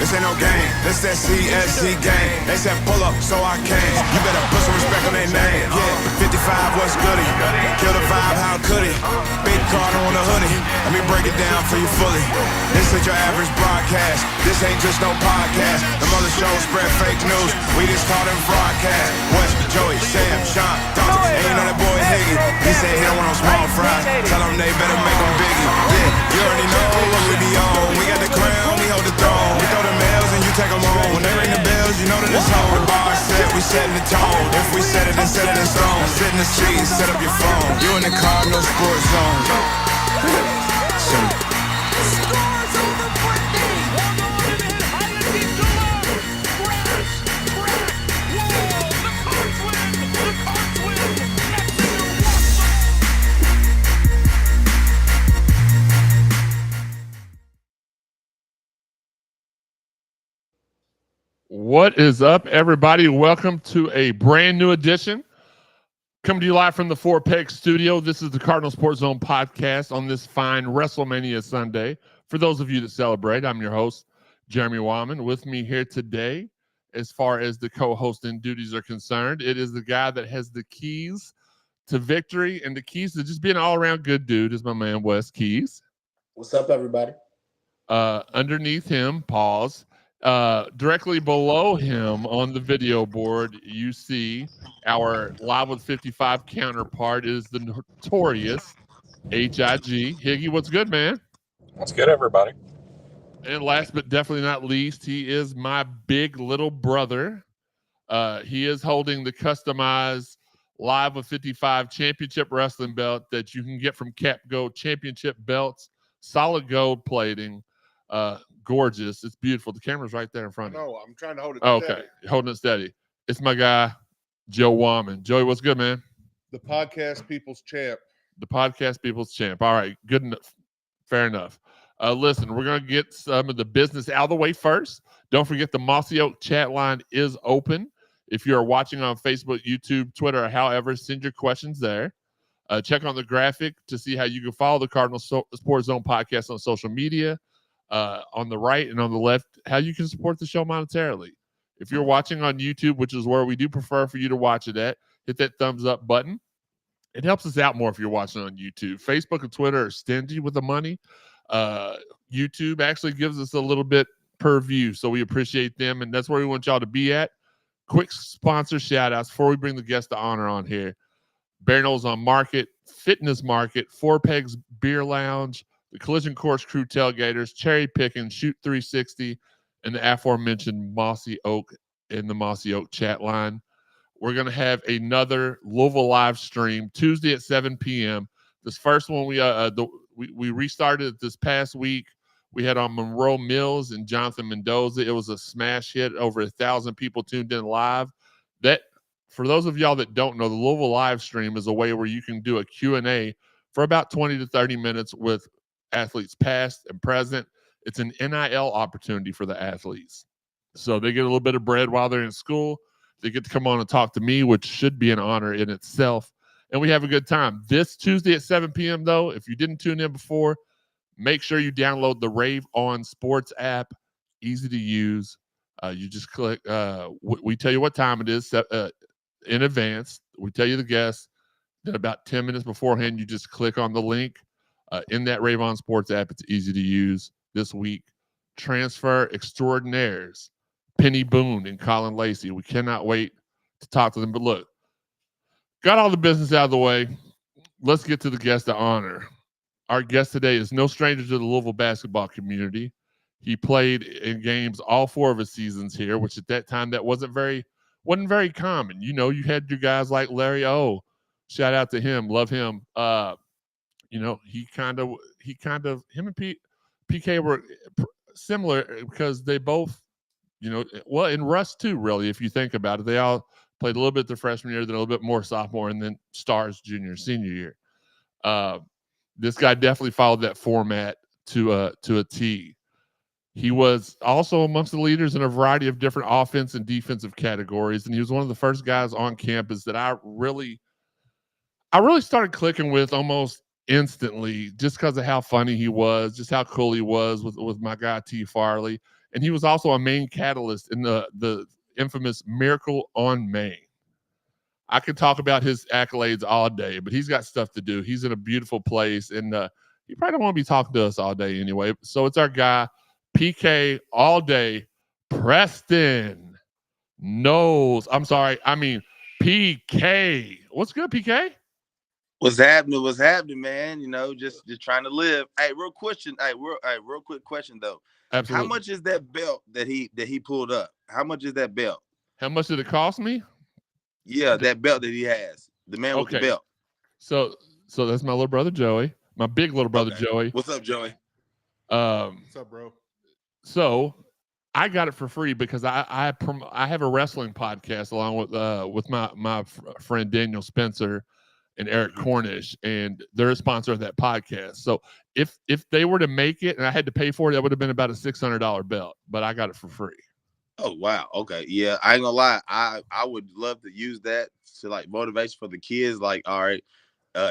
This ain't no game, this that CSZ game. They said pull up, so I came. You better put some respect on their name. Yeah, 55, what's goody? Kill the vibe, how could it? Big Cardinal on the hoodie. Let me break it down for you fully. This ain't your average broadcast. This ain't just no podcast. Them other shows spread fake news. We just call them broadcast. Wes, Joey, Sam, Sean, Dante. And you know that boy Higgy. He said he don't want no small fries. Tell them they better make them biggie. Yeah, you already know what we be on. We got the crown, we hold the throne. We throw the mails and you take them home. When they ring the bells, you know that it's home. The bar set, we setting the tone. If we set it, then set it in stone. Sit in the seat, set up your phone. You in the Cardinal sports zone. What is up, everybody? Welcome to a brand new edition. Coming to you live from the Four Peg Studio. This is the Cardinal Sports Zone podcast on this fine WrestleMania Sunday. For those of you that celebrate, I'm your host, Jeremy Wyman. With me here today, as far as the co-hosting duties are concerned, it is the guy that has the keys to victory and the keys to just being an all-around good dude is my man, Wes Keyes. What's up, everybody? Underneath him, pause. Directly below him on the video board, you see our Live with 55 counterpart is the notorious Higgy. Higgy, what's good, man? What's good, everybody? And last but definitely not least, he is my big little brother. He is holding the customized Live with 55 championship wrestling belt that you can get from CapGo. Championship belts, solid gold plating. Gorgeous. It's beautiful. The camera's right there in front of you. No, I'm trying to hold it steady. steady. Okay, holding it steady. It's my guy, Joe Wyman. Joey, what's good, man? The podcast people's champ. The podcast people's champ. All right, good enough. Fair enough. Listen, we're going to get some of the business out of the way first. Don't forget the Mossy Oak chat line is open. If you're watching on Facebook, YouTube, Twitter, or however, send your questions there. Check on the graphic to see how you can follow the Cardinal Sports Zone podcast on social media. On the right and on the left, how you can support the show monetarily. If you're watching on YouTube, which is where we do prefer for you to watch it at, hit that thumbs up button. It helps us out more if you're watching on YouTube. Facebook and Twitter are stingy with the money. YouTube actually gives us a little bit per view, so we appreciate them, and that's where we want y'all to be at. Quick sponsor shout-outs before we bring the guest of honor on here. Bear Knowles on Market, Fitness Market, Four Pegs Beer Lounge, the Collision Course Crew Tailgaters, Cherry Picking, Shoot 360, and the aforementioned Mossy Oak in the Mossy Oak chat line. We're going to have another Louisville live stream Tuesday at 7 p.m. This first one we restarted this past week. We had on Monroe Mills and Jonathan Mendoza. It was a smash hit. Over 1,000 people tuned in live. That, for those of y'all that don't know, the Louisville live stream is a way where you can do a Q&A for about 20 to 30 minutes with athletes past and present. It's an NIL opportunity for the athletes. So they get a little bit of bread while they're in school. They get to come on and talk to me, which should be an honor in itself. And we have a good time. This Tuesday at 7 p.m., though, if you didn't tune in before, make sure you download the Rave On Sports app. Easy to use. You just click. We tell you what time it is in advance. We tell you the guests. Then about 10 minutes beforehand, you just click on the link. In that Rave On Sports app, it's easy to use. This week, transfer extraordinaires, Penny Boone and Colin Lacey. We cannot wait to talk to them. But look, got all the business out of the way. Let's get to the guest of honor. Our guest today is no stranger to the Louisville basketball community. He played in games all 4 of his seasons here, which at that time that wasn't very common. You know, you had your guys like Larry O. Shout out to him, love him. You know, him and PK were similar because they both, you know, well, in Russ too, really, if you think about it, they all played a little bit their freshman year, then a little bit more sophomore, and then stars junior, senior year. This guy definitely followed that format to a T. He was also amongst the leaders in a variety of different offense and defensive categories, and he was one of the first guys on campus that I really started clicking with almost instantly, just because of how funny he was, just how cool he was with my guy T. Farley. and he was also a main catalyst in the infamous Miracle on Main. I could talk about his accolades all day, but he's got stuff to do. He's in a beautiful place, and he probably don't want to be talking to us all day anyway. So it's our guy, PK all day, Preston Knowles. I'm sorry, I mean PK. What's good, PK? What's happening? What's happening, man? You know, just trying to live. Hey, real question. Real quick question though. Absolutely. How much is that belt that he pulled up? How much is that belt? How much did it cost me? Yeah, that belt that he has. The man with the belt. So that's my little brother Joey, my big little brother Joey. What's up, Joey? What's up, bro? So I got it for free because I have a wrestling podcast along with my friend Daniel Spencer and Eric Cornish, and they're a sponsor of that podcast. So if they were to make it and I had to pay for it, that would have been about a $600 belt, but I got it for free. Oh wow. Okay. Yeah, I ain't gonna lie. I would love to use that to like motivation for the kids. Like, all right,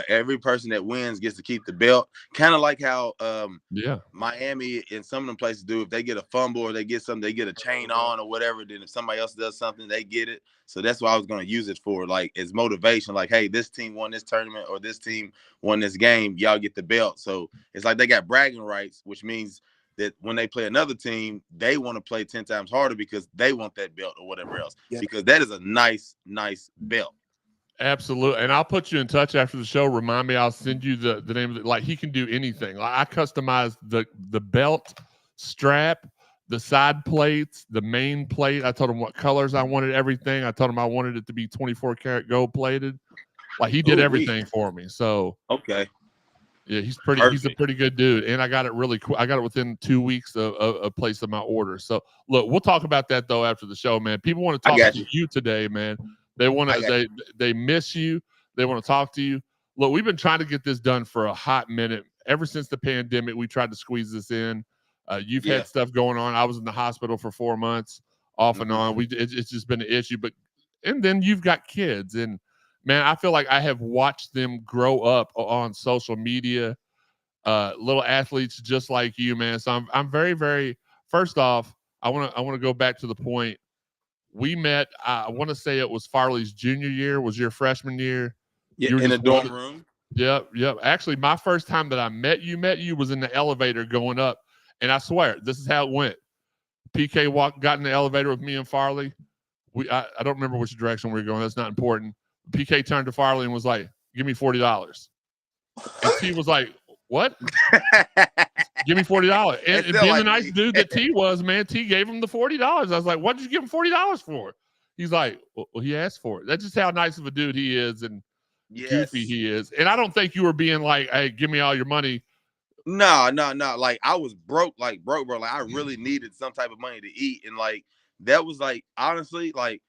every person that wins gets to keep the belt. Kind of like how Miami and some of them places do. If they get a fumble or they get something, they get a chain on or whatever. Then if somebody else does something, they get it. So that's what I was gonna use it for, like as motivation. Like, hey, this team won this tournament or this team won this game. Y'all get the belt. So it's like they got bragging rights, which means that when they play another team, they want to play 10 times harder because they want that belt or whatever else. Yeah. Because that is a nice belt. Absolutely. And I'll put you in touch after the show. Remind me, I'll send you the name of it. Like, he can do anything. Like, I customized the belt strap, the side plates, the main plate. I told him what colors I wanted, everything. I told him I wanted it to be 24 karat gold plated. Like, he did everything for me. So okay. Yeah, he's a pretty good dude. And I got it really quick. I got it within 2 weeks of placing my order. So look, we'll talk about that though after the show, man. People want to talk to you today, man. They want to they miss you. They want to talk to you. Look, we've been trying to get this done for a hot minute. Ever since the pandemic, we tried to squeeze this in. You've had stuff going on. I was in the hospital for 4 months, off and on. It's just been an issue. And then you've got kids, and man, I feel like I have watched them grow up on social media, little athletes just like you, man. So I'm very, very. First off, I want to go back to the point we met. I want to say it was Farley's junior year. Was your freshman year? Yeah, in a dorm room. Yep. Actually, my first time that I met you was in the elevator going up, and I swear this is how it went. PK got in the elevator with me and Farley. I don't remember which direction we were going. That's not important. PK turned to Farley and was like, "Give me $40." And T was like, "What? Give me $40." And being the nice dude that T was, man, T gave him the $40. I was like, "What did you give him $40 for?" He's like, "Well, he asked for it." That's just how nice of a dude he is and goofy he is. And I don't think you were being like, "Hey, give me all your money." No. Like, I was broke, bro. Like, I really needed some type of money to eat, and like that was like, honestly, like,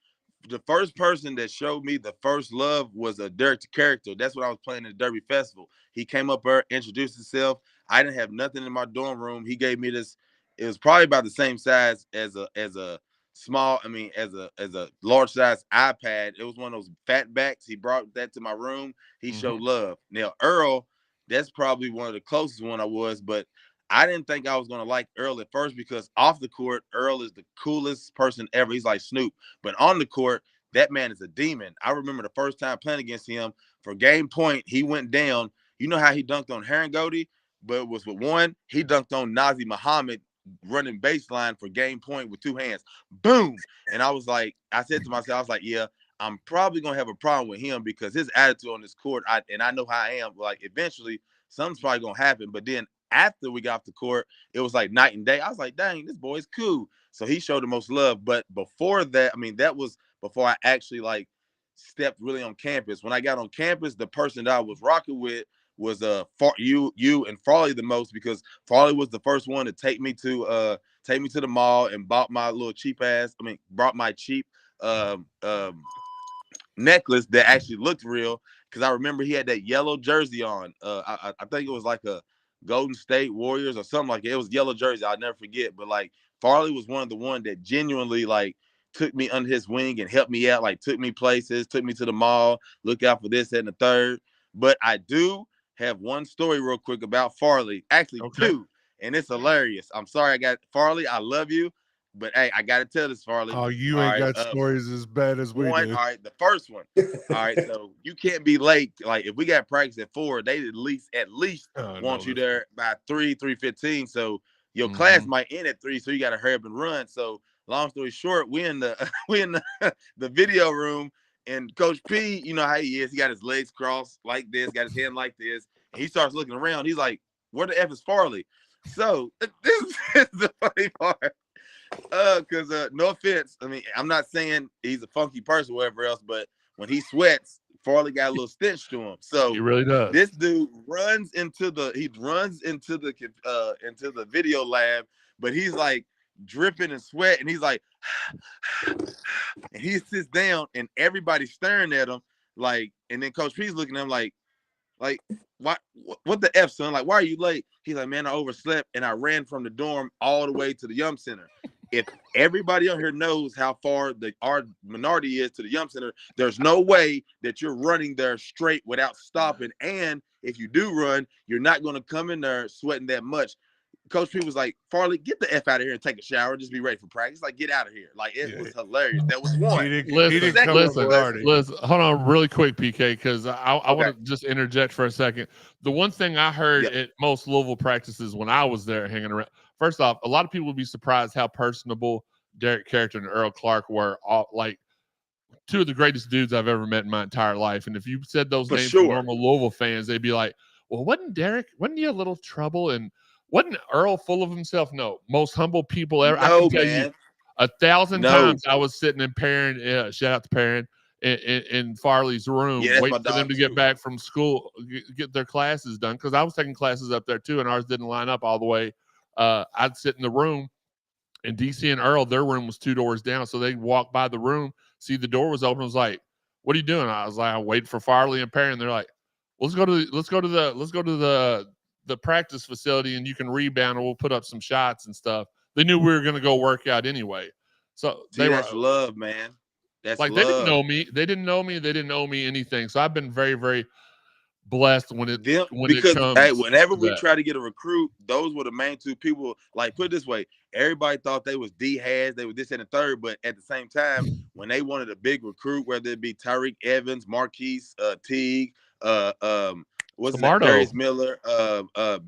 the first person that showed me the first love was a Derek the Character. That's what I was playing at the Derby Festival. He came up there, introduced himself. I didn't have nothing in my dorm room. He gave me this. It was probably about the same size as a small. I mean, as a large size iPad. It was one of those fat backs. He brought that to my room. He showed love. Now Earl, that's probably one of the closest one I was, but I didn't think I was going to like Earl at first because off the court, Earl is the coolest person ever. He's like Snoop. But on the court, that man is a demon. I remember the first time playing against him for game point, he went down. You know how he dunked on Herringody? But it was with one. He dunked on Nazi Muhammad running baseline for game point with two hands. Boom. And I said to myself, I was like, yeah, I'm probably going to have a problem with him because his attitude on this court, I know how I am. Like, eventually, something's probably going to happen. But then after we got off the court, it was like night and day. I was like, dang, this boy's cool. So he showed the most love. But before that, I mean, that was before I actually like stepped really on campus. When I got on campus, the person that I was rocking with was you and Farley the most, because Farley was the first one to take me to the mall and bought my little brought my cheap necklace that actually looked real, because I remember he had that yellow jersey on. I think it was like a Golden State Warriors or something like that. It was yellow jersey. I'll never forget. But like, Farley was one of the one that genuinely like took me under his wing and helped me out, like took me places, took me to the mall, look out for this, that, and the third. But I do have one story real quick about Farley. Actually, two, and it's hilarious. I'm sorry I got Farley. I love you, But hey, I gotta tell this, Farley. Oh, you ain't got stories as bad as we do. All right, the first one. All right, so you can't be late. Like if we got practice at 4, they at least want you there by 3:15. So your class might end at 3, so you gotta hurry up and run. So long story short, we in the video room, and Coach P, you know how he is. He got his legs crossed like this, got his hand like this, and he starts looking around. He's like, "Where the F is Farley?" So this is the funny part. Because no offense, I mean, I'm not saying he's a funky person or whatever else, but when he sweats, Farley got a little stench to him. So he really does. This dude runs into the video lab, but he's like dripping and sweat, and he's like, and he sits down, and everybody's staring at him, like, and then Coach P's looking at him like, what the F, son? Like, why are you late? He's like, man, I overslept and I ran from the dorm all the way to the Yum Center. If everybody on here knows how far our minority is to the Yum Center, there's no way that you're running there straight without stopping. And if you do run, you're not going to come in there sweating that much. Coach P was like, Farley, get the F out of here and take a shower. Just be ready for practice. Like, get out of here. Like, it was hilarious. That was one. Listen, hold on really quick, PK, because I want to just interject for a second. The one thing I heard at most Louisville practices when I was there hanging around, first off, a lot of people would be surprised how personable Derek Carrington and Earl Clark were. Like, two of the greatest dudes I've ever met in my entire life. And if you said those names to normal Louisville fans, they'd be like, well, wasn't he a little trouble? And wasn't Earl full of himself? No. Most humble people ever. I can tell you 1,000 times I was sitting in Perrin, shout out to Perrin, in Farley's room, waiting for them to get back from school, get their classes done. Because I was taking classes up there too, and ours didn't line up all the way. I'd sit in the room, and DC and Earl, their room was 2 doors down. So they'd walk by the room, see the door was open. I was like, what are you doing? I was like, I'm waiting for Farley and Perrin. They're like, well, let's go to the practice facility, and you can rebound, and we'll put up some shots and stuff. They knew we were going to go work out anyway. So that's love, man. That's like, love. they didn't know me. They didn't owe me anything. So I've been very, very blessed when it comes. Hey, whenever we try to get a recruit, those were the main 2 people. Like, put it this way, everybody thought they was D-Has, they were this and the third, but at the same time, when they wanted a big recruit, whether it be Tyreek Evans, Marquise, Teague, Darius Miller,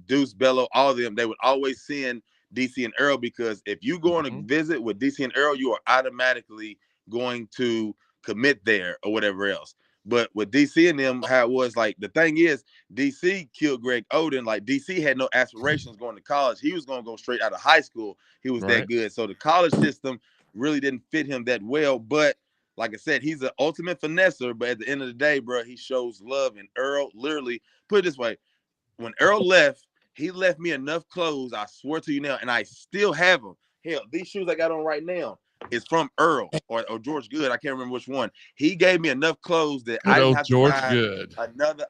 Deuce Bello, all of them, they would always send DC and Earl, because if you go on a visit with DC and Earl, you are automatically going to commit there or whatever else. But with DC and them, how it was, like, the thing is, DC killed Greg Oden. Like, DC had no aspirations going to college. He was going to go straight out of high school. He was that good. So the college system really didn't fit him that well. But like I said, he's an ultimate finesser. But at the end of the day, bro, he shows love. And Earl, literally, put it this way, when Earl left, he left me enough clothes, I swear to you now, and I still have them. Hell, these shoes I got on right now is from Earl or George Good. I can't remember which one. He gave me enough clothes that I didn't have to buy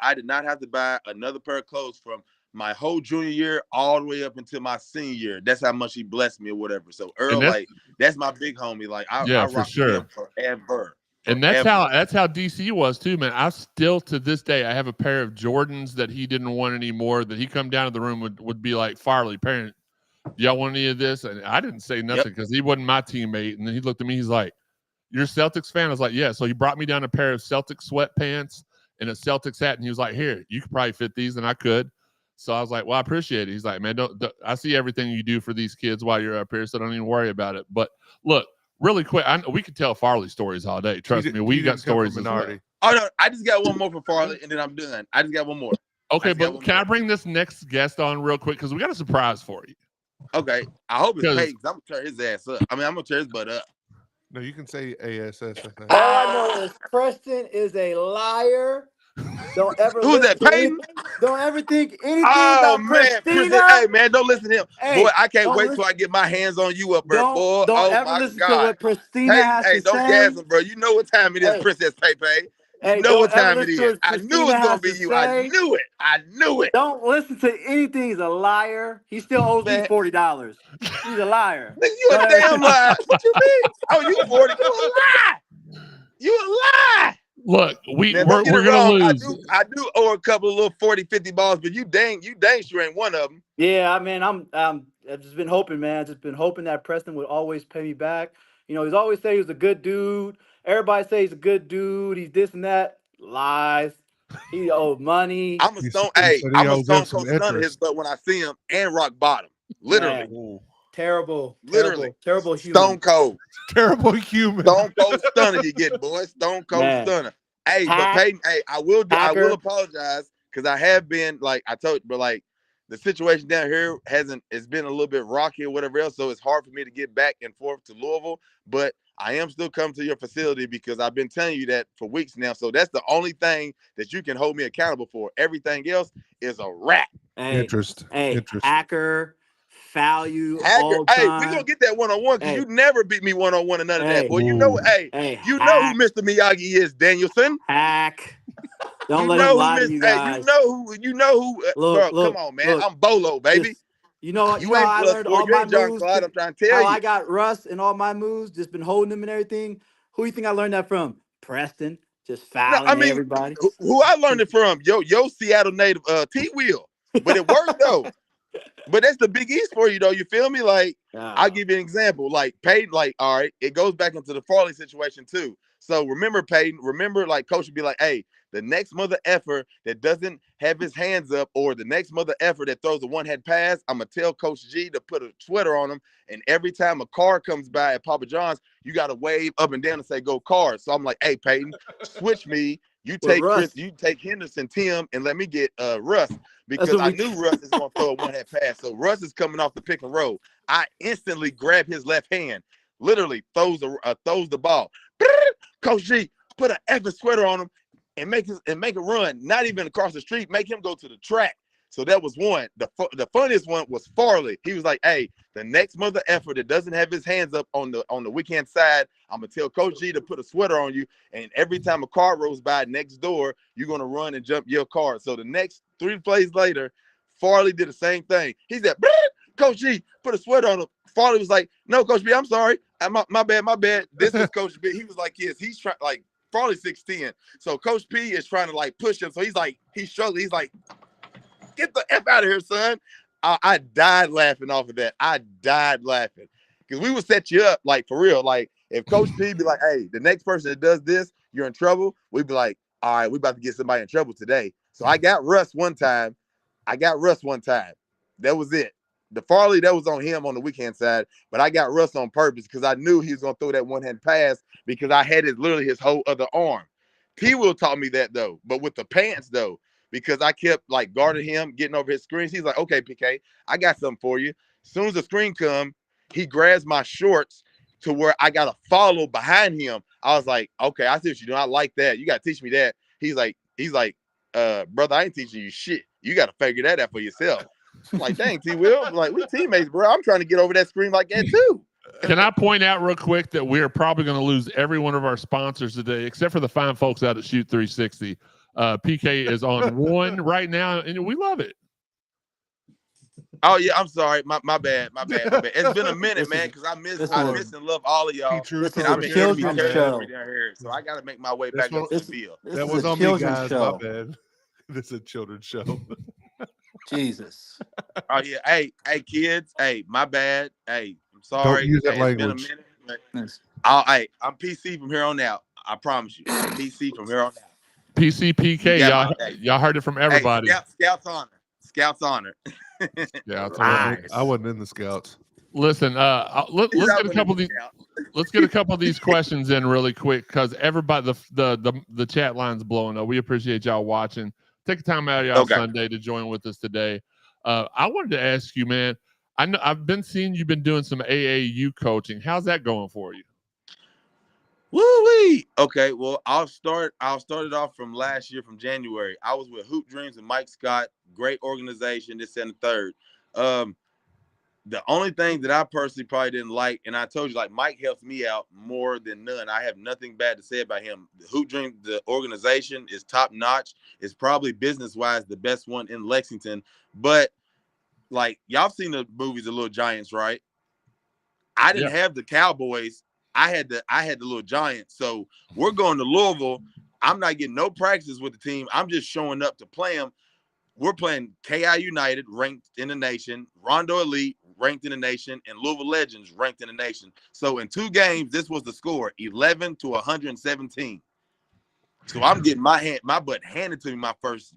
I did not have to buy another pair of clothes from my whole junior year all the way up until my senior year. That's how much he blessed me or whatever. So Earl, that's my big homie. Like, I rock him forever. And that's how DC was too, man. I still, to this day, I have a pair of Jordans that he didn't want anymore, that he come down to the room would be like, Farley, parent, do y'all want any of this? And I didn't say nothing because he wasn't my teammate. And then he looked at me, he's like, you're a Celtics fan? I was like, yeah. So he brought me down a pair of Celtics sweatpants and a Celtics hat, and he was like, here, you could probably fit these, and I could. So I was like, well, I appreciate it. He's like, man, don't I see everything you do for these kids while you're up here, so don't even worry about it. But look, really quick, we could tell Farley stories all day. Trust me, we got stories as well. Oh, no, I just got one more for Farley, and then I'm done. I just got one more. Okay, but can I bring this next guest on real quick? Because we got a surprise for you. Okay, I hope it's paid, because I'm going to tear his ass up. I mean, I'm going to tear his butt up. No, you can say ASS. I think. All I know is Preston is a liar. Don't ever. Who's that, Peyton? Don't ever think anything about Preston. Hey, man, don't listen to him. Hey, boy, I can't wait till I get my hands on you up there, boy. Don't ever listen to what Prestina has to say. Don't gas him, bro. You know what time it is, Princess Pepe. You know what time it is. I knew it was going to be you. I knew it. I knew it. Don't listen to anything. He's a liar. He still owes me $40. He's a liar. You a damn liar. What you mean? Oh, you 40. You a lie. You a lie. Look, we're going to lose. I do owe a couple of little 40, 50 balls, but you dang sure ain't one of them. Yeah, I mean, I'm I've just been hoping, man. Just been hoping that Preston would always pay me back. You know, he's always say he was a good dude. Everybody say he's a good dude. He's this and that. Lies. He owed money. I'm a stone. He Hey, said he I'm a owes them stone some cold stunner his interest. butt when I see him and rock bottom. Literally, Man. Terrible. Literally. Terrible human. stone cold, Terrible human. stone cold stunner. You get, boy, stone cold Man. stunner. Hey, Hack- but Peyton, hey, I will Hacker. apologize because I have been like I told you, but like the situation down here it's been a little bit rocky or whatever else, so it's hard for me to get back and forth to Louisville. But I am still coming to your facility because I've been telling you that for weeks now. So that's the only thing that you can hold me accountable for. Everything else is a wrap. Hey, Interest. hacker, foul you Hacker, all hey, time. we gonna get that one-on-one because Hey. you never beat me one-on-one and none of Hey. that. Boy, you know, Hey, you know who hack, Mr. Miyagi is, Danielson. hack. Don't You let know him lie who to you Hey, guys. you know who, bro. Look, come on, man. look. I'm Bolo, baby. Just- you know You how ain't I plus learned 4. all You my ain't John moves. Clyde. I'm trying to tell How you. I got Russ and all my moves, just been holding them and everything. Who you think I learned that from? Preston, just fouling I mean, everybody. who I learned it from? Yo, Seattle native T-Wheel. But it worked though. But that's the Big East for you though. You feel me? Like, I'll give you an example. Like Peyton, like, all right, it goes back into the Farley situation too. So remember, Peyton, like Coach would be like, hey, the next mother effer that doesn't have his hands up, or the next mother effer that throws a one-head pass, I'm gonna tell Coach G to put a sweater on him. And every time a car comes by at Papa John's, you gotta wave up and down and say, go Cards. So I'm like, hey, Peyton, switch me. You take Chris, you take Henderson, Tim, and let me get Russ. Because I knew Russ is going to throw a one-hand pass. So Russ is coming off the pick and roll. I instantly grab his left hand, literally throws the ball. Coach G, put an effing sweater on him and make a run, not even across the street, make him go to the track. So that was one. The funniest one was Farley. He was like, hey, the next mother effort that doesn't have his hands up on the weekend side, I'm going to tell Coach G to put a sweater on you. And every time a car rolls by next door, you're going to run and jump your car. So the next 3 plays later, Farley did the same thing. He said, Coach G, put a sweater on him. Farley was like, no, Coach B, I'm sorry. My bad. This was Coach B. He was like, yes, he's trying, like, Farley's 6'10". So Coach P is trying to, like, push him. So he's struggling. He's like, get the F out of here, son. I died laughing off of that. I died laughing. Because we would set you up, like, for real. Like, if Coach P be like, hey, the next person that does this, you're in trouble, we'd be like, all right, we about to get somebody in trouble today. So I got Russ one time. That was it. The Farley, that was on him on the weekend side. But I got Russ on purpose because I knew he was going to throw that one-hand pass because I had literally his whole other arm. T-Will taught me that, though. But with the pants, though, because I kept, like, guarding him, getting over his screens. He's like, okay, PK, I got something for you. As soon as the screen come, he grabs my shorts to where I got to follow behind him. I was like, okay, I see what you're doing. I like that. You got to teach me that. He's like, brother, I ain't teaching you shit. You got to figure that out for yourself. I'm like, dang, T-Will. Like, we teammates, bro. I'm trying to get over that screen like that, too. Can I point out real quick that we are probably going to lose every one of our sponsors today, except for the fine folks out at Shoot 360. PK is on one right now, and we love it. Oh yeah, I'm sorry. My bad. It's been a minute, man, because I miss and love all of y'all. And I'm in children's show. down here, so I got to make my way back up to the field. That was on me, guys. My bad. This is a children's show. Jesus. Oh yeah. Hey, kids. Hey, my bad. Hey, I'm sorry. Don't use that It's language. been a minute. I'm PC from here on out. I promise you. I'm PC from here on out. PCPK, y'all heard it from everybody. Hey, Scouts honor. Yeah, I wasn't in the Scouts. Listen, let's get a couple of these. Let's get a couple of these questions in really quick because everybody, the chat line's blowing up. We appreciate y'all watching. Take time out of y'all Sunday to join with us today. I wanted to ask you, man. I know I've been seeing you've been doing some AAU coaching. How's that going for you? Woo-wee. Okay, well, I'll start it off from last year, from January. I was with Hoop Dreams and Mike Scott. Great organization, this and the third. The only thing that I personally probably didn't like, and I told you, like, Mike helps me out more than none. I have nothing bad to say about him. The Hoop Dream, the organization is top notch. It's probably business-wise the best one in Lexington. But, like, y'all seen the movies The Little Giants, right? I didn't have the Cowboys. I had the Little Giants. So we're going to Louisville. I'm not getting no practice with the team. I'm just showing up to play them. We're playing KI United, ranked in the nation, Rondo Elite, ranked in the nation, and Louisville Legends ranked in the nation. So in 2 games, this was the score, 11-117. So I'm getting my butt handed to me my first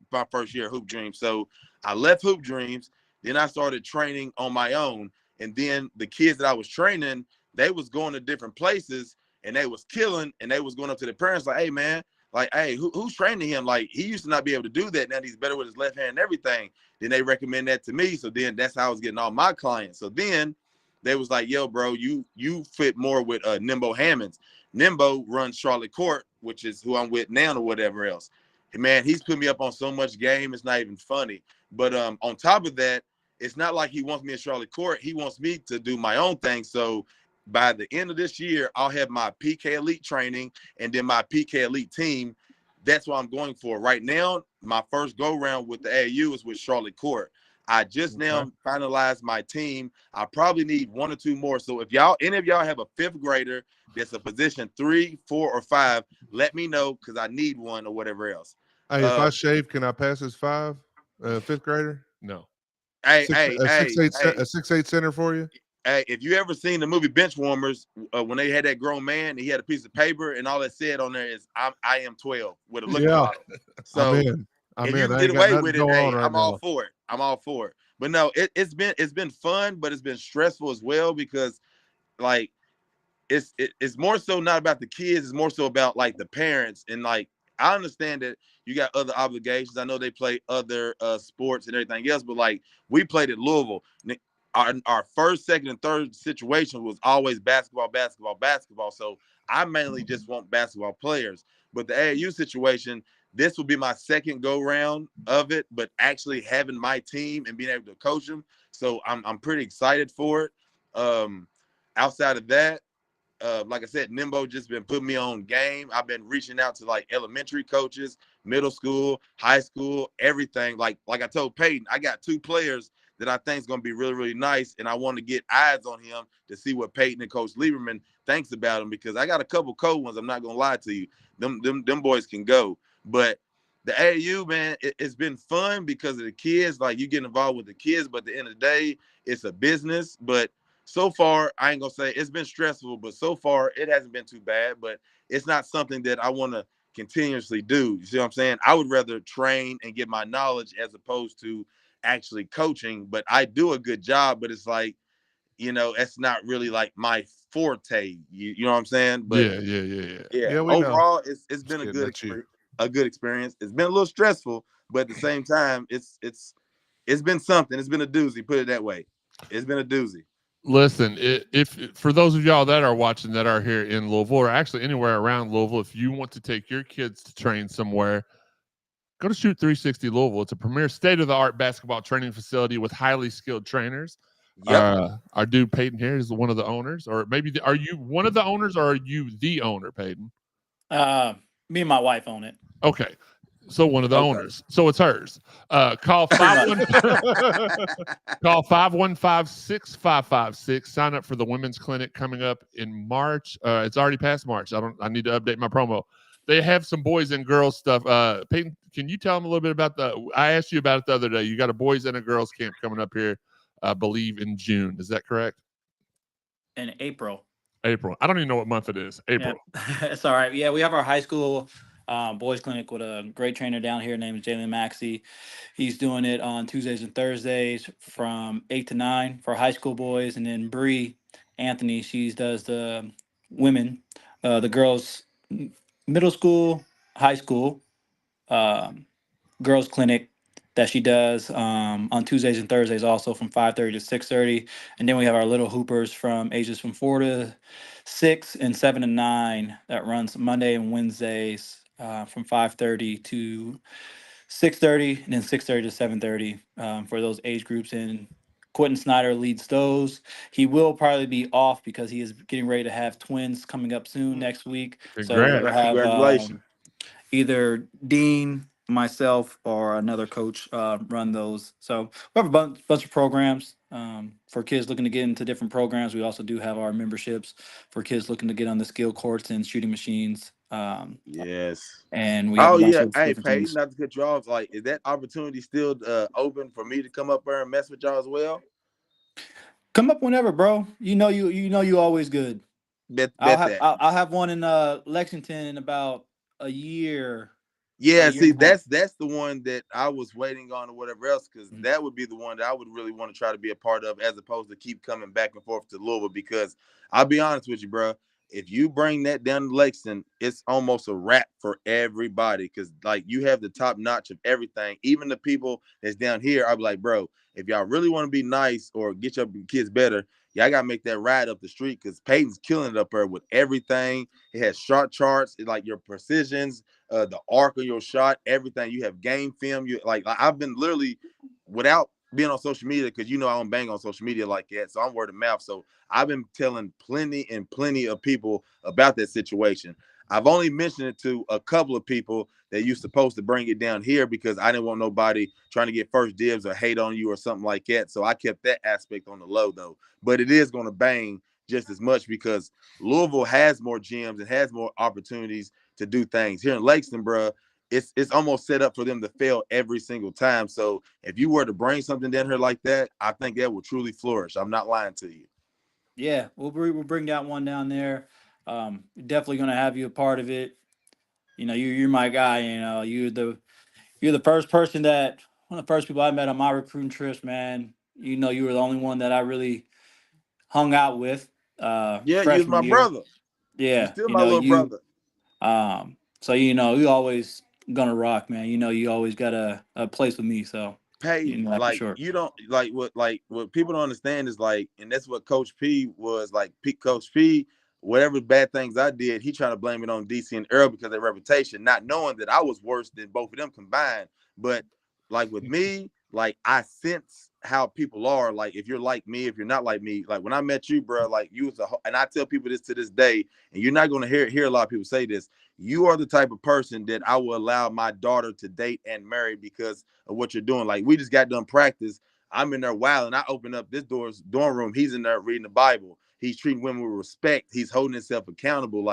year of Hoop Dreams. So I left Hoop Dreams, then I started training on my own, and then the kids that I was training, they was going to different places, and they was killing, and they was going up to the parents like, hey man, like, hey, who's training him? Like, he used to not be able to do that. Now he's better with his left hand and everything. Then they recommend that to me. So then that's how I was getting all my clients. So then they was like, yo, bro, you fit more with Nimbo Hammonds. Nimbo runs Charlotte Court, which is who I'm with now or whatever else. And man, he's put me up on so much game, it's not even funny. But on top of that, it's not like he wants me at Charlotte Court. He wants me to do my own thing. So by the end of this year, I'll have my PK Elite training and then my PK Elite team. That's what I'm going for. Right now, my first go-round with the AAU is with Charlotte Court. I just now finalized my team. I probably need 1 or 2 more. So if any of y'all have a 5th grader that's a position 3, 4, or 5, let me know because I need one or whatever else. Hey, if I shave, can I pass as 5? 5th grader? No. Hey, a 6'8" center for you? Hey, if you ever seen the movie Benchwarmers, when they had that grown man and he had a piece of paper and all it said on there is I am 12 with a look bottle. So if you get away with it, hey, I'm all for it. I'm all for it. But no, it's been fun, but it's been stressful as well because like it's more so not about the kids, it's more so about like the parents. And like I understand that you got other obligations. I know they play other sports and everything else, but like we played at Louisville. Our first, second, and third situation was always basketball. So I mainly just want basketball players. But the AAU situation, this will be my second go-round of it, but actually having my team and being able to coach them. So I'm pretty excited for it. Outside of that, like I said, Nimbo just been putting me on game. I've been reaching out to like elementary coaches, middle school, high school, everything. Like I told Peyton, I got 2 players that I think is going to be really, really nice. And I want to get eyes on him to see what Peyton and Coach Lieberman thinks about him because I got a couple cold ones. I'm not going to lie to you. Them boys can go. But the AAU, man, it's been fun because of the kids. Like, you get involved with the kids, but at the end of the day, it's a business. But so far, I ain't going to say it's been stressful, but so far it hasn't been too bad. But it's not something that I want to continuously do. You see what I'm saying? I would rather train and get my knowledge as opposed to actually coaching, but I do a good job, but it's like, you know, it's not really like my forte. You know what I'm saying? But yeah. Overall, it's been a good experience. It's been a little stressful, but at the same time, it's been something. It's been a doozy. Put it that way. It's been a doozy. Listen, if for those of y'all that are watching that are here in Louisville or actually anywhere around Louisville, if you want to take your kids to train somewhere, go to Shoot 360 Louisville. It's a premier state-of-the-art basketball training facility with highly skilled trainers. Yep. Our dude Peyton here is one of the owners, or maybe are you one of the owners, or are you the owner, Peyton? Me and my wife own it. Okay, so one of the owners. So it's hers. Call 515-655-6. Sign up for the women's clinic coming up in March. It's already past March. I need to update my promo. They have some boys and girls stuff. Peyton, can you tell them a little bit about I asked you about it the other day. You got a boys and a girls camp coming up here, I believe in June. Is that correct? In April. I don't even know what month it is. April. Yeah. It's all right. Yeah, we have our high school boys clinic with a great trainer down here named Jalen Maxey. He's doing it on Tuesdays and Thursdays from 8 to 9 for high school boys. And then Bree Anthony, she does the women, the girls, middle school, high school, girls clinic that she does on Tuesdays and Thursdays, also from 5:30 to 6:30. And then we have our little hoopers from ages from 4 to 6 and 7 to 9 that runs Monday and Wednesdays from 5:30 to 6:30, and then 6:30 to 7:30 for those age groups. And Quentin Snyder leads those. He will probably be off because he is getting ready to have twins coming up soon next week. Congrats. So we'll have Congratulations. either Dean, myself, or another coach run those. So we have a bunch of programs for kids looking to get into different programs. We also do have our memberships for kids looking to get on the skill courts and shooting machines. Yes. And we have hey Peyton, not to cut you off, like, is that opportunity still open for me to come up there and mess with y'all as well? Come up whenever, bro. You know you always good. Bet I'll have that. I'll have one in Lexington in about a year. About Yeah, a year see, and a half. that's the one that I was waiting on or whatever else, because Mhm. that would be the one that I would really want to try to be a part of, as opposed to keep coming back and forth to Louisville. Because I'll be honest with you, bro, if you bring that down to Lexington, it's almost a wrap for everybody, because like you have the top notch of everything. Even the people that's down here, I'll be like, bro, if y'all really want to be nice or get your kids better, y'all gotta make that ride up the street, because Peyton's killing it up there with everything. It has shot charts, like your precisions, the arc of your shot, everything. You have game film. You like I've been literally, without being on social media, because I don't bang on social media like that, so I'm word of mouth. So I've been telling plenty of people about that situation. I've only mentioned it to a couple of people that you're supposed to bring it down here, because I didn't want nobody trying to get first dibs or hate on you or something like that. So I kept that aspect on the low though. But it is going to bang just as much, because Louisville has more gyms and has more opportunities to do things. Here in Lexington, bro, it's almost set up for them to fail every single time. So if you were to bring something down here like that, I think that will truly flourish. I'm not lying to you. Yeah, we'll bring that one down there. Definitely gonna have you a part of it. You're my guy. You're the first person that one of the first people I met on my recruiting trips, man. You were the only one that I really hung out with Yeah, you was freshman my year. brother. You Yeah, still my little you brother. so you always gonna rock, man. You always got a place with me, so you Peyton, know that for like sure. you don't what people don't understand is like, and that's what Coach P was like. Coach P, whatever bad things I did, he trying to blame it on DC and Earl because of their reputation, not knowing that I was worse than both of them combined. But like with me, like I sense how people are. Like if you're like me, if you're not like me, like when I met you, bro, like you was and I tell people this to this day, and you're not going to hear a lot of people say this. You are the type of person that I will allow my daughter to date and marry because of what you're doing. Like we just got done practice. I'm in there wild, and I open up this dorm room. He's in there reading the Bible. He's treating women with respect. He's holding himself accountable.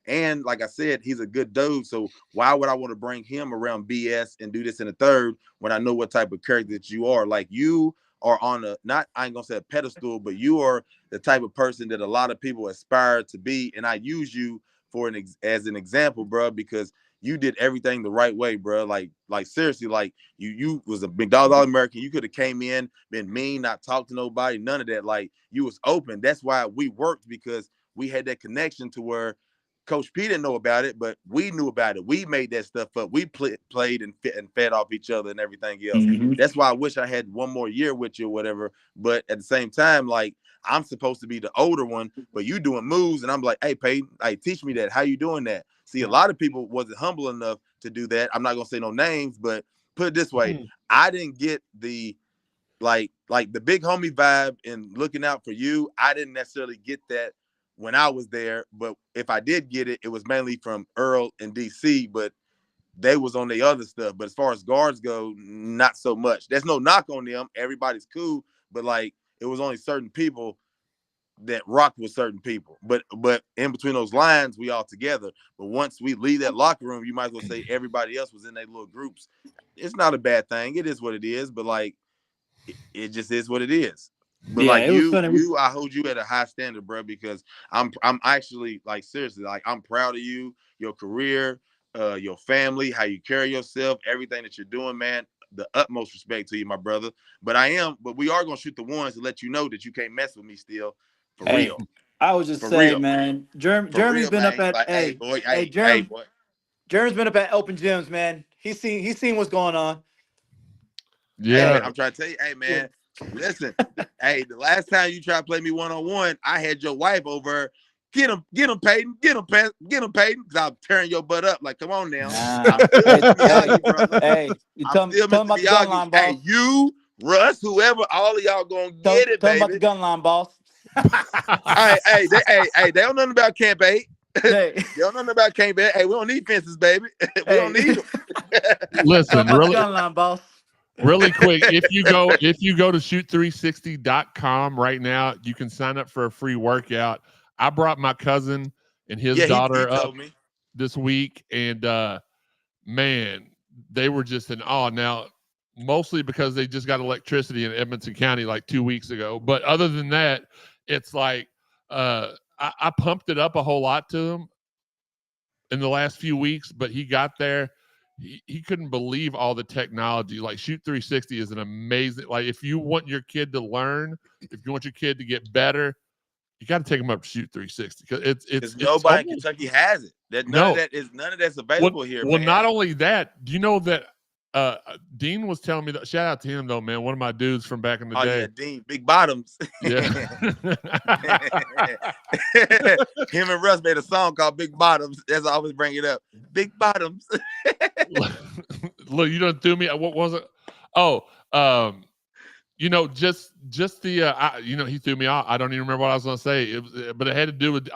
And like I said, he's a good dude. So why would I want to bring him around BS and do this in a third when I know what type of character that you are? Like you are on I ain't gonna say a pedestal, but you are the type of person that a lot of people aspire to be. And I use you as an example, bro, because you did everything the right way, bro. Like seriously, like you was a McDonald's All-American. You could have came in, been mean, not talked to nobody, none of that. Like you was open. That's why we worked, because we had that connection to where Coach P didn't know about it, but we knew about it. We made that stuff up. We played and fed off each other and everything else. Mm-hmm. That's why I wish I had one more year with you or whatever. But at the same time, like I'm supposed to be the older one, but you doing moves, and I'm like, hey, Peyton, hey, teach me that. How you doing that? See, a lot of people wasn't humble enough to do that. I'm not gonna say no names, but put it this way, I didn't get the like the big homie vibe and looking out for you. I didn't necessarily get that when I was there, but if I did get it, it was mainly from Earl and DC, but they was on the other stuff. But as far as guards go, not so much. There's no knock on them. Everybody's cool, but like it was only certain people that rocked with certain people. But in between those lines, we all together. But once we leave that locker room, you might as well say everybody else was in their little groups. It's not a bad thing. It is what it is, but like it just is what it is. But Yeah, like it was funny. I hold you at a high standard, bro, because I'm actually like seriously, like I'm proud of you, your career, your family, how you carry yourself, everything that you're doing, man. The utmost respect to you, my brother. But we are gonna shoot the ones to let you know that you can't mess with me still, for Hey, real, I would just for say, real, man, for Jeremy's real, been up man. at Like, hey, boy, hey, Jeremy. boy. Jeremy's been up at open gyms, man. He's seen what's going on. Hey, Yeah. man, I'm trying to tell you, hey, man, listen. Hey, the last time you tried to play me one-on-one, I had your wife over. Get him, Peyton. Get him, Peyton. Because I'm tearing your butt up. Like, come on now. Nah. I'm still Mr. Miyagi, brother. Hey, you I'm still tell him Mr. about the gun Miyagi. line, Hey, boss. you, Russ, whoever, all of y'all gonna get it, Tell him about the baby. gun line, boss. They don't know nothing about Camp 8. Hey, They don't know nothing about Camp 8. Hey, we don't need fences, baby. We don't need them. tell Listen, him about the really, gun line, boss. really quick. If you go to shoot360.com right now, you can sign up for a free workout. I brought my cousin and his Yeah, he daughter up told me. this week, and man, they were just in awe. Now, mostly because they just got electricity in Edmonson County like 2 weeks ago. But other than that, it's like I pumped it up a whole lot to him in the last few weeks, but he got there. He couldn't believe all the technology. Like Shoot 360 is an amazing, like if you want your kid to learn, if you want your kid to get better, you got to take them up to Shoot 360 because it's nobody in Kentucky has it. None of that's available here. Well, not only that, do you know that Dean was telling me that? Shout out to him though, man. One of my dudes from back in the day. Yeah, Dean, big bottoms. Yeah. Him and Russ made a song called Big Bottoms. That's I always bring it up. Big Bottoms. Look, you done threw me. What was it? Oh, just the he threw me off. I don't even remember what I was gonna say. But it had to do with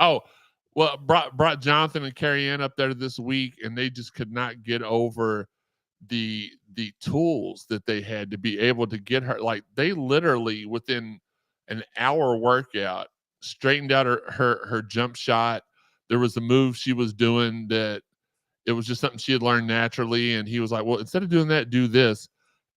brought Jonathan and Carrie Ann up there this week, and they just could not get over the tools that they had to be able to get her. Like they literally within an hour workout straightened out her jump shot. There was a move she was doing that it was just something she had learned naturally, and he was like, well, instead of doing that, do this.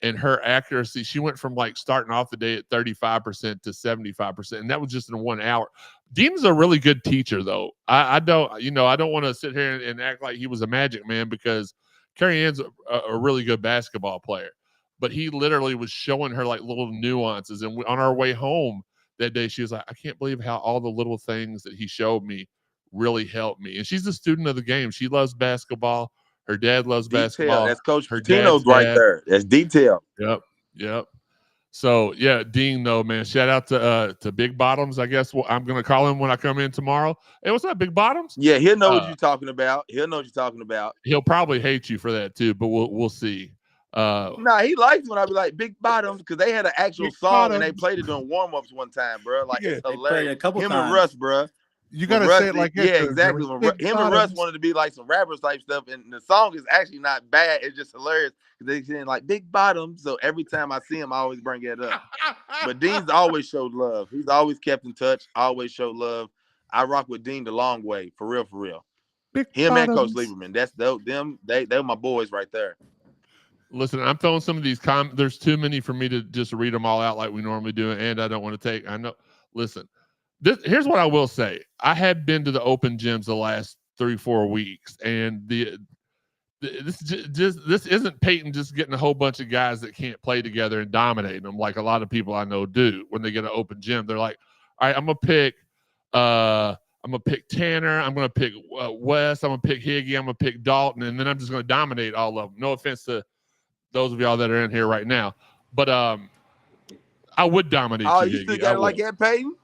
And her accuracy, she went from like starting off the day at 35% to 75%, and that was just in 1 hour. Dean's a really good teacher, though. I don't want to sit here and act like he was a magic man, because Carrie Ann's a really good basketball player, but he literally was showing her like little nuances. And on our way home that day, she was like, I can't believe how all the little things that he showed me really helped me. And she's a student of the game. She loves basketball. Her dad loves basketball. That's Coach her Patino's right there. That's detail. Yep. So yeah, Dean though, man, shout out to Big Bottoms. I guess I'm gonna call him when I come in tomorrow. Hey, what's up, Big Bottoms? Yeah, he'll know what you're talking about. He'll probably hate you for that too, but we'll see. Nah, he likes when I be like Big Bottoms, because they had an actual Big song Bottoms. And they played it during warm-ups one time, bro. Like it's hilarious. A couple him times. And Russ, bro. You gotta say it like that. Yeah, exactly. Him and Russ wanted to be like some rappers type stuff, and the song is actually not bad. It's just hilarious because they saying like Big Bottoms. So every time I see him, I always bring it up. But Dean's always showed love. He's always kept in touch. Always showed love. I rock with Dean the long way, for real, for real. Him and Coach Lieberman. That's them. They're my boys right there. Listen, I'm throwing some of these comments. There's too many for me to just read them all out like we normally do, and I don't want to take. I know. Listen. Here's what I will say. I have been to the open gyms the last 3-4 weeks, and this isn't Peyton just getting a whole bunch of guys that can't play together and dominating them like a lot of people I know do when they get an open gym. They're like, all right, I'm gonna pick Tanner, I'm gonna pick Wes, I'm gonna pick Higgy, I'm gonna pick Dalton, and then I'm just gonna dominate all of them. No offense to those of y'all that are in here right now, but I would dominate you, you still got it like that, Peyton?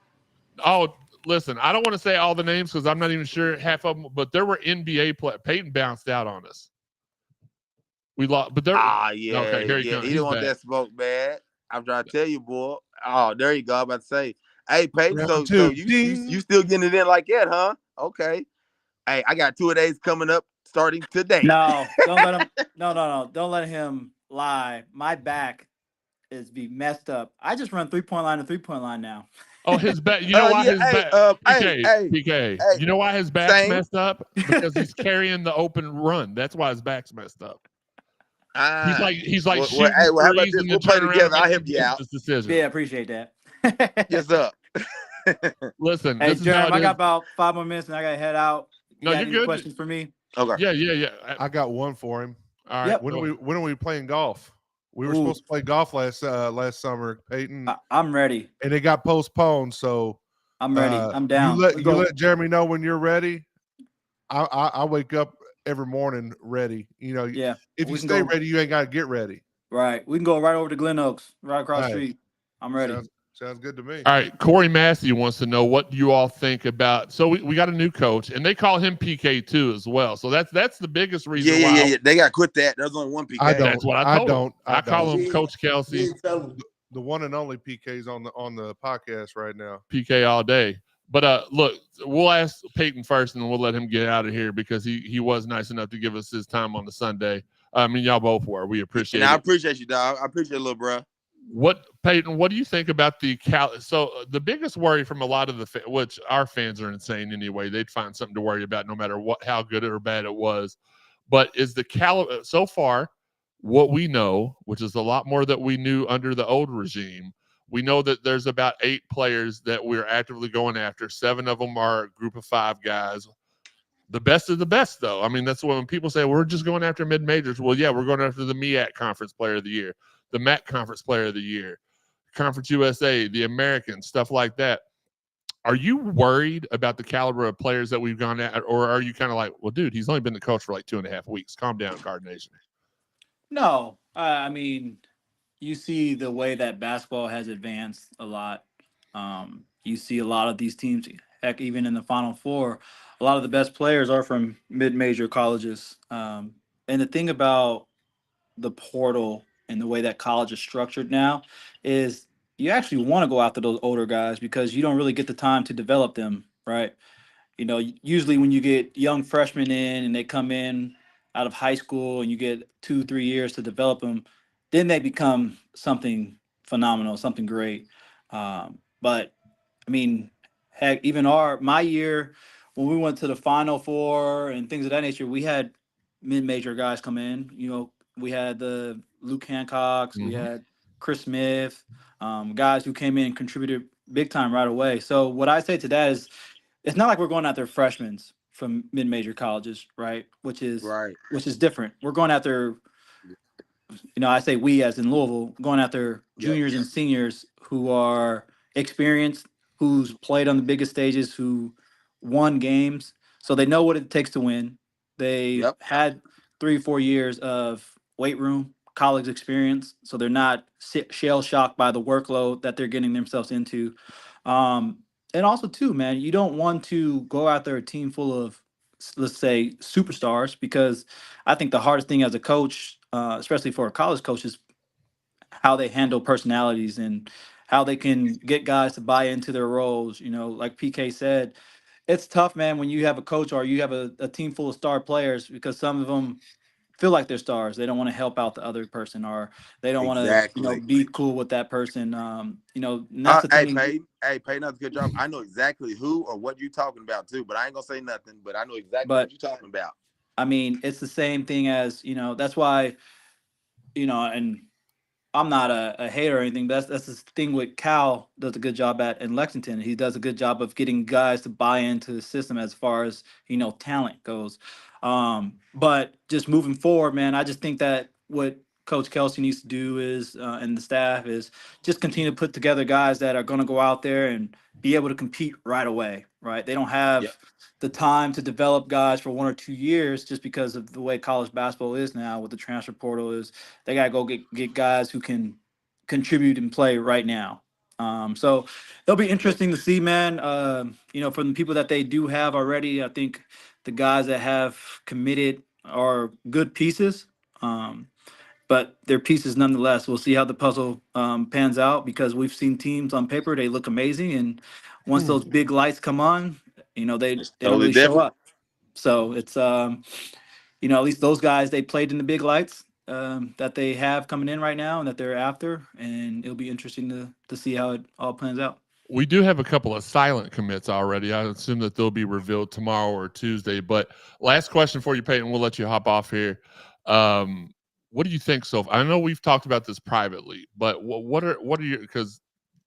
Oh, listen, I don't want to say all the names because I'm not even sure half of them, but there were NBA players. Peyton bounced out on us. We lost, but there. Yeah. Okay, here he comes. He didn't want that smoke, man. I'm trying to tell you, boy. Oh, there you go. I'm about to say, hey, Peyton, so you still getting it in like that, huh? Okay. Hey, I got 2 of days coming up starting today. No, don't let him. No. Don't let him lie. My back is be messed up. I just run 3-point line to 3-point line now. Oh, his back. You know why his back? PK. You know why his back's messed up? Because he's carrying the open run. That's why his back's messed up. He's like shooting how about this? and We'll play together. I'll help you out. Yeah, appreciate that. Yes, up. Listen, hey, Jeremy, I got about 5 more minutes and I got to head out. You're good. Questions for me? Okay. Yeah. I got one for him. All right. Yep. When are we playing golf? We were supposed to play golf last summer, Peyton. I'm ready. And it got postponed, so I'm ready. I'm down. You let Jeremy know when you're ready. I wake up every morning ready. You know, yeah. If you stay ready, you ain't got to get ready. Right. We can go right over to Glen Oaks, right across the street. I'm ready. Sounds good to me. All right. Corey Massey wants to know what you all think about. So we got a new coach, and they call him PK too as well. So that's the biggest reason. Yeah. They got to quit that. There's only one PK. That's what I told him. I call him Coach Kelsey. The one and only PK's on the podcast right now. PK all day. But look, we'll ask Peyton first, and then we'll let him get out of here because he was nice enough to give us his time on the Sunday. I mean, y'all both were. We appreciate it. I appreciate you, dog. I appreciate it, little bro. Peyton, what do you think about the so the biggest worry from a lot of which our fans are insane anyway, they'd find something to worry about no matter how good or bad it was, but is the caliber so far what we know, which is a lot more that we knew under the old regime. We know that there's about 8 players that we're actively going after. 7 of them are a group of 5 guys. The best of the best, though. I mean, that's when people say, we're just going after mid-majors. Well, yeah, we're going after the MEAC Conference Player of the Year, the MAC Conference Player of the Year, Conference USA, the American, stuff like that. Are you worried about the caliber of players that we've gone at, or are you kind of like, well, dude, he's only been the coach for like 2.5 weeks. Calm down, Card Nation. No, I mean, you see the way that basketball has advanced a lot. You see a lot of these teams, heck, even in the Final Four, a lot of the best players are from mid-major colleges. And the thing about the portal and the way that college is structured now is you actually want to go after those older guys because you don't really get the time to develop them, right? You know, usually when you get young freshmen in and they come in out of high school and you get 2-3 years to develop them, then they become something phenomenal, something great. But I mean, heck, even my year when we went to the Final Four and things of that nature, we had mid-major guys come in. You know, we had the Luke Hancocks, we had Chris Smith, guys who came in and contributed big time right away. So what I say to that is, it's not like we're going after freshmen from mid-major colleges, right? Which is different. We're going after, I say we as in Louisville, going after juniors and seniors who are experienced, who's played on the biggest stages, who won games, so they know what it takes to win. They had 3-4 years of weight room, college experience, so they're not shell shocked by the workload that they're getting themselves into. And also, too, man, you don't want to go out there a team full of, let's say, superstars, because I think the hardest thing as a coach, especially for a college coach, is how they handle personalities and how they can get guys to buy into their roles. You know, like PK said, it's tough, man, when you have a coach or you have a team full of star players, because some of them feel like they're stars. They don't want to help out the other person, or they don't want to, be cool with that person. And that's the thing. Peyton does a good job. I know exactly who or what you're talking about too, but I ain't gonna say nothing. But I know exactly what you're talking about. I mean, it's the same thing as, that's why, and I'm not a hater or anything, but that's the thing with Cal does a good job at in Lexington. He does a good job of getting guys to buy into the system as far as, talent goes. But just moving forward, man, I just think that what Coach Kelsey needs to do is, and the staff, is just continue to put together guys that are going to go out there and be able to compete right away, right? They don't have the time to develop guys for 1 or 2 years just because of the way college basketball is now with the transfer portal. Is they got to go get guys who can contribute and play right now. So it'll be interesting to see, man. From the people that they do have already, I think the guys that have committed are good pieces. But they're pieces nonetheless. We'll see how the puzzle pans out, because we've seen teams on paper, they look amazing, and once those big lights come on, they don't really show up. So it's at least those guys, they played in the big lights that they have coming in right now and that they're after, and it'll be interesting to see how it all plans out. We do have a couple of silent commits already. I assume that they'll be revealed tomorrow or Tuesday. But last question for you, Peyton. We'll let you hop off here. What do you think so far? I know we've talked about this privately, but what are your, because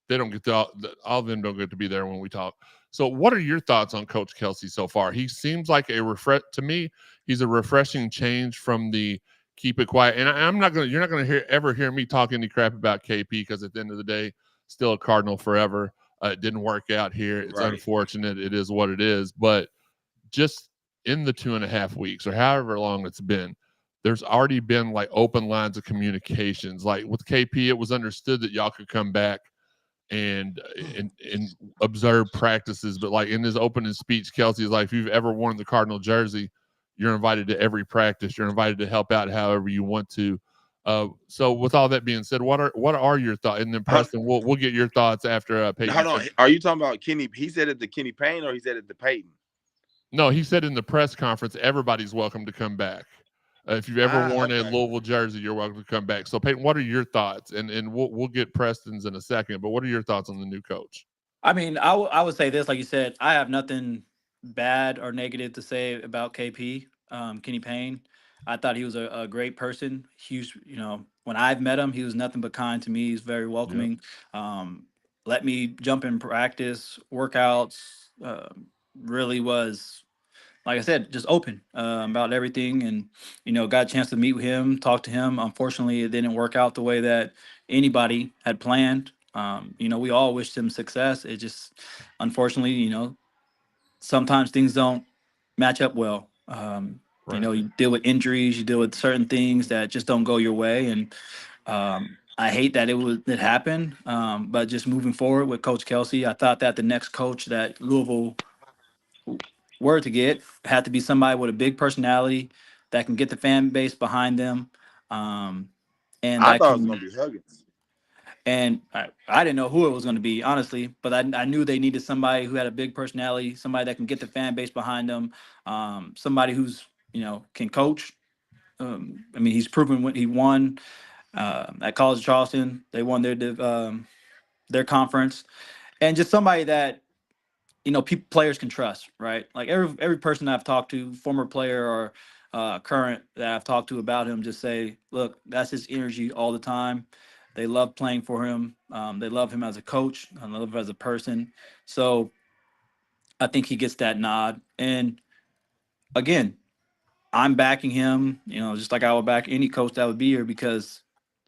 they don't get to all of them don't get to be there when we talk. So what are your thoughts on Coach Kelsey so far? He seems like to me, he's a refreshing change from the keep it quiet. And you're not gonna ever hear me talk any crap about KP, because at the end of the day, still a Cardinal forever. It didn't work out here. It's unfortunate. It is what it is. But just in the 2.5 weeks or however long it's been, there's already been like open lines of communications. Like with KP, it was understood that y'all could come back and observe practices. But like in his opening speech, Kelsey's like, if you've ever worn the Cardinal jersey, you're invited to every practice. You're invited to help out however you want to. So with all that being said, what are your thoughts? And then Preston, we'll get your thoughts after Peyton. Hold on. Are you talking about Kenny? He said it to Kenny Payne, or he said it to Peyton? No, he said in the press conference, everybody's welcome to come back. If you've ever worn a Louisville jersey, you're welcome to come back. So Peyton, what are your thoughts? And we'll get Preston's in a second, but what are your thoughts on the new coach? I mean, I would say this, like you said, I have nothing bad or negative to say about KP, Kenny Payne. I thought he was a great person. Huge, when I've met him, he was nothing but kind to me. He's very welcoming. Let me jump in practice, workouts. Really was, like I said, just open about everything, and got a chance to meet with him, talk to him. Unfortunately, it didn't work out the way that anybody had planned. We all wished him success. It just, unfortunately, sometimes things don't match up well. Right. You deal with injuries, you deal with certain things that just don't go your way, and I hate that it happened. But just moving forward with Coach Kelsey, I thought that the next coach that Louisville were to get had to be somebody with a big personality that can get the fan base behind them, um, and I that thought it was can. gonna be Huggins. And I didn't know who it was going to be, honestly, but I knew they needed somebody who had a big personality, somebody that can get the fan base behind them, somebody who's can coach. I mean, he's proven what he won at College of Charleston. They won their conference, and just somebody that players can trust, right? Like every person I've talked to, former player or current that I've talked to about him, just say, look, that's his energy all the time. They love playing for him. They love him as a coach. I love him as a person. So I think he gets that nod. And again, I'm backing him. Just like I would back any coach that would be here because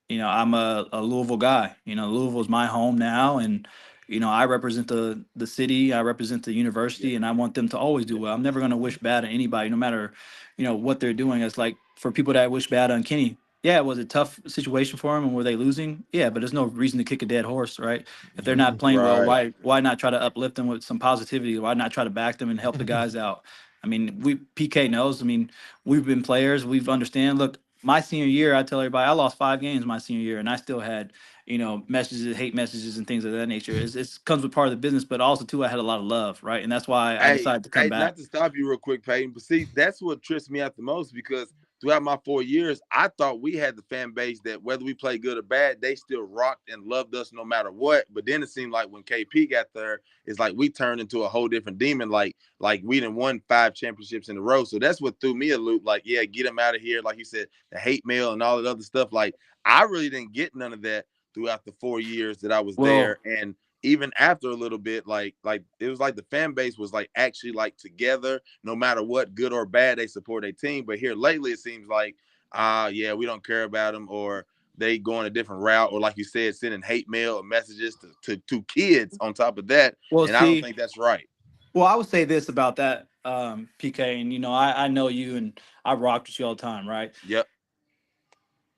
I'm a Louisville guy. Louisville is my home now, and I represent the city, I represent the Yeah. university, and I want them to always do well. I'm never going to wish bad on anybody, no matter what they're doing. It's like for people that wish bad on Kenny. Yeah, it was a tough situation for him, and were they losing? Yeah, but there's no reason to kick a dead horse, right? If they're not playing well, Right. why not try to uplift them with some positivity? Why not try to back them and help the guys out? I mean, PK knows. I mean, we've been players. We've understand. Look, my senior year, I tell everybody I lost 5 games my senior year, and I still had, messages, hate messages, and things of that nature. It comes with part of the business, but also too, I had a lot of love, right? And that's why I Hey, decided to come hey, back. not to stop you real quick, Peyton, but see, that's what trips me out the most because throughout my 4 years, I thought we had the fan base that whether we played good or bad, they still rocked and loved us no matter what. But then it seemed like when KP got there, it's like we turned into a whole different demon. Like we done won 5 championships in a row. So that's what threw me a loop. Like, yeah, get him out of here. Like you said, the hate mail and all that other stuff. Like I really didn't get none of that throughout the 4 years that I was Well, there. And even after a little bit, like it was like the fan base was like actually like together, no matter what, good or bad, they support their team. But here lately, it seems like, yeah, we don't care about them, or they going a different route, or like you said, sending hate mail or messages to kids on top of that. well, And I don't see, think that's right. well, I would say this about that, PK, and I know you, and I rocked with you all the time, right? Yep.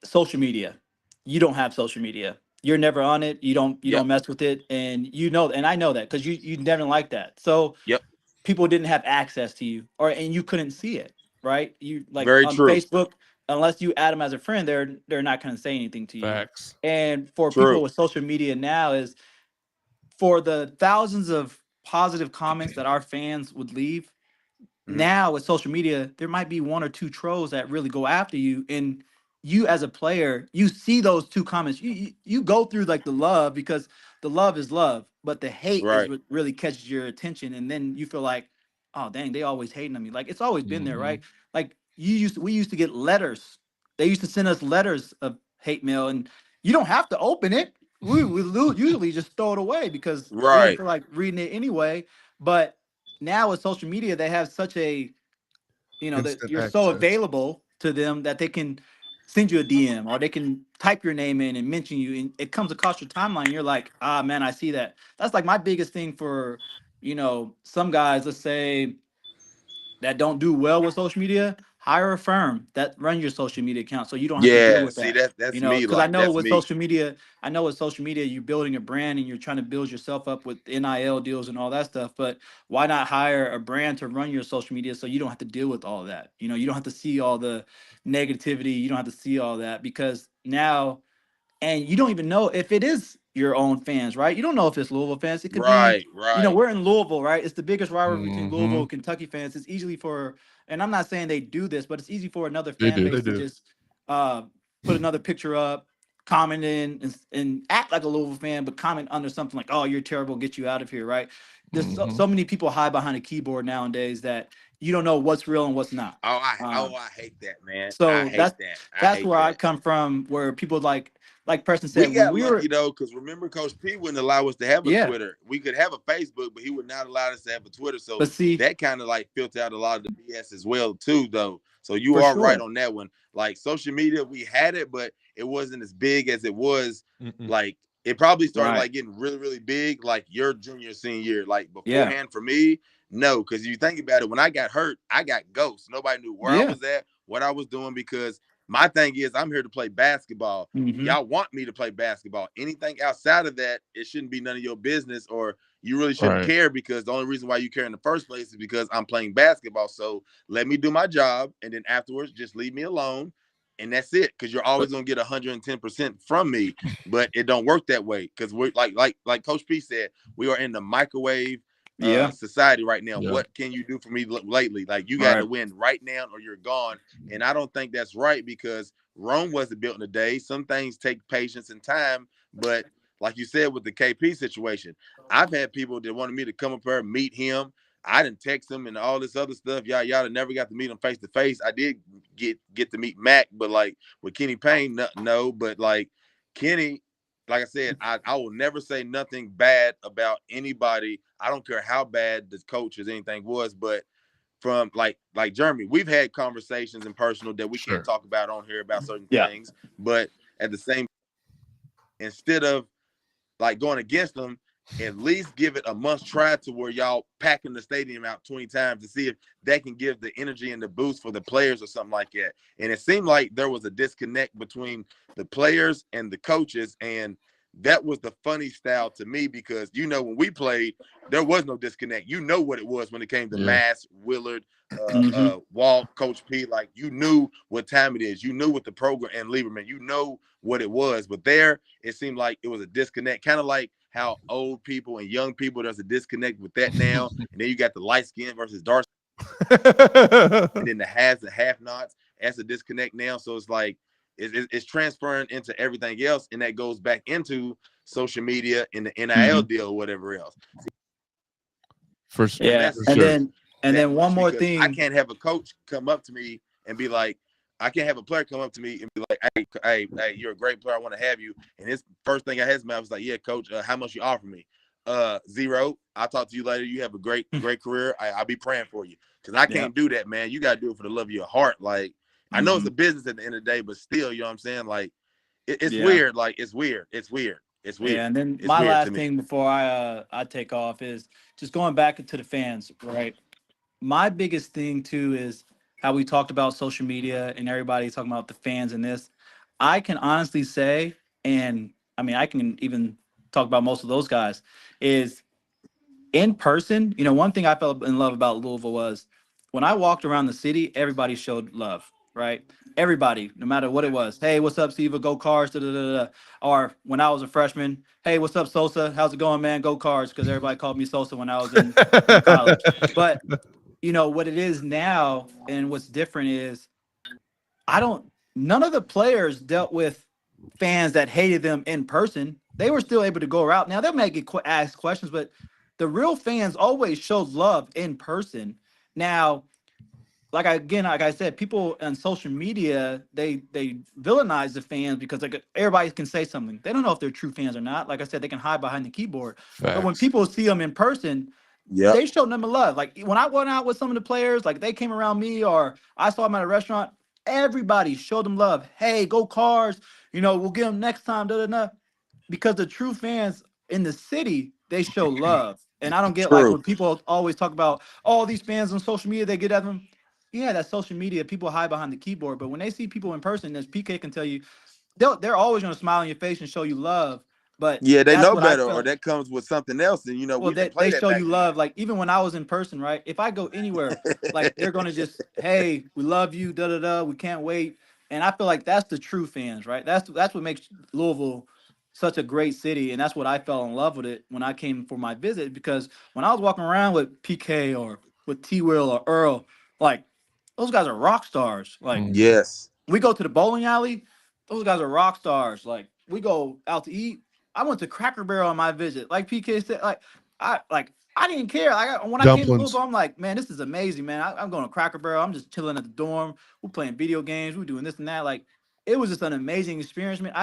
Social media, you don't have social media. You're never on it. You don't Yep. mess with it, and and I know that because you never like that. So Yep. people didn't have access to you, and you couldn't see it, right? You like Very on true. Facebook, unless you add them as a friend, they're not going to say anything to you. Facts. And for people True. with social media now is for the thousands of positive comments that our fans would leave. Mhm. Now with social media, there might be one or two trolls that really go after you, and you as a player, you see those two comments. You go through like the love because the love is love, but the hate is Right. what really catches your attention, and then you feel like, oh dang, they always hating on me. Like it's always been there, Hmm. right? Like we used to get letters. They used to send us letters of hate mail, and you don't have to open it. Usually just throw it away because we didn't Right. feel like reading it anyway. But now with social media, they have such a that Instant you're so access. available to them that they can send you a DM or they can type your name in and mention you, and it comes across your timeline. You're like, ah, man, I see that. That's like my biggest thing for some guys. Let's say that don't do well with social media, hire a firm that run your social media account so you don't have to deal Yeah. with See, that. that's me. Because I Like know that's with me. social media, you're building a brand and you're trying to build yourself up with NIL deals and all that stuff. But why not hire a brand to run your social media so you don't have to deal with all that? You don't have to see all the negativity. You don't have to see all that because now, and you don't even know if it is your own fans, right? You don't know if it's Louisville fans. It could be, Right. Right. we're in Louisville, right? It's the biggest rivalry between Louisville Hmm. and Kentucky fans. It's easily for, and I'm not saying they do this, but it's easy for another They fan do. They base to do. just uh, put another picture up, comment in, and act like a Louisville fan, but comment under something like, "Oh, you're terrible, get you out of here," right? There's Hmm. so many people hide behind a keyboard nowadays that you don't know what's real and what's not. I hate that, man. So I hate that. That's where I come from, where people like Preston said, we got lucky though, because remember, Coach P wouldn't allow us to have a Twitter. We could have a Facebook, but he would not allow us to have a Twitter. So that kind of like filtered out a lot of the BS as well, too, though. So you are right on that one. Like social media, we had it, but it wasn't as big as it was. Like it probably started like getting really, really big, like your junior, senior year. Like beforehand for me, no, because you think about it, when I got hurt, I got ghosts. Nobody knew where I was at, what I was doing, because my thing is I'm here to play basketball. Y'all want me to play basketball. Anything outside of that, it shouldn't be none of your business, or you really shouldn't care, because the only reason why you care in the first place is because I'm playing basketball. So let me do my job, and then afterwards just leave me alone, and that's it, because you're always going to get 110% from me. But it don't work that way, because we're like Coach P said, we are in the microwave society right now. What can you do for me lately? Like, you got to win right now or you're gone. And I don't think that's right, because Rome wasn't built in a day. Some things take patience and time. But like you said with the KP situation, I've had people that wanted me to come up here, meet him. I didn't text him and all this other stuff. Y'all never got to meet him face to face. I did get to meet Mac, but like with Kenny Payne, no. But like Kenny, like I said, I will never say nothing bad about anybody. I don't care how bad the coach or anything was, but from like Jeremy, we've had conversations in personal that we can't talk about on here about certain things. But at the same, instead of like going against them, at least give it a month's try to where y'all packing the stadium out 20 times to see if that can give the energy and the boost for the players or something like that. And it seemed like there was a disconnect between the players and the coaches, and that was the funny style to me, because when we played, there was no disconnect. You know what it was when it came to Mass, Willard, Walt, Coach P. Like, you knew what time it is. You knew what the program, and Lieberman, you know what it was. But there, it seemed like it was a disconnect, kind of like how old people and young people, there's a disconnect with that now. And then you got the light skin versus dark skin. And then the haves and have-nots. That's a disconnect now. So it's like, it's transferring into everything else, and that goes back into social media and the NIL deal or whatever else. For sure. Yeah, and then one more thing. I can't have a coach come up to me and be like, I can't have a player come up to me and be like, hey, you're a great player, I want to have you. And his first thing I had his mouth was like, yeah, coach, how much you offer me? 0. I'll talk to you later. You have a great career. I'll be praying for you. Because I can't do that, man. You got to do it for the love of your heart. Like, I know it's a business at the end of the day, but still, you know what I'm saying? Like, it's weird. Like, it's weird. It's weird. Yeah, and then my last thing before I take off is just going back to the fans, right? My biggest thing, too, is how we talked about social media and everybody talking about the fans and this. I can honestly say, and I mean, I can even talk about most of those guys, is in person, one thing I felt in love about Louisville was when I walked around the city, everybody showed love, right? Everybody, no matter what it was. Hey, what's up, Siva? Go Cards. Da, da, da, da. Or when I was a freshman, hey, what's up, Sosa? How's it going, man? Go Cards, because everybody called me Sosa when I was in college. But what it is now, and what's different is none of the players dealt with fans that hated them in person. They were still able to go around. Now, they may get asked questions, but the real fans always showed love in person. Now, like I said, people on social media, they villainize the fans because like everybody can say something. They don't know if they're true fans or not. Like I said, they can hide behind the keyboard. Facts. But when people see them in person, they show them love. Like when I went out with some of the players, like they came around me or I saw them at a restaurant, everybody showed them love. Hey, go Cards. We'll get them next time. Da, da, da. Because the true fans in the city, they show love. And I don't get like when people always talk about all these fans on social media, they get at them. Yeah, that's social media. People hide behind the keyboard. But when they see people in person, as PK can tell you, they're always going to smile on your face and show you love. But yeah, they know better, or that comes with something else. And, they show you love. Like, even when I was in person, right? If I go anywhere, like, they're going to just, hey, we love you, da-da-da, we can't wait. And I feel like that's the true fans, right? That's what makes Louisville such a great city. And that's what I fell in love with it when I came for my visit. Because when I was walking around with PK or with T-Will or Earl, like, those guys are rock stars. Like, yes, we go to the bowling alley, those guys are rock stars. Like, we go out to eat. I went to Cracker Barrel on my visit. Like PK said, I I didn't care. Like when I came to Dumplings. Louisville, I'm like, man, this is amazing, man. I'm going to Cracker Barrel. I'm just chilling at the dorm. We're playing video games. We're doing this and that. Like, it was just an amazing experience, man.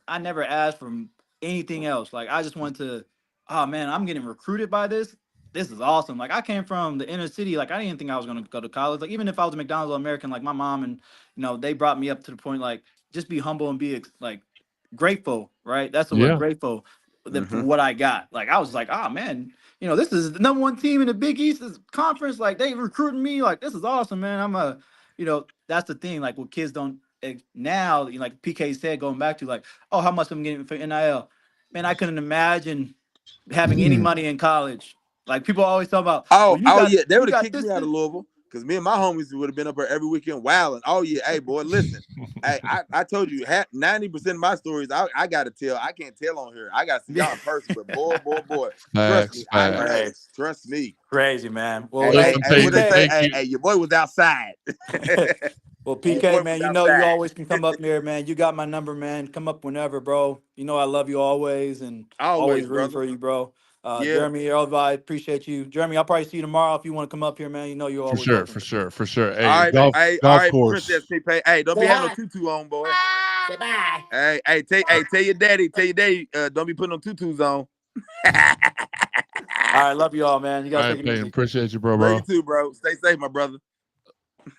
I never asked for anything else. Like, I just wanted to, oh man, I'm getting recruited by this. This is awesome. Like, I came from the inner city. Like, I didn't think I was going to go to college. Like, even if I was a McDonald's All-American, like my mom and, they brought me up to the point, like, just be humble and be like grateful, right? That's the word, grateful for what I got. Like, I was like, oh man, this is the number one team in the Big East conference. Like, they recruiting me. Like, this is awesome, man. That's the thing. Like, what kids don't now, like PK said, going back to like, oh, how much I'm getting for NIL. Man, I couldn't imagine having any money in college. Like, people always talk about, yeah, they would have kicked me out of Louisville because me and my homies would have been up there every weekend wilding. Oh yeah, hey boy, listen, hey, I told you 90% of my stories I gotta tell. I can't tell on here. I gotta see y'all in person, but boy, trust me. Crazy, man. Well, hey, your boy was outside. Well, PK, man, you always can come up here, man. You got my number, man. Come up whenever, bro. I love you always and always rooting for you, bro. Jeremy, I appreciate you. Jeremy, I'll probably see you tomorrow if you want to come up here, man. You're always for sure. Hey, all right, course. Princess P-Pay. Hey, don't be having no tutu on, boy. Say bye. Hey, tell your daddy, don't be putting no tutus on. All right, love you all, man. You guys take it easy. Appreciate you, bro. Love you too, bro. Stay safe, my brother.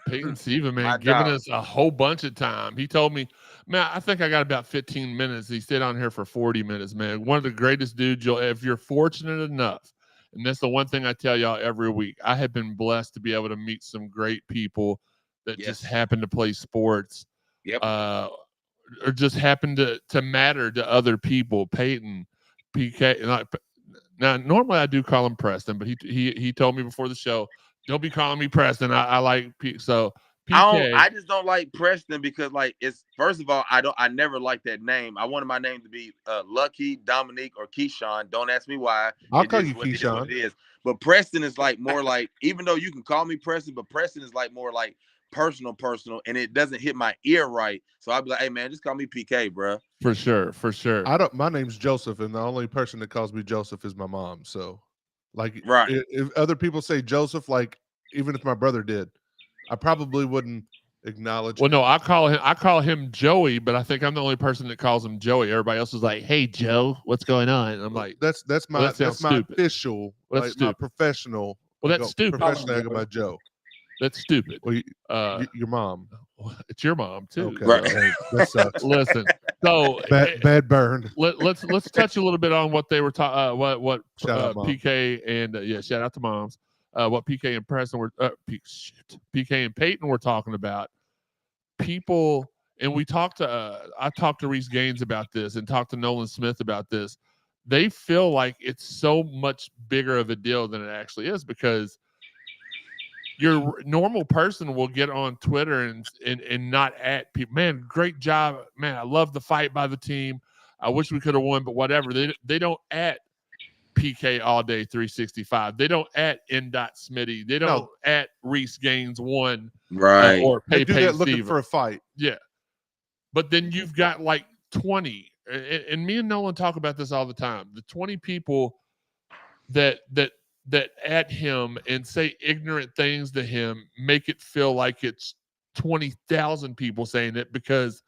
Peyton Siva, man, giving us a whole bunch of time. He told me, man, I think I got about 15 minutes. He stayed on here for 40 minutes, man. One of the greatest dudes if you're fortunate enough, and that's the one thing I tell y'all every week, I have been blessed to be able to meet some great people that just happen to play sports. Yep. Or just happen to matter to other people. Peyton, PK. Now, normally I do call him Preston, but he told me before the show, don't be calling me Preston. I like so PK. I just don't like Preston because it's first of all I never liked that name. I wanted my name to be Lucky, Dominique, or Keyshawn. Don't ask me why. I'll call you Keyshawn. It is. But Preston is more like, even though you can call me Preston, but Preston is more like personal, and it doesn't hit my ear right. So I'll be like, hey man, just call me PK, bro. For sure. My name's Joseph, and the only person that calls me Joseph is my mom. So right. If other people say Joseph, even if my brother did, I probably wouldn't acknowledge. Well, no, I call him Joey, but I think I'm the only person that calls him Joey. Everybody else is like, "Hey, Joe, what's going on?" And I'm like, "That's my official, my professional." Well, that's stupid. Professionally, I go by Joe. That's stupid. Well, your mom. It's your mom too. Okay, right. Hey, that sucks. Listen, so bad burn. Let's touch a little bit on what they were talking. What PK and shout out to moms. What PK and Preston were PK and Peyton were talking about. People, and we talked to I talked to Reese Gaines about this and talked to Nolan Smith about this. They feel like it's so much bigger of a deal than it actually is because your normal person will get on Twitter and not at people. Man, great job. Man, I love the fight by the team. I wish we could have won, but whatever. They don't at PK all day 365. They don't at Smitty. They don't at Reese Gaines 1. Right. Or they do that looking Steve. for a fight. Yeah. But then you've got 20. And me and Nolan talk about this all the time. The 20 people that at him and say ignorant things to him make it feel like it's 20,000 people saying it because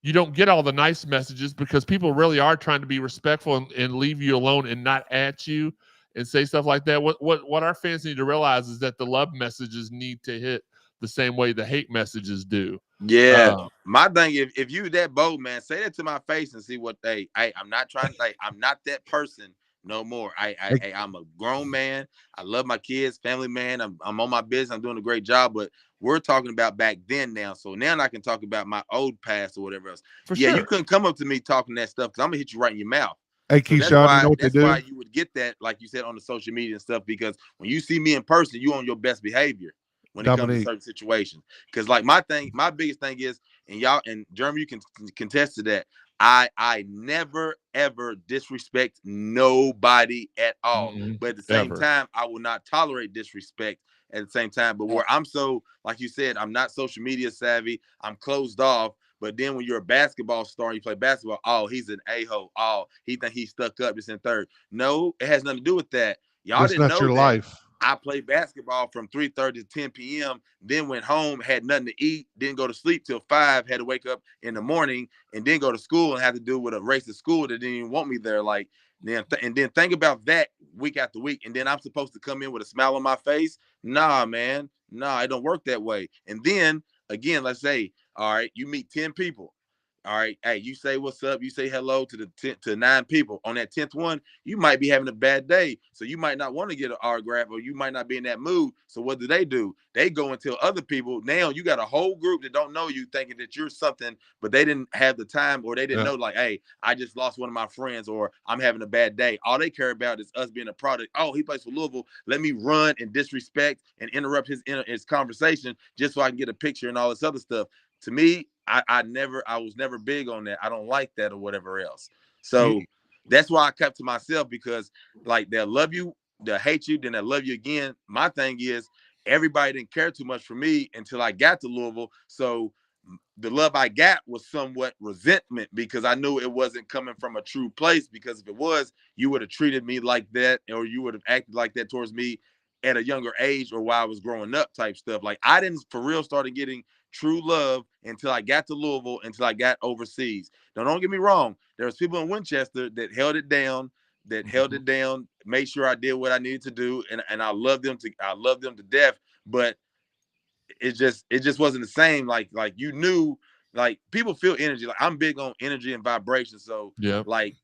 you don't get all the nice messages because people really are trying to be respectful and leave you alone and not at you and say stuff like that. What our fans need to realize is that the love messages need to hit the same way the hate messages do. Yeah. My thing, if you that bold, man, say that to my face and see what I'm not trying to I'm not that person no more. I'm a grown man. I love my kids, family man. I'm on my business. I'm doing a great job, but we're talking about back then now. So now I can talk about my old past or whatever else. For sure. You couldn't come up to me talking that stuff because I'm gonna hit you right in your mouth. Hey, Keyshawn, you know what they do? That's why you would get that, like you said, on the social media and stuff, because when you see me in person, you on your best behavior when it comes to certain situations. Because my biggest thing is, and y'all and Jeremy, you can contest to that. I never ever disrespect nobody at all. But at the same time, I will not tolerate disrespect at the same time. But where I'm so, like you said, I'm not social media savvy, I'm closed off. But then when you're a basketball star, you play basketball, oh, he's an a-hole. Oh, he think he's stuck up, just in third. No, it has nothing to do with that. Y'all That's didn't not know your that life. I played basketball from 3:30 to 10 p.m., then went home, had nothing to eat, didn't go to sleep till 5, had to wake up in the morning, and then go to school and have to deal with a race at school that didn't even want me there. Like, and then think about that week after week, and then I'm supposed to come in with a smile on my face? Nah, man. Nah, it don't work that way. And then, again, let's say, all right, you meet 10 people. All right, hey, you say what's up, you say hello to to 9 people. On that 10th one, you might be having a bad day, so you might not want to get an autograph, or you might not be in that mood. So what do? They go and tell other people. Now you got a whole group that don't know you, thinking that you're something, but they didn't have the time, or they didn't know, like, hey, I just lost one of my friends, or I'm having a bad day. All they care about is us being a product. Oh, he plays for Louisville. Let me run and disrespect and interrupt his conversation just so I can get a picture and all this other stuff. To me, I was never big on that. I don't like that or whatever else. So that's why I kept to myself, because like they'll love you, they'll hate you, then they'll love you again. My thing is, everybody didn't care too much for me until I got to Louisville. So the love I got was somewhat resentment, because I knew it wasn't coming from a true place. Because if it was, you would have treated me like that, or you would have acted like that towards me at a younger age, or while I was growing up, type stuff. Like, I didn't for real started getting true love until I got to Louisville, until I got overseas. Now, don't get me wrong. There was people in Winchester that held it down, made sure I did what I needed to do. And I love them to death. But it just wasn't the same. Like you knew, like, people feel energy. Like, I'm big on energy and vibration. So like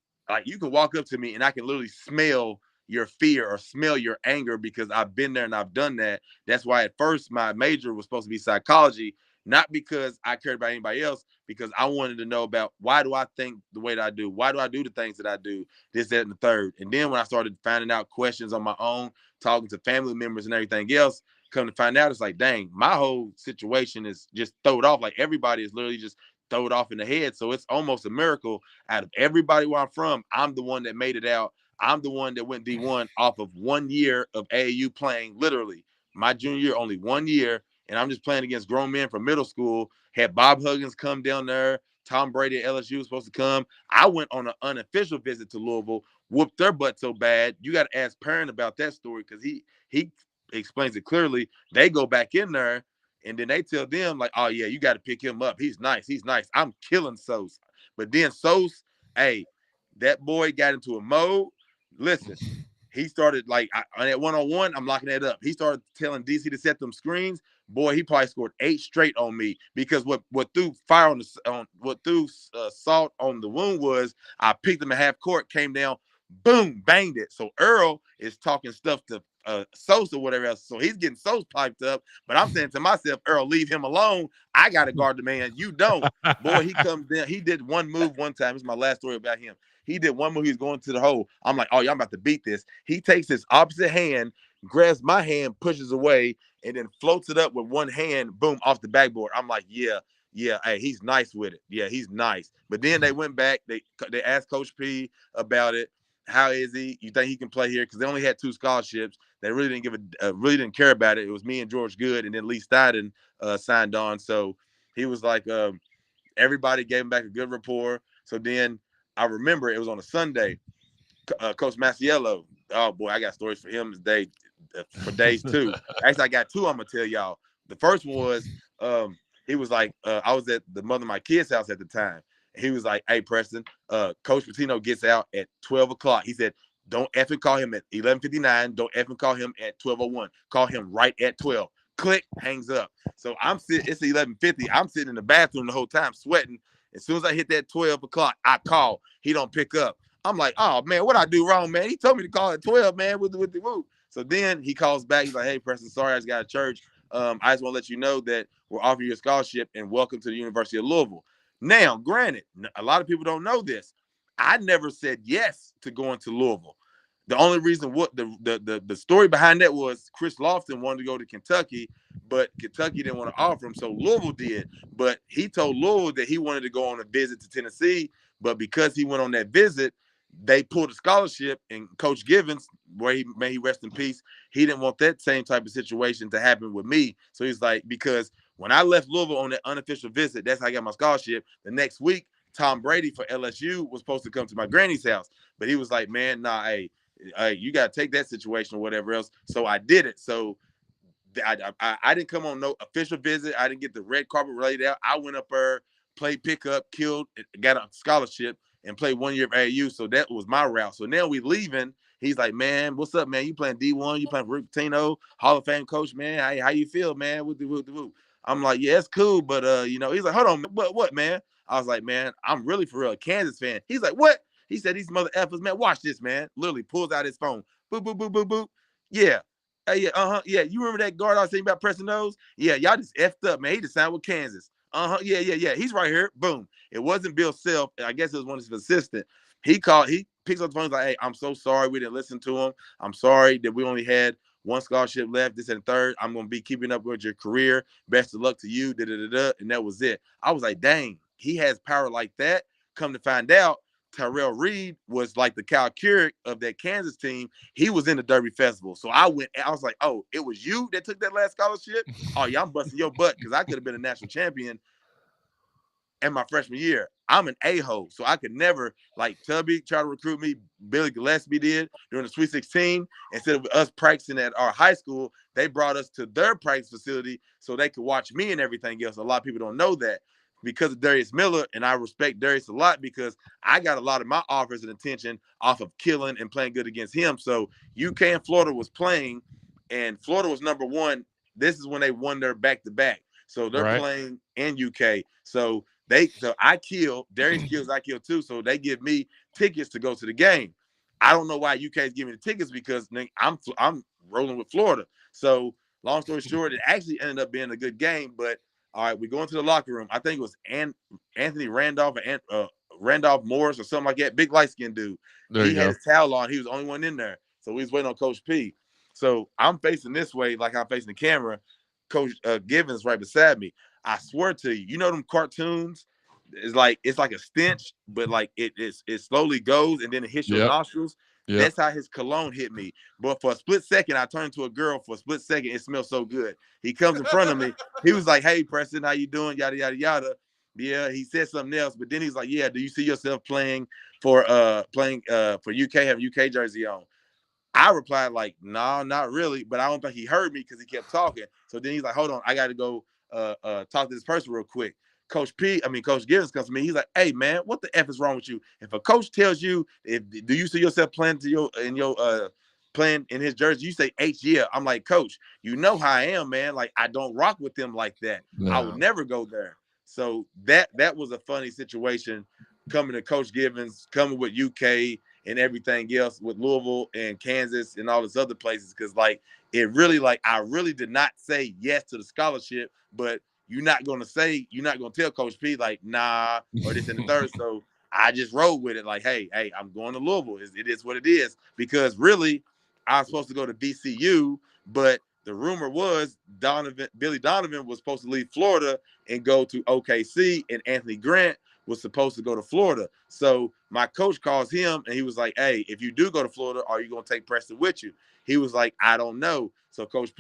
you can walk up to me and I can literally smell your fear or smell your anger, because I've been there and I've done that. That's why at first my major was supposed to be psychology, not because I cared about anybody else, because I wanted to know about, why do I think the way that I do? Why do I do the things that I do? This, that, and the third. And then when I started finding out questions on my own, talking to family members and everything else, come to find out, it's like, dang, my whole situation is just thrown off. Like, everybody is literally just thrown off in the head. So it's almost a miracle. Out of everybody where I'm from, I'm the one that made it out. I'm the one that went D1 off of 1 year of AAU playing. Literally, my junior year, only 1 year. And I'm just playing against grown men from middle school. Had Bob Huggins come down there. Tom Brady at LSU was supposed to come. I went on an unofficial visit to Louisville, whooped their butt so bad. You got to ask Perrin about that story, because he explains it clearly. They go back in there, and then they tell them, like, oh, yeah, you got to pick him up. He's nice. I'm killing Sos. But then Sos, hey, that boy got into a mode. Listen, he started, like, on that one-on-one, I'm locking that up. He started telling DC to set them screens. Boy, he probably scored 8 straight on me, because what threw fire what threw salt on the wound was, I picked him at half court, came down, boom, banged it. So Earl is talking stuff to Sosa or whatever else. So he's getting Sosa piped up, but I'm saying to myself, Earl, leave him alone. I got to guard the man. You don't. Boy, he comes down. He did one move one time. This is my last story about him. He did one move. He's going to the hole. I'm like, oh, y'all about to beat this. He takes his opposite hand, grabs my hand, pushes away, and then floats it up with one hand, boom, off the backboard. I'm like, yeah, hey, he's nice with it. Yeah, he's nice. But then they went back. They asked Coach P about it. How is he? You think he can play here? Because they only had 2 scholarships. They really didn't care about it. It was me and George Good, and then Lee Steiden signed on. So he was like, everybody gave him back a good rapport. So then I remember it was on a Sunday. Coach Masiello, oh boy, I got stories for him for days too. Actually, I got 2 I'm gonna tell y'all. The first one was he was like, I was at the mother of my kids' house at the time. He was like, hey, Preston, Coach Patino gets out at 12 o'clock. He said, don't effing call him at 11:59. Don't effing call him at 12:01. Call him right at 12. Click, hangs up. So I'm sitting, it's 11:50. I'm sitting in the bathroom the whole time sweating. As soon as I hit that 12 o'clock, I call. He don't pick up. I'm like, oh, man, what I do wrong, man? He told me to call at 12, man, with the move. So then he calls back. He's like, hey, Preston, sorry, I just got to church. I just want to let you know that we're offering you a scholarship and welcome to the University of Louisville. Now, granted, a lot of people don't know this. I never said yes to going to Louisville. The only reason the story behind that was Chris Lofton wanted to go to Kentucky, but Kentucky didn't want to offer him, so Louisville did. But he told Louisville that he wanted to go on a visit to Tennessee, but because he went on that visit, they pulled a scholarship, and Coach Givens, where may he rest in peace, he didn't want that same type of situation to happen with me. So he's like, because when I left Louisville on that unofficial visit, that's how I got my scholarship. The next week, Tom Brady for LSU was supposed to come to my granny's house, but he was like, man, nah, hey, You got to take that situation or whatever else. So I did it. So I didn't come on no official visit. I didn't get the red carpet laid out. I went up there, played pickup, killed, got a scholarship, and played 1 year of AAU. So that was my route. So now we leaving. He's like, man, what's up, man? You playing D1? You playing Rick Pitino, Hall of Fame coach, man? How you feel, man? I'm like, yeah, it's cool, but you know, he's like, hold on, what, man? I was like, man, I'm really for real a Kansas fan. He's like, what? He said, these mother effers, man, watch this, man. Literally pulls out his phone. Boop, boop, boop, boop, boop. Yeah. Yeah, yeah. You remember that guard I was saying about Preston Knowles? Yeah, y'all just effed up, man. He just signed with Kansas. Yeah. He's right here. Boom. It wasn't Bill Self. I guess it was one of his assistants. He picks up the phone. He's like, hey, I'm so sorry we didn't listen to him. I'm sorry that we only had one scholarship left, this and third. I'm going to be keeping up with your career. Best of luck to you. And that was it. I was like, dang, he has power like that. Come to find out, Tyrell Reed was like the Cal Keurig of that Kansas team. He was in the Derby Festival. So I was like, oh, it was you that took that last scholarship? Oh, yeah, I'm busting your butt because I could have been a national champion in my freshman year. I'm an a-hole, so I could never, like Tubby tried to recruit me. Billy Gillespie did during the Sweet 16. Instead of us practicing at our high school, they brought us to their practice facility so they could watch me and everything else. A lot of people don't know that. Because of Darius Miller, and I respect Darius a lot because I got a lot of my offers and attention off of killing and playing good against him. So UK and Florida was playing, and Florida was number one. This is when they won their back-to-back. So they're playing in UK. So I kill, Darius kills, I kill too. So they give me tickets to go to the game. I don't know why UK is giving the tickets because I'm rolling with Florida. So long story short, it actually ended up being a good game, but all right, we go into the locker room. I think it was Anthony Randolph or Randolph Morris or something like that. Big light-skinned dude. He had his towel on. He was the only one in there. So we was waiting on Coach P. So I'm facing this way like I'm facing the camera. Coach Givens right beside me. I swear to you, you know them cartoons? It's like a stench, but like it slowly goes and then it hits your nostrils. Yep. That's how his cologne hit me. But for a split second, I turned to a girl. For a split second, it smelled so good. He comes in front of me. He was like, hey, Preston, how you doing? Yada, yada, yada. Yeah, he said something else. But then he's like, yeah, do you see yourself playing for UK, have UK jersey on? I replied like, no, not really. But I don't think he heard me because he kept talking. So then he's like, hold on, I got to go talk to this person real quick. Coach Givens comes to me. He's like, hey, man, what the F is wrong with you? If a coach tells you, do you see yourself playing playing in his jersey? You say H, yeah. I'm like, Coach, you know how I am, man. Like, I don't rock with them like that. No. I would never go there. So that was a funny situation coming to Coach Givens, coming with UK and everything else with Louisville and Kansas and all these other places. Because, like, it really, like, I really did not say yes to the scholarship, but you're not going to tell Coach P, like, nah, or this and the third. So I just rode with it like, hey, I'm going to Louisville. It is what it is. Because really, I was supposed to go to VCU, but the rumor was Billy Donovan was supposed to leave Florida and go to OKC, and Anthony Grant was supposed to go to Florida. So my coach calls him, and he was like, hey, if you do go to Florida, are you going to take Preston with you? He was like, I don't know. So Coach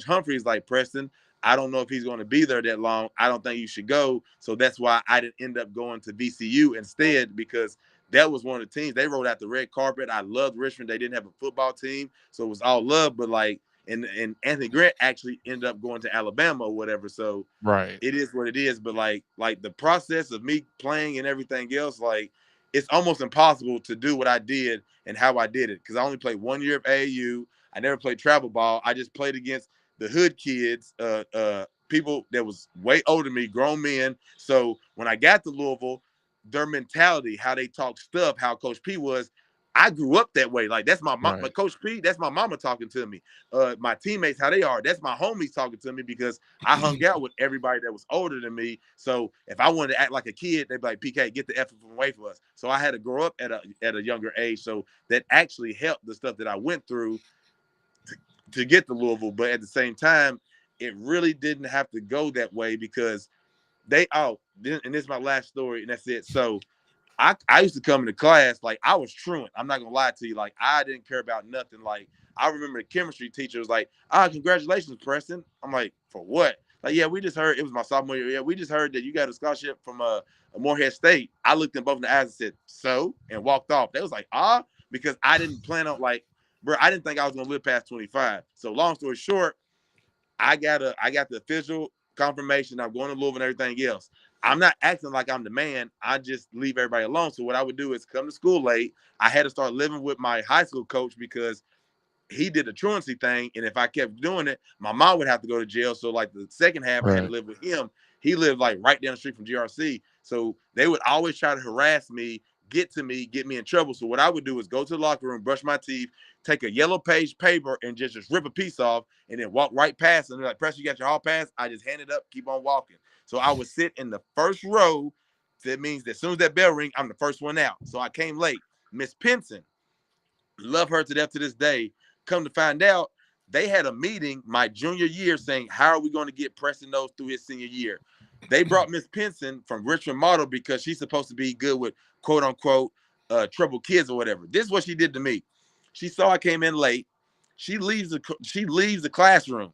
Humphrey's like, Preston, I don't know if he's going to be there that long. I don't think you should go. So that's why I didn't end up going to VCU instead, because that was one of the teams. They rolled out the red carpet. I loved Richmond. They didn't have a football team, so it was all love. But like, and Anthony Grant actually ended up going to Alabama or whatever. So it is what it is. But like the process of me playing and everything else, like, it's almost impossible to do what I did and how I did it, because I only played 1 year of AAU. I never played travel ball. I just played against the hood kids, people that was way older than me, grown men. So when I got to Louisville, their mentality, how they talk stuff, how Coach P was, I grew up that way. Like, that's my mom, but Coach P, that's my mama talking to me. My teammates, how they are, that's my homies talking to me, because I hung out with everybody that was older than me. So if I wanted to act like a kid, they'd be like, PK, get the F away from us. So I had to grow up at a younger age. So that actually helped the stuff that I went through to get to Louisville. But at the same time, it really didn't have to go that way, because and this is my last story, and that's it. So I used to come into class, like, I was truant. I'm not going to lie to you. Like, I didn't care about nothing. Like, I remember the chemistry teacher was like, congratulations, Preston. I'm like, for what? Like, yeah, we just heard, it was my sophomore year. Yeah, we just heard that you got a scholarship from a Morehead State. I looked them both in the eyes and said, so, and walked off. They was like, because I didn't plan on bro, I didn't think I was gonna live past 25. So long story short, I got the official confirmation I'm going to Louisville and everything else. I'm not acting like I'm the man. I just leave everybody alone. So what I would do is come to school late. I had to start living with my high school coach because he did the truancy thing, and if I kept doing it, my mom would have to go to jail. So like the second half, I had to live with him. He lived like right down the street from GRC. So they would always try to harass me, get to me, get me in trouble. So what I would do is go to the locker room, brush my teeth, take a yellow page paper and just rip a piece off and then walk right past. And they're like, Preston, you got your hall pass? I just hand it up, keep on walking. So I would sit in the first row. That means that as soon as that bell ring, I'm the first one out. So I came late. Miss Pinson, love her to death to this day. Come to find out, they had a meeting my junior year saying, how are we going to get Preston Knowles through his senior year? They brought Miss Pinson from Richmond Model because she's supposed to be good with quote unquote troubled kids or whatever. This is what she did to me. She saw I came in late. She leaves the classroom.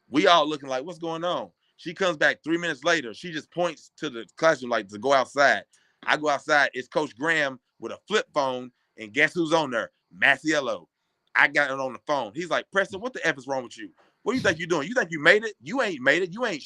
We all looking like, what's going on? She comes back 3 minutes later. She just points to the classroom like to go outside. I go outside. It's Coach Graham with a flip phone, and guess who's on there? Masiello. I got it on the phone. He's like, Preston, what the F is wrong with you? What do you think you're doing? You think you made it? You ain't made it. You ain't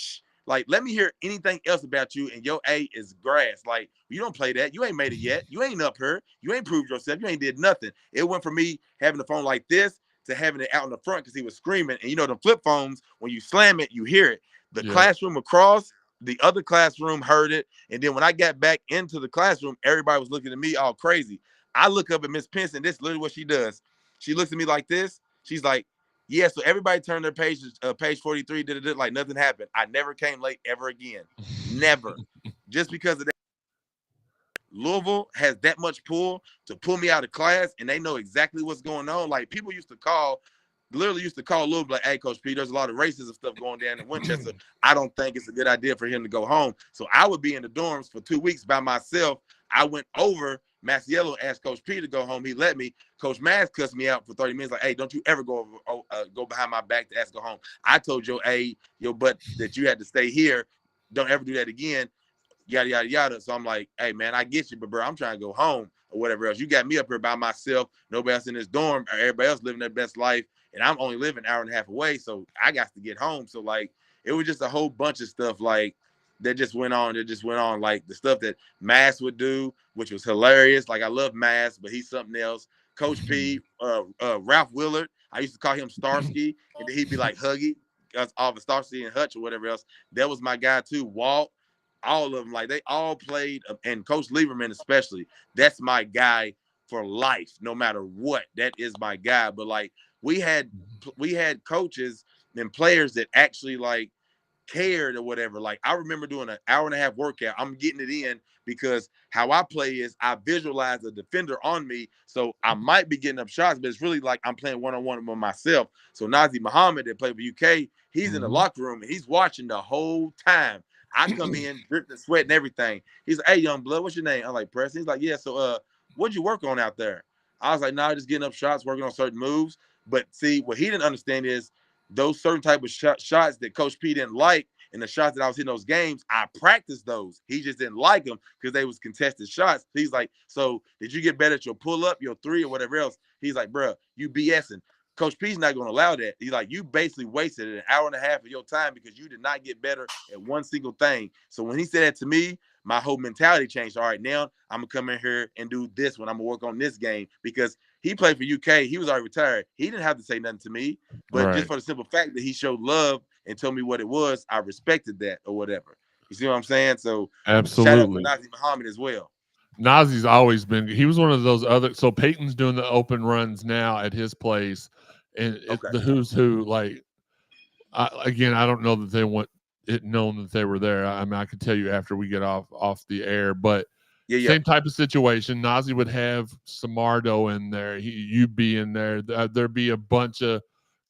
like, let me hear anything else about you, and your A is grass. Like, you don't play that. You ain't made it yet. You ain't up here. You ain't proved yourself. You ain't did nothing. It went from me having the phone like this to having it out in the front because he was screaming. And you know, the flip phones, when you slam it, you hear it. The classroom across, the other classroom heard it. And then when I got back into the classroom, everybody was looking at me all crazy. I look up at Miss Pinson. This is literally what she does. She looks at me like this. She's like, yeah, so everybody turned their pages, page 43, did like nothing happened. I never came late ever again. Never. Just because of that. Louisville has that much pull to pull me out of class, and they know exactly what's going on. Like, people literally used to call Louisville like, hey, Coach P, there's a lot of racism stuff going down in Winchester. I don't think it's a good idea for him to go home. So I would be in the dorms for 2 weeks by myself. I went over. Masiello asked Coach P to go home. He let me. Coach Mass cussed me out for 30 minutes. Like, hey, don't you ever go behind my back to ask to go home. I told your butt that you had to stay here. Don't ever do that again. Yada, yada, yada. So I'm like, hey, man, I get you, but, bro, I'm trying to go home or whatever else. You got me up here by myself. Nobody else in this dorm. Everybody else living their best life. And I'm only living an hour and a half away. So I got to get home. So, like, it was just a whole bunch of stuff, like, that just went on. Like the stuff that Mass would do, which was hilarious. Like, I love Mass, but he's something else. Coach P, Ralph Willard, I used to call him Starsky, and then he'd be like Huggy, all of Starsky and Hutch or whatever else. That was my guy too. Walt, all of them, like, they all played, and Coach Lieberman especially. That's my guy for life, no matter what. That is my guy. But like, we had coaches and players that actually like cared or whatever. Like, I remember doing an hour and a half workout. I'm getting it in because how I play is I visualize a defender on me. So I might be getting up shots, but it's really like I'm playing one-on-one with myself. So Nazi Muhammad that played for UK, he's in the locker room and he's watching the whole time. I come in, dripping sweat and everything. He's like, hey, young blood, what's your name? I'm like, Preston. He's like, yeah, so what'd you work on out there? I was like, nah, just getting up shots, working on certain moves. But see, what he didn't understand is those certain type of shots that Coach P didn't like, and the shots that I was hitting those games, I practiced those. He just didn't like them because they was contested shots. He's like, so did you get better at your pull-up, your three, or whatever else? He's like, bro, you BSing. Coach P's not going to allow that. He's like, you basically wasted an hour and a half of your time because you did not get better at one single thing. So when he said that to me, my whole mentality changed. All right, now I'm going to come in here and do this when I'm going to work on this game, because he played for UK. He was already retired. He didn't have to say nothing to me, but just for the simple fact that he showed love and told me what it was, I respected that or whatever. You see what I'm saying? So absolutely, shout out to Nazi Muhammad as well. Nazi's always been. He was one of those other. So Peyton's doing the open runs now at his place, and the who's who. Like, again, I don't know that they want it known that they were there. I mean, I could tell you after we get off the air, but same type of situation. Nazi would have Samardo in there. You'd be in there. There'd be a bunch of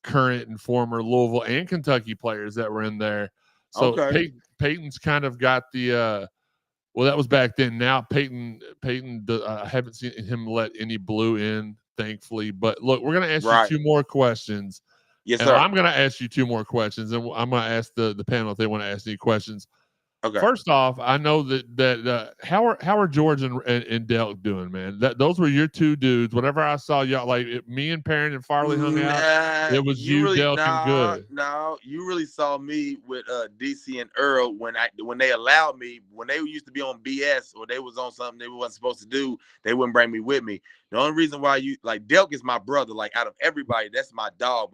current and former Louisville and Kentucky players that were in there. So Peyton's kind of got the. Well, that was back then. Now Peyton, I haven't seen him let any blue in, thankfully. But look, we're going to ask you 2 more questions. Yes, and sir. I'm going to ask you 2 more questions, and I'm going to ask the panel if they want to ask any questions. Okay. First off, I know that how are George and Delk doing, man? Those were your two dudes. Whenever I saw y'all, like me and Perrin and Farley hung out, it was you, Delk, and Good. No, you really saw me with DC and Earl when they allowed me, when they used to be on BS or they was on something they wasn't supposed to do, they wouldn't bring me with me. The only reason why Delk is my brother, like out of everybody, that's my dog.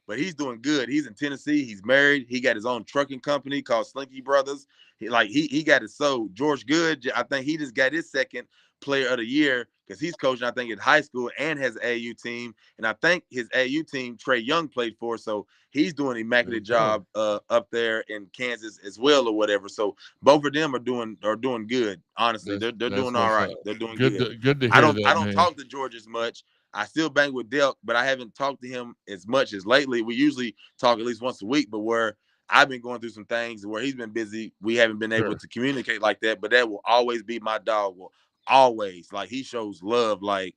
But he's doing good. He's in Tennessee. He's married. He got his own trucking company called Slinky Brothers. He got it. So George Good, I think he just got his second player of the year because he's coaching, I think, in high school and has an AU team. And I think his AU team, Trey Young played for. So he's doing an immaculate job up there in Kansas as well or whatever. So both of them are doing good. Honestly, they're doing all right. They're doing good. Good to hear I don't man. talk to George as much. I still bang with Delk, but I haven't talked to him as much as lately. We usually talk at least once a week, but where I've been going through some things where he's been busy, we haven't been able to communicate like that. But that will always be my dog. Will always, like, he shows love, like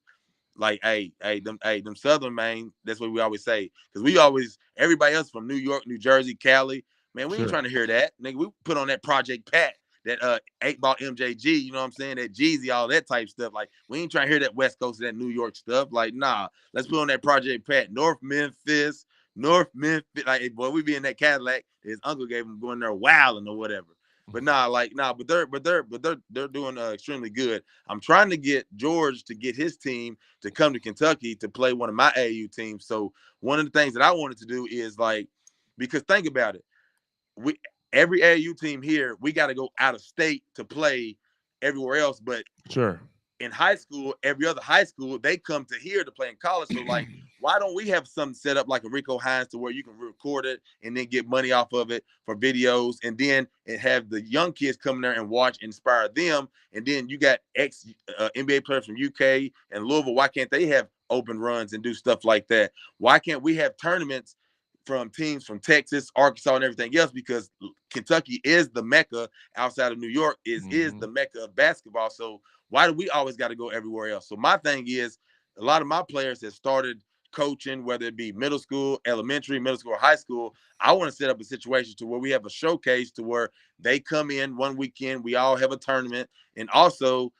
them Southern, man. That's what we always say, because everybody else from New York, New Jersey, Cali, man, we ain't trying to hear that, nigga. We put on that Project Pat, that 8-ball MJG, you know what I'm saying? That Jeezy, all that type stuff. Like, we ain't trying to hear that West Coast, that New York stuff. Like, nah, let's put on that Project Pat. North Memphis. Like, boy, we be in that Cadillac. His uncle gave him going there wilding or whatever. But they're doing extremely good. I'm trying to get George to get his team to come to Kentucky to play one of my AU teams. So one of the things that I wanted to do is, like, because think about it, every AAU team here, we got to go out of state to play everywhere else. But in high school, every other high school, they come to here to play in college. So, like, why don't we have something set up like a Rico Hines to where you can record it and then get money off of it for videos, and then have the young kids come there and watch, inspire them. And then you got NBA players from UK and Louisville. Why can't they have open runs and do stuff like that? Why can't we have tournaments from teams from Texas, Arkansas, and everything else? Because Kentucky is the mecca outside of New York, is the mecca of basketball. So why do we always got to go everywhere else? So my thing is, a lot of my players have started coaching, whether it be middle school, elementary, middle school, or high school. I want to set up a situation to where we have a showcase to where they come in one weekend, we all have a tournament, and also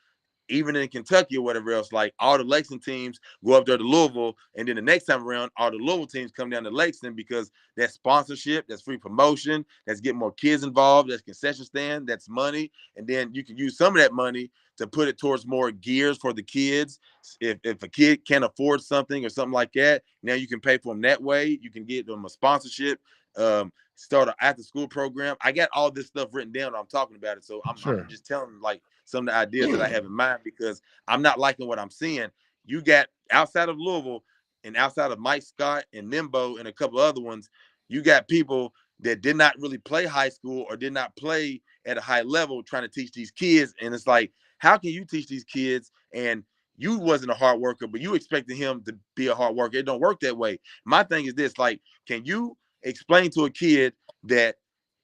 even in Kentucky or whatever else, like, all the Lexington teams go up there to Louisville, and then the next time around, all the Louisville teams come down to Lexington, because that's sponsorship, that's free promotion, that's getting more kids involved, that's concession stand, that's money, and then you can use some of that money to put it towards more gears for the kids. If a kid can't afford something or something like that, now you can pay for them that way. You can get them a sponsorship, start an after-school program. I got all this stuff written down. I'm talking about it, so I'm just telling them, like, some of the ideas that I have in mind, because I'm not liking what I'm seeing. You got, outside of Louisville and outside of Mike Scott and Nimbo and a couple other ones, you got people that did not really play high school or did not play at a high level trying to teach these kids. And it's like, how can you teach these kids, and you wasn't a hard worker, but you expected him to be a hard worker? It don't work that way. My thing is this, like, can you explain to a kid that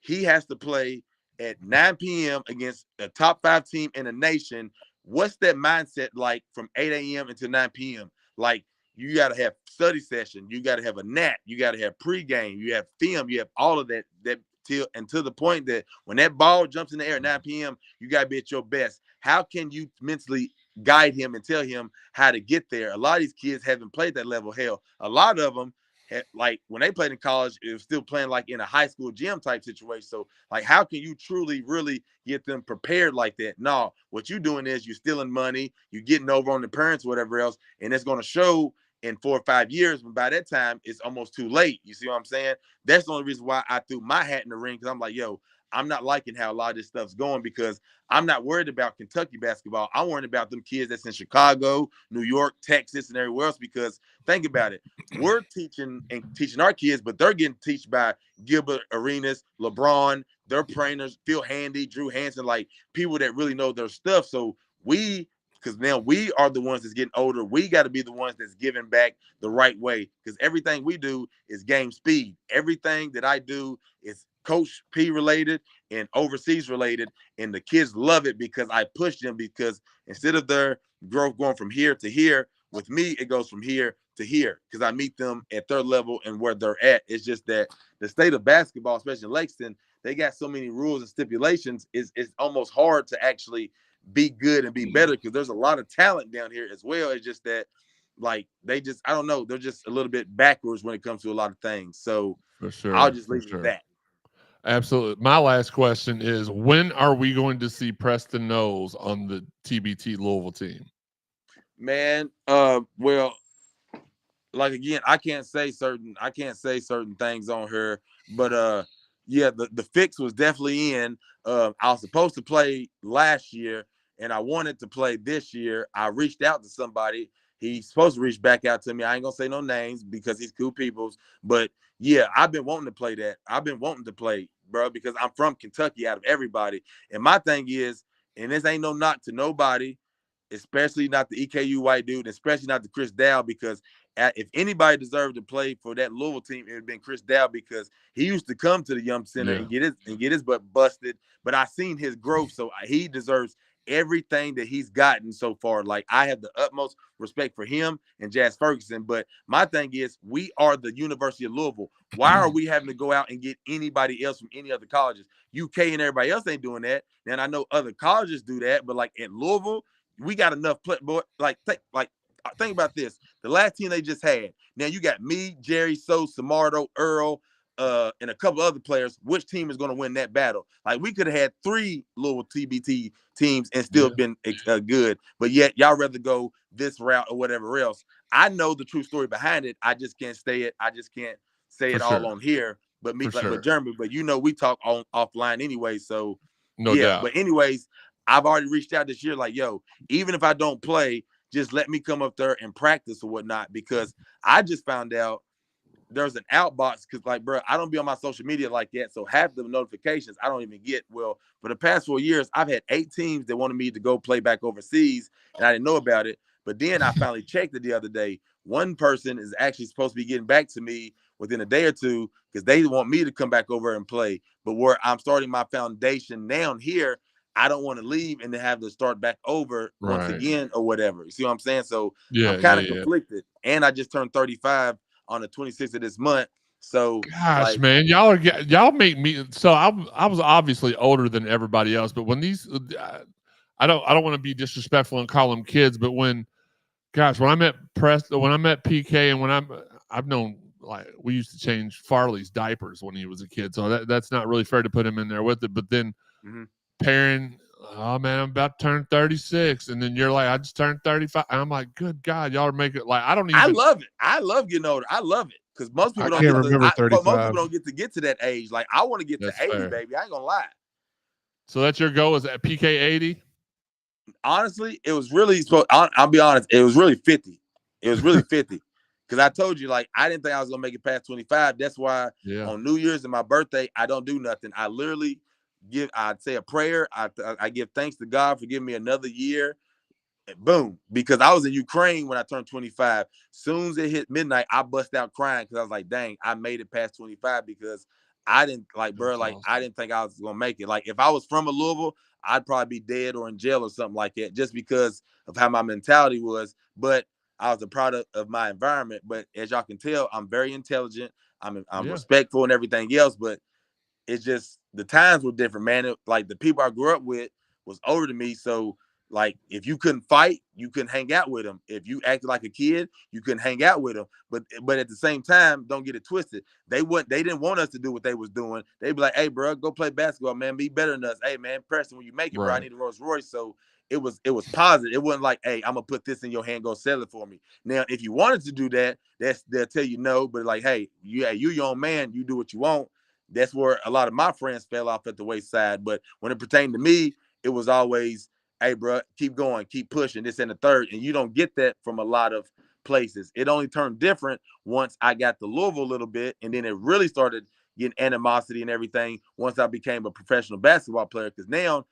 he has to play at 9 p.m. against a top 5 team in the nation? What's that mindset like from 8 a.m. until 9 p.m.? Like, you got to have study session. You got to have a nap. You got to have pregame. You have film. You have all of that to the point that when that ball jumps in the air at 9 p.m., you got to be at your best. How can you mentally guide him and tell him how to get there? A lot of these kids haven't played that level. Hell, a lot of them, like, when they played in college, it was still playing like in a high school gym type situation. So, like, how can you truly, really get them prepared like that? No, what you're doing is you're stealing money, you're getting over on the parents, whatever else, and it's going to show in 4 or 5 years. But by that time, it's almost too late. You see what I'm saying? That's the only reason why I threw my hat in the ring, because I'm like, yo, I'm not liking how a lot of this stuff's going, because I'm not worried about Kentucky basketball. I'm worried about them kids that's in Chicago, New York, Texas, and everywhere else. Because think about it, we're teaching our kids, but they're getting taught by Gilbert Arenas, LeBron, their trainers, Phil Handy, Drew Hansen, like, people that really know their stuff. So because now we are the ones that's getting older, we got to be the ones that's giving back the right way, because everything we do is game speed. Everything that I do is Coach P related and overseas related, and the kids love it because I push them, because instead of their growth going from here to here, with me, it goes from here to here, because I meet them at their level and where they're at. It's just that the state of basketball, especially in Lexington, they got so many rules and stipulations. It's almost hard to actually be good and be better because there's a lot of talent down here as well. It's just that, like, they just, I don't know, they're just a little bit backwards when it comes to a lot of things. So For sure. I'll just leave it at that. Absolutely. My last question is, when are we going to see Preston Knowles on the TBT Louisville team? Man, well, like, again, I can't say certain things on her, but yeah, the fix was definitely in. I was supposed to play last year and I wanted to play this year. I reached out to somebody. He's supposed to reach back out to me. I ain't gonna say no names because he's cool peoples, but yeah, I've been wanting to play that. I've been wanting to play, bro, because I'm from Kentucky out of everybody. And my thing is, and this ain't no knock to nobody, especially not the EKU white dude, especially not the Chris Dow, because if anybody deserved to play for that Louisville team, it would have been Chris Dow, because he used to come to the Yum Center and get his butt busted. But I seen his growth, so he deserves everything that he's gotten so far. Like, I have the utmost respect for him and Jazz Ferguson. But my thing is, we are the University of Louisville. Why are we having to go out and get anybody else from any other colleges? UK and everybody else ain't doing that. And I know other colleges do that, but like at Louisville, we got enough play, boy. Think about this. The last team they just had. Now you got me, Jerry, So, Samardo, Earl, and a couple other players. Which team is going to win that battle? Like, we could have had 3 Louisville TBT teams and still been good. But yet y'all rather go this route or whatever else. I know the true story behind it. I just can't say it. I just can't say it all on here. But me, but Jeremy, but we talk offline anyway. So no doubt. But anyways, I've already reached out this year, like, yo, even if I don't play, just let me come up there and practice or whatnot, because I just found out there's an outbox, because, like, bro, I don't be on my social media like that, so half the notifications I don't even get. Well, for the past 4 years, I've had 8 teams that wanted me to go play back overseas, and I didn't know about it. But then I finally checked it the other day. One person is actually supposed to be getting back to me within a day or two, because they want me to come back over and play. But where I'm starting my foundation now here, I don't want to leave and then have to start back over once again or whatever. You see what I'm saying? So I'm kind of conflicted. And I just turned 35 on the 26th of this month. So, gosh, man, y'all make me. So I was obviously older than everybody else, but when these, I don't want to be disrespectful and call them kids, but when I met Preston, when I met PK, and I've known, like, we used to change Farley's diapers when he was a kid, so that's not really fair to put him in there with it. But then. Pairing, oh man, I'm about to turn 36, and then you're like, I just turned 35. And I'm like, good God, y'all are making, like, I don't even. I love it. I love getting older. I love it, because most people don't get to that age. Like, I want to get to 80, baby. I ain't gonna lie. So that's your goal, is at PK 80? Honestly, it was really I'll be honest, it was really 50. It was really 50. Because I told you, like, I didn't think I was gonna make it past 25. That's why on New Year's and my birthday, I don't do nothing. I literally I'd say a prayer. I give thanks to God for giving me another year. And boom. Because I was in Ukraine when I turned 25. Soon as it hit midnight, I bust out crying, because I was like, dang, I made it past 25, because I didn't, like, bro, like, awesome. I didn't think I was gonna make it. Like, if I was from a Louisville, I'd probably be dead or in jail or something like that, just because of how my mentality was. But I was a product of my environment. But as y'all can tell, I'm very intelligent. I'm respectful and everything else. But it's just, the times were different, man. Like, the people I grew up with was older than me. So, like, if you couldn't fight, you couldn't hang out with them. If you acted like a kid, you couldn't hang out with them. But at the same time, don't get it twisted. They didn't want us to do what they was doing. They'd be like, hey, bro, go play basketball, man. Be better than us. Hey, man, Preston, when you make it, bro, I need a Rolls Royce. So it was positive. It wasn't like, hey, I'm gonna put this in your hand, go sell it for me. Now, if you wanted to do that, they'll tell you no. But like, hey, you're your own man. You do what you want. That's where a lot of my friends fell off at the wayside. But when it pertained to me, it was always, hey, bro, keep going, keep pushing, this and the third. And you don't get that from a lot of places. It only turned different once I got to Louisville a little bit, and then it really started getting animosity and everything once I became a professional basketball player, because now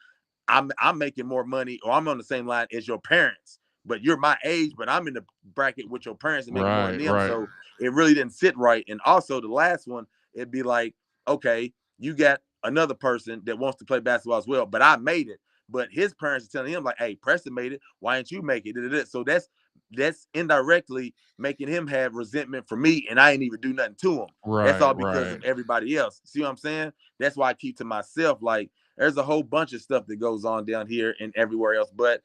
I'm making more money, or I'm on the same line as your parents. But you're my age, but I'm in the bracket with your parents and making more than them. So it really didn't sit right. And also the last one, it'd be like, okay, you got another person that wants to play basketball as well, but I made it. But his parents are telling him, like, hey, Preston made it. Why didn't you make it? So that's that's indirectly making him have resentment for me, and I ain't even do nothing to him. Right, That's all because right. of everybody else. See what I'm saying? That's why I keep to myself. Like, there's a whole bunch of stuff that goes on down here and everywhere else, but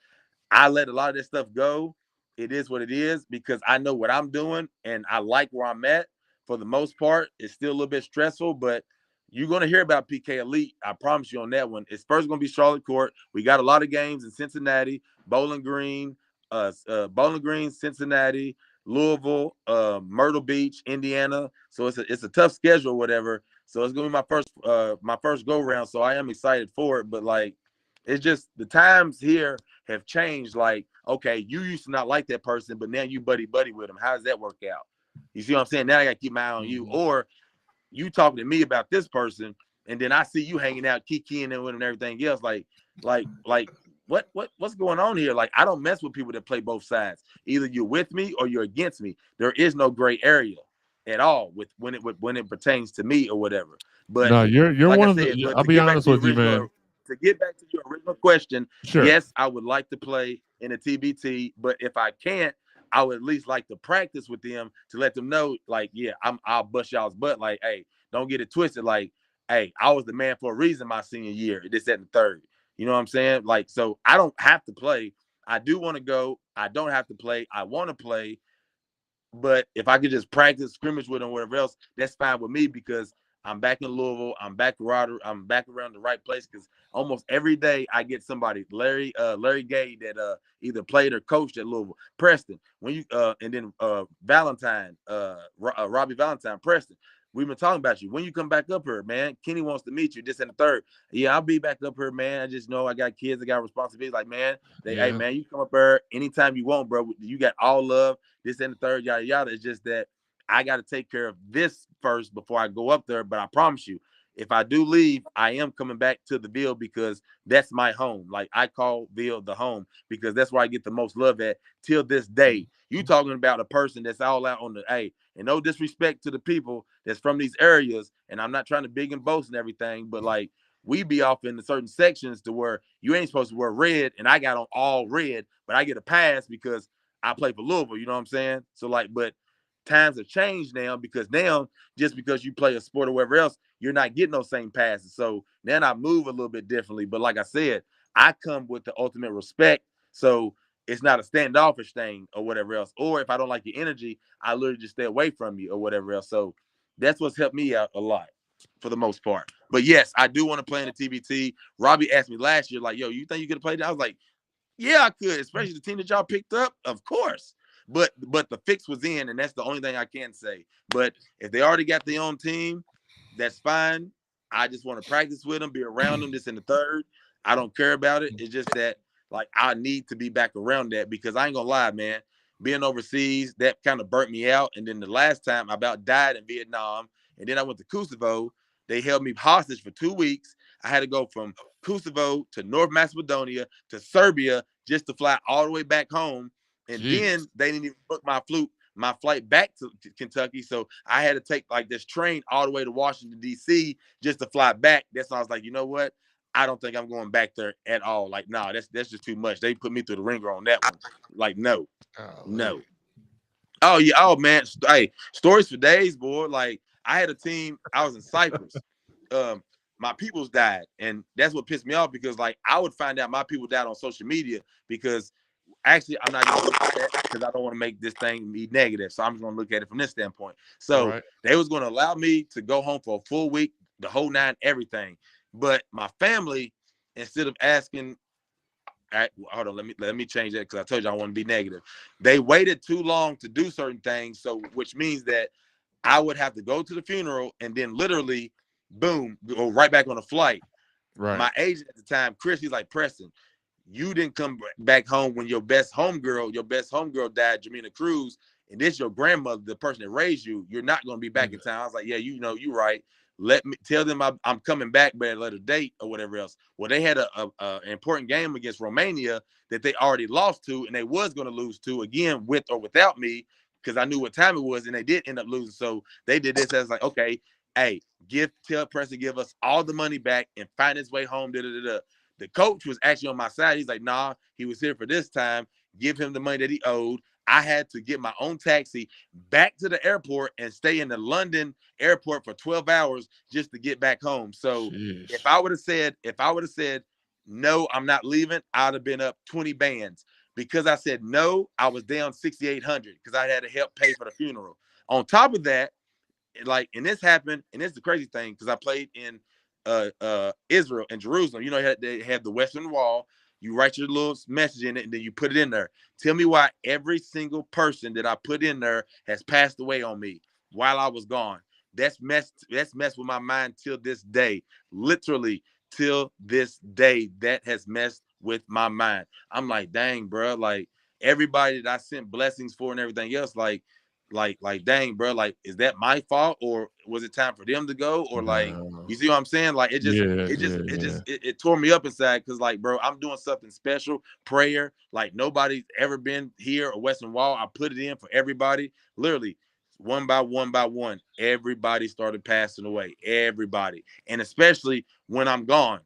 I let a lot of this stuff go. It is what it is because I know what I'm doing and I like where I'm at. For the most part, it's still a little bit stressful, but you're going to hear about PK Elite. I promise you on that one. It's first going to be Charlotte Court. We got a lot of games in Cincinnati, Bowling Green, Cincinnati, Louisville, Myrtle Beach, Indiana. So it's a tough schedule or whatever. So it's going to be my first go round. So I am excited for it, but like, it's just the times here have changed. Like, okay, you used to not like that person, but now you buddy with them. How does that work out? You see what I'm saying? Now I got to keep my eye on you. Or you talking to me about this person, and then I see you hanging out, kikiing with them and everything else. Like what's going on here? Like, I don't mess with people that play both sides. Either you're with me or you're against me. There is no gray area at all when it pertains to me or whatever. But no, you're like one I of said, the. but I'll to be get back honest to the with you, man. original- To get back to your original question, Sure. yes, I would like to play in a TBT, but if I can't, I would at least like to practice with them to let them know, like, yeah, I'll bust y'all's butt. Like, hey, don't get it twisted. Like, hey, I was the man for a reason my senior year. This, that, and the third. You know what I'm saying? Like, so I don't have to play. I do want to go. I don't have to play. I want to play. But if I could just practice, scrimmage with them, whatever else, that's fine with me because I'm back in Louisville. I'm back around the right place because almost every day I get somebody, Larry Gay, that either played or coached at Louisville. Preston, when you and then Valentine, Robbie Valentine, Preston. We've been talking about you. When you come back up here, man, Kenny wants to meet you. This and the third. Yeah, I'll be back up here, man. I just know I got kids, I got responsibilities. Like, man, hey, man, you come up here anytime you want, bro. You got all love. This and the third, yada yada. It's just that I got to take care of this first before I go up there. But I promise you, if I do leave, I am coming back to the Ville because that's my home. Like, I call Ville the home because that's where I get the most love at till this day. You talking about a person that's all out on the and no disrespect to the people that's from these areas. And I'm not trying to big and boast and everything, but like, we be off in the certain sections to where you ain't supposed to wear red, and I got on all red, but I get a pass because I play for Louisville. You know what I'm saying? So like, but times have changed now because now just because you play a sport or whatever else, you're not getting those same passes. So then I move a little bit differently. But like I said, I come with the ultimate respect. So it's not a standoffish thing or whatever else. Or if I don't like your energy, I literally just stay away from you or whatever else. So that's what's helped me out a lot for the most part. But yes, I do want to play in the TBT. Robbie asked me last year, like, yo, you think you could have played that? I was like, yeah, I could, especially the team that y'all picked up, of course. But the fix was in, and that's the only thing I can say. But if they already got their own team, that's fine. I just want to practice with them, be around them, this and the third. I don't care about it. It's just that, like, I need to be back around that because I ain't gonna lie, man. Being overseas, that kind of burnt me out. And then the last time I about died in Vietnam, and then I went to Kosovo. They held me hostage for 2 weeks. I had to go from Kosovo to North Macedonia to Serbia just to fly all the way back home. And then they didn't even book my flight back to Kentucky. So I had to take like this train all the way to Washington, D.C. just to fly back. That's why I was like, you know what? I don't think I'm going back there at all. Like, nah, that's just too much. They put me through the ringer on that one. Like, no. Oh, yeah. Oh, man. Hey, stories for days, boy. Like, I had a team. I was in Cyprus. My peoples died. And that's what pissed me off because, like, I would find out my people died on social media because actually I'm not going to look at that because I don't want to make this thing be negative. So I'm just going to look at it from this standpoint. So they was going to allow me to go home for a full week, the whole nine, everything. But my family, instead of asking, hold on, let me change that because I told you I want to be negative. They waited too long to do certain things, so which means that I would have to go to the funeral and then literally, boom, go right back on a flight. Right. My agent at the time, Chris, he's like, Preston, you didn't come back home when your best homegirl died, Jamina Cruz, and this your grandmother, the person that raised you. You're not going to be back in town. I was like, yeah, you know, you're right. Let me tell them I'm coming back by a later date or whatever else. Well, they had an important game against Romania that they already lost to, and they was going to lose to again with or without me because I knew what time it was, and they did end up losing. So they did this as like, okay, hey, tell Preston give us all the money back and find his way home. The coach was actually on my side. He's like, nah, he was here for this time. Give him the money that he owed. I had to get my own taxi back to the airport and stay in the London airport for 12 hours just to get back home. So if I would have said, no, I'm not leaving, I'd have been up 20 bands. Because I said no, I was down 6,800 because I had to help pay for the funeral. On top of that, like, and this happened, and this is the crazy thing, because I played in Israel and Jerusalem. You know, they have the Western Wall. You write your little message in it, and then you put it in there. Tell me why every single person that I put in there has passed away on me while I was gone. That's messed with my mind till this day. Literally till this day, that has messed with my mind. I'm like, dang, bro. Like, everybody that I sent blessings for and everything else, like, dang, bro, like, is that my fault, or was it time for them to go, or like, you see what I'm saying? Like, it tore me up inside, because, like, bro, I'm doing something special, prayer, like nobody's ever been here or Western Wall. I put it in for everybody, literally, one by one, everybody started passing away, everybody, and especially when I'm gone.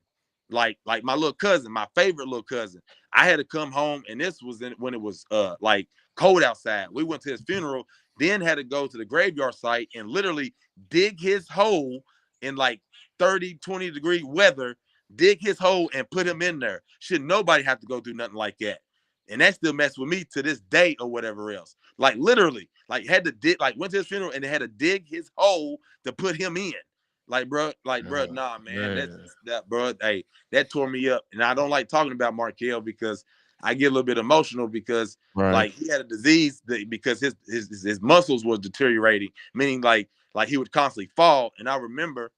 Like my little cousin, my favorite little cousin, I had to come home, and this was when it was like cold outside. We went to his funeral, then had to go to the graveyard site and literally dig his hole in like 30-20 degree weather, dig his hole and put him in there. Should nobody have to go through nothing like that. And that still messed with me to this day or whatever else. Like, literally, like, had to dig, like, went to his funeral and they had to dig his hole to put him in. Like, bro, nah, man. That, bro, hey, that tore me up. And I don't like talking about Markel because I get a little bit emotional, because like, he had a disease because his muscles was deteriorating, meaning like he would constantly fall. And I remember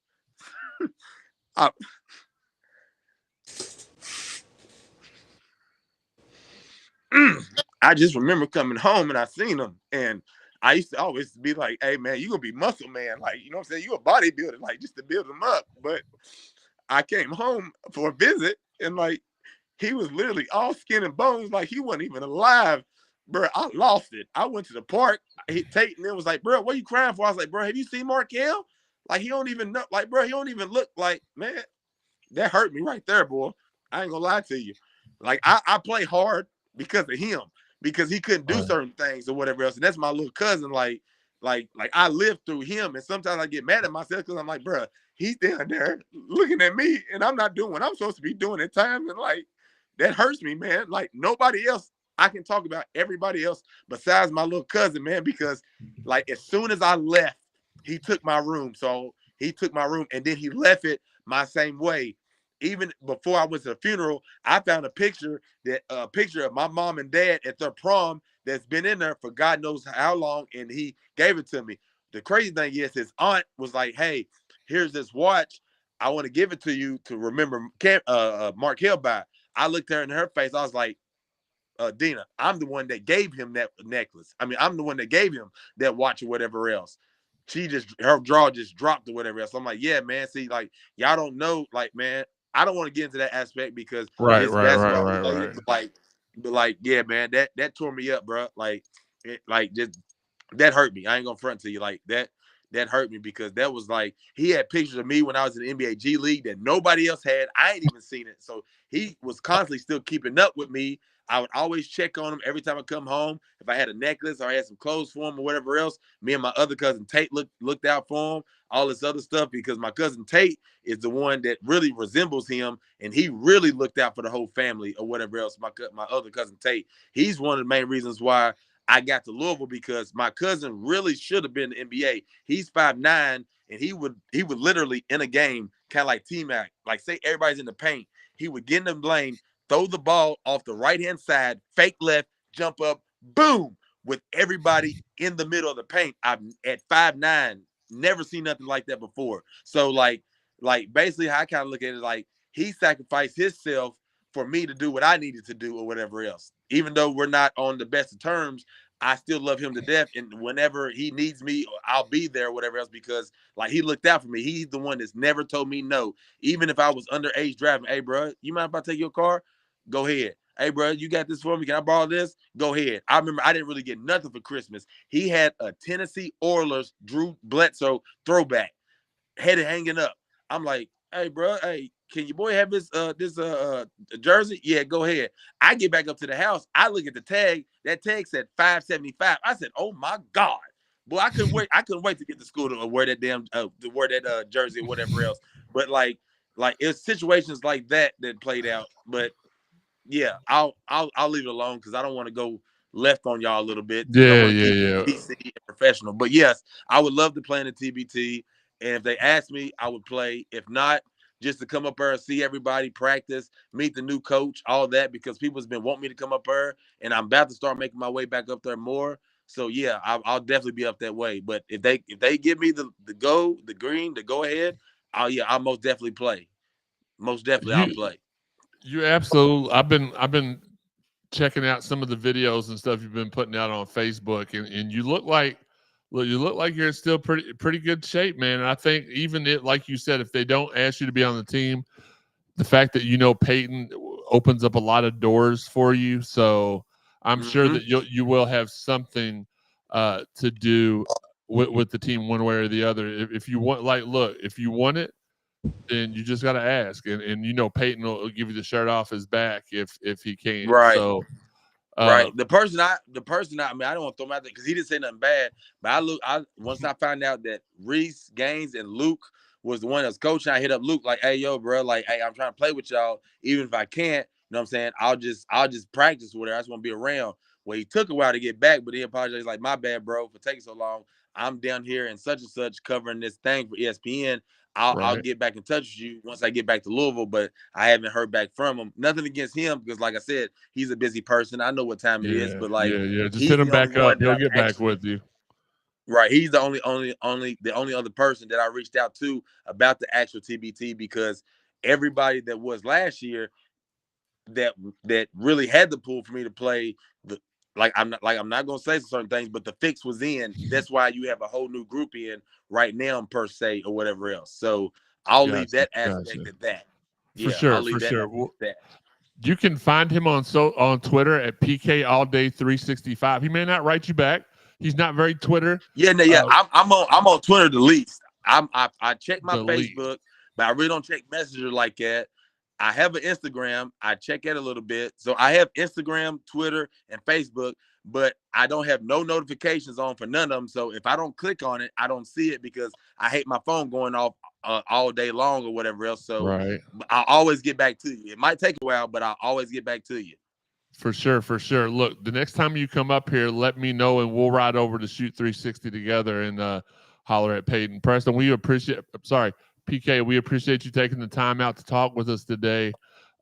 I just remember coming home and I seen him, and I used to always be like, hey, man, you gonna be muscle man. Like, you know what I'm saying? You a bodybuilder, like, just to build him up. But I came home for a visit, and like, he was literally all skin and bones, like he wasn't even alive. Bro, I lost it. I went to the park. Tate and it was like, bro, what are you crying for? I was like, bro, have you seen Markel? Like, he don't even know. Like, bro, he don't even look like, man. That hurt me right there, boy. I ain't gonna lie to you. Like, I play hard because of him, because he couldn't do certain things or whatever else. And that's my little cousin. Like I lived through him, and sometimes I get mad at myself because I'm like, bro, he's down there looking at me, and I'm not doing what I'm supposed to be doing at times, and like, that hurts me, man. Like, nobody else, I can talk about everybody else besides my little cousin, man, because like, as soon as I left, he took my room. So he took my room, and then he left it my same way. Even before I went to the funeral, I found a picture of my mom and dad at their prom that's been in there for God knows how long, and he gave it to me. The crazy thing is, his aunt was like, hey, here's this watch. I want to give it to you to remember Markel by. I looked her in her face. I was like, Dina, I'm the one that gave him that necklace. I mean, I'm the one that gave him that watch or whatever else. Her jaw just dropped or whatever else. I'm like, yeah, man. See, like, y'all don't know, like, man, I don't want to get into that aspect because right. But like, yeah, man, that tore me up, bro. Like, just that hurt me. I ain't gonna front to you, like that hurt me, because that was like, he had pictures of me when I was in the NBA G League that nobody else had. I ain't even seen it. So he was constantly still keeping up with me. I would always check on him every time I come home. If I had a necklace or I had some clothes for him or whatever else, me and my other cousin Tate looked out for him, all this other stuff, because my cousin Tate is the one that really resembles him, and he really looked out for the whole family or whatever else. My other cousin Tate, he's one of the main reasons why I got to Louisville, because my cousin really should have been in the NBA. He's 5'9", and he would literally in a game, kind of like T-Mac, like say everybody's in the paint, he would get in the lane, throw the ball off the right-hand side, fake left, jump up, boom, with everybody in the middle of the paint. I've at 5'9", never seen nothing like that before. So like basically how I kind of look at it, like, he sacrificed himself for me to do what I needed to do or whatever else. Even though we're not on the best of terms, I still love him to death. And whenever he needs me, I'll be there or whatever else, because like, he looked out for me. He's the one that's never told me no. Even if I was underage driving, hey, bro, you mind if I take your car? Go ahead. Hey, bro, you got this for me? Can I borrow this? Go ahead. I remember I didn't really get nothing for Christmas. He had a Tennessee Oilers Drew Bledsoe throwback, had it hanging up. I'm like, hey, bro, hey, can your boy have this jersey? Yeah, go ahead. I get back up to the house. I look at the tag. That tag said $5.75. I said, oh my God. Boy, I couldn't wait. I couldn't wait to get to school to wear that damn jersey or whatever else. But like it's situations like that played out. But yeah, I'll leave it alone because I don't want to go left on y'all a little bit. I want to keep it PC and professional. But yes, I would love to play in the TBT. And if they ask me, I would play. If not, just to come up there and see everybody practice, meet the new coach, all that, because people's been wanting me to come up there, and I'm about to start making my way back up there more. So yeah, I'll definitely be up that way. But if they give me the green, the go ahead, I'll most definitely play. Most definitely, I'll play. You absolutely. I've been checking out some of the videos and stuff you've been putting out on Facebook, and you look like you're in still pretty good shape, man. And I think even like you said, if they don't ask you to be on the team, the fact that Peyton opens up a lot of doors for you. So I'm sure that you will have something to do with the team one way or the other. If you want, if you want it, then you just got to ask, and Peyton will give you the shirt off his back if he can. Right. So, right. The person I mean, I don't want to throw him out there because he didn't say nothing bad. But once I found out that Reese Gaines and Luke was the one that's coaching, I hit up Luke like, hey, yo, bro, like, hey, I'm trying to play with y'all, even if I can't. You know what I'm saying? I'll just practice with her. I just want to be around. Well, he took a while to get back, but he apologized like, my bad, bro, for taking so long. I'm down here in such and such covering this thing for ESPN. I'll get back in touch with you once I get back to Louisville, but I haven't heard back from him. Nothing against him because, like I said, he's a busy person. I know what time it is, but like, just hit him back up. He'll get back with you. Right, he's the only other person that I reached out to about the actual TBT because everybody that was last year that really had the pull for me to play I'm not gonna say certain things, but the fix was in. That's why you have a whole new group in right now, per se, or whatever else. So I'll leave that aspect of that. For sure. You can find him on Twitter at PK All Day 365. He may not write you back. He's not very Twitter. Yeah, I'm on Twitter the least. I check my Facebook, but I really don't check Messenger like that. I have an Instagram. I check it a little bit. So I have Instagram, Twitter, and Facebook, but I don't have no notifications on for none of them. So if I don't click on it, I don't see it because I hate my phone going off all day long or whatever else. So I'll always get back to you. It might take a while, but I'll always get back to you. For sure. Look, the next time you come up here, let me know, and we'll ride over to Shoot 360 together and holler at Peyton. Preston, PK, we appreciate you taking the time out to talk with us today.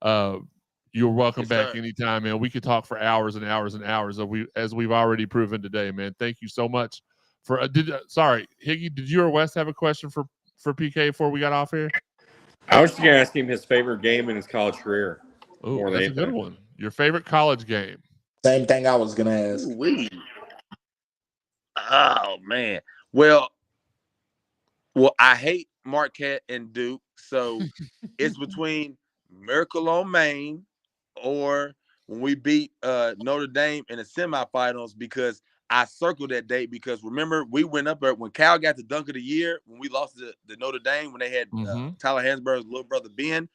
You're welcome back anytime, man. We could talk for hours and hours and hours, as we've already proven today, man. Thank you so much for. Higgy, did you or Wes have a question for PK before we got off here? I was just going to ask him his favorite game in his college career. Oh, that's a good one. Your favorite college game? Same thing I was going to ask. Oh, man. Well, I hate Marquette and Duke, so it's between Miracle on Maine or when we beat Notre Dame in the semifinals, because I circled that date because remember we went up there when Cal got the dunk of the year when we lost to Notre Dame when they had Tyler Hansberg's little brother Ben.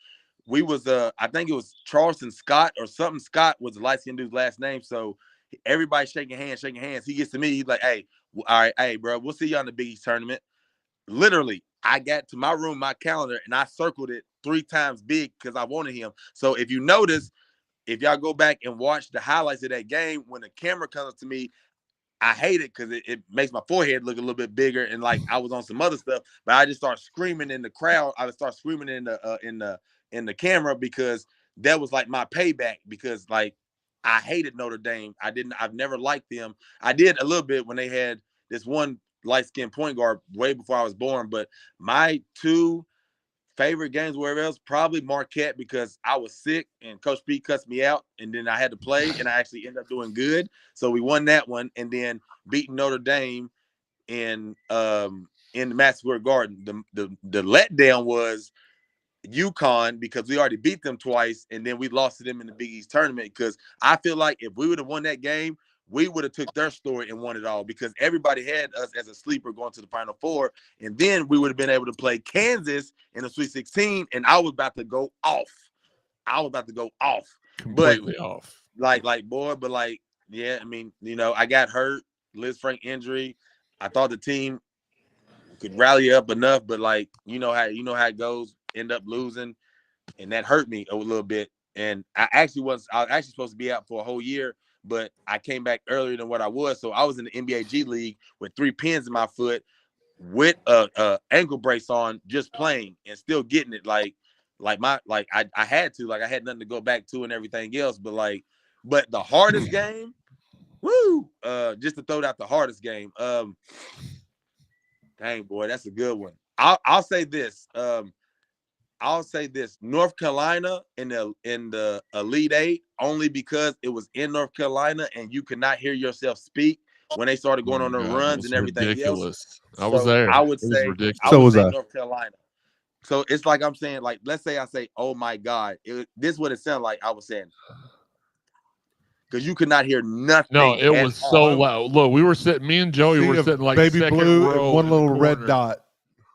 We was I think it was Charleston Scott or something. Scott was the light-skinned dude's last name, so everybody shaking hands. He gets to me, he's like, "Hey, all right, hey, bro, we'll see you on the Big East tournament." Literally, I got to my room, my calendar, and I circled it 3 times big because I wanted him. So if you notice, if y'all go back and watch the highlights of that game, when the camera comes to me, I hate it because it makes my forehead look a little bit bigger, and like I was on some other stuff, but I just start screaming in the crowd. I would start screaming in the camera because that was like my payback because like I hated Notre Dame. I've never liked them. I did a little bit when they had this one light-skinned point guard way before I was born, but my 2 favorite games, wherever else, probably Marquette because I was sick and Coach Pete cussed me out, and then I had to play, and I actually ended up doing good. So we won that one, and then beating Notre Dame in the Madison Square Garden. The letdown was UConn because we already beat them twice, and then we lost to them in the Big East tournament because I feel like if we would have won that game, we would have took their story and won it all because everybody had us as a sleeper going to the Final Four, and then we would have been able to play Kansas in the Sweet 16, and I was about to go off. Completely off. Like, yeah, I mean, I got hurt, Liz Frank injury. I thought the team could rally up enough, but like, you know how it goes, end up losing, and that hurt me a little bit. And I was actually supposed to be out for a whole year, but I came back earlier than what I was. So I was in the NBA G League with 3 pins in my foot with a ankle brace on, just playing and still getting it. I had to, I had nothing to go back to and everything else. But the hardest game, just to throw out the hardest game. Dang, boy, that's a good one. I'll say this. North Carolina in the Elite Eight, only because it was in North Carolina and you could not hear yourself speak when they started going on their runs and everything ridiculous. else. I was there. I would say North Carolina. So it's like I'm saying, like, let's say I say, oh my God, this is what it sounded like I was saying. Because you could not hear nothing. No, it was so loud. Look, we were sitting, me and Joey were sitting like baby second blue row and one little corner, red dot.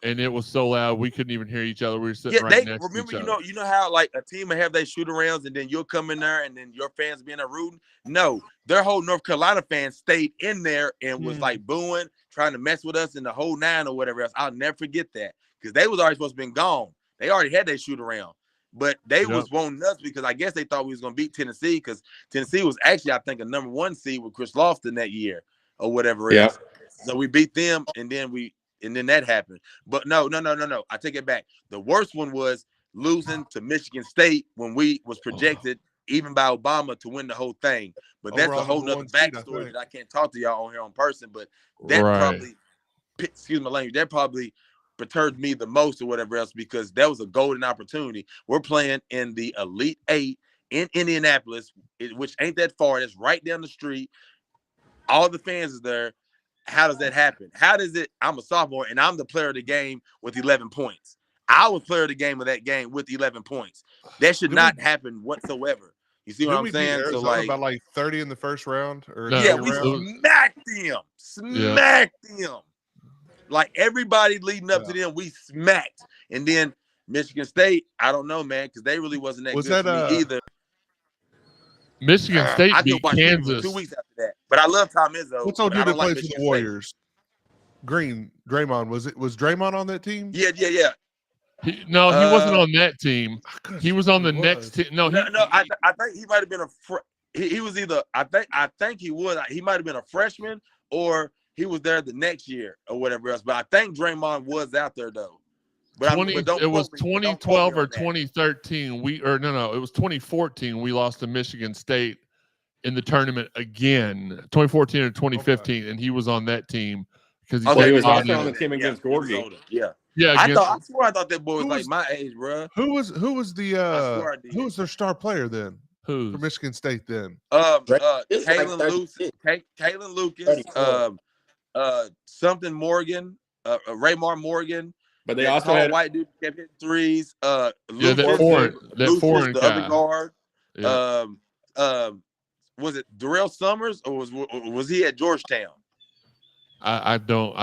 And it was so loud we couldn't even hear each other. We were sitting right next to each other. You know how like a team will have their shoot arounds and then you'll come in there and then your fans being there rooting? No, their whole North Carolina fans stayed in there and was like booing, trying to mess with us in the whole 9 or whatever else. I'll never forget that because they was already supposed to be gone. They already had their shoot around. But they was wanting us because I guess they thought we was going to beat Tennessee because Tennessee was actually, I think, a number 1 seed with Chris Lofton that year or whatever else. So we beat them, and then that happened. But no. I take it back. The worst one was losing to Michigan State when we was projected, even by Obama, to win the whole thing. But that's a whole nother backstory that I can't talk to y'all on here on person. But that probably, excuse my language, that probably perturbed me the most or whatever else because that was a golden opportunity. We're playing in the Elite Eight in Indianapolis, which ain't that far. It's right down the street. All the fans is there. How does that happen? How does it? I'm a sophomore and I'm the player of the game with 11 points. I was player of the game of that game with 11 points. That should not happen whatsoever. You see what I'm saying? So about like 30 in the first round, or we smacked them. Like everybody leading up to them, we smacked. And then Michigan State, I don't know, man, because they really wasn't that good for me either. Michigan State beat Kansas 2 weeks after that. But I love Tom Izzo. What's old dude that plays for the Warriors? Green, Draymond. Was Draymond on that team? Yeah. He wasn't on that team. He was on the next team. I think he might have been he was either I think he was. He might have been a freshman or he was there the next year or whatever else. But I think Draymond was out there though. But it was 2012 or 2013. It was 2014. We lost to Michigan State in the tournament again. 2014 or 2015, and he was on that team because he was also on the team against Gorgie. Yeah. I thought that boy was like my age, bro. Who was their star player then? Who for Michigan State then? Kalen Lucas, something Morgan, Raymar Morgan. But they also had white dude kept hitting threes. That foreign the guy. other guard. Yeah. Was it Darrell Summers or was he at Georgetown? I don't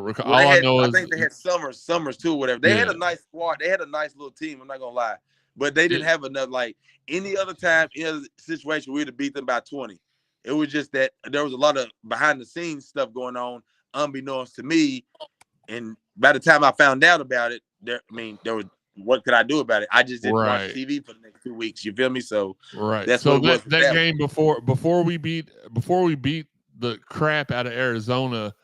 recall. Well, I think they had Summers too, whatever. They had a nice squad. They had a nice little team. I'm not gonna lie, but they didn't have enough. Like any other time, in a situation, we'd have beat them by 20. It was just that there was a lot of behind the scenes stuff going on, unbeknownst to me. And by the time I found out about it, there was what could I do about it? I just didn't watch TV for the next 2 weeks. You feel me? So that's so what that game before we beat the crap out of Arizona.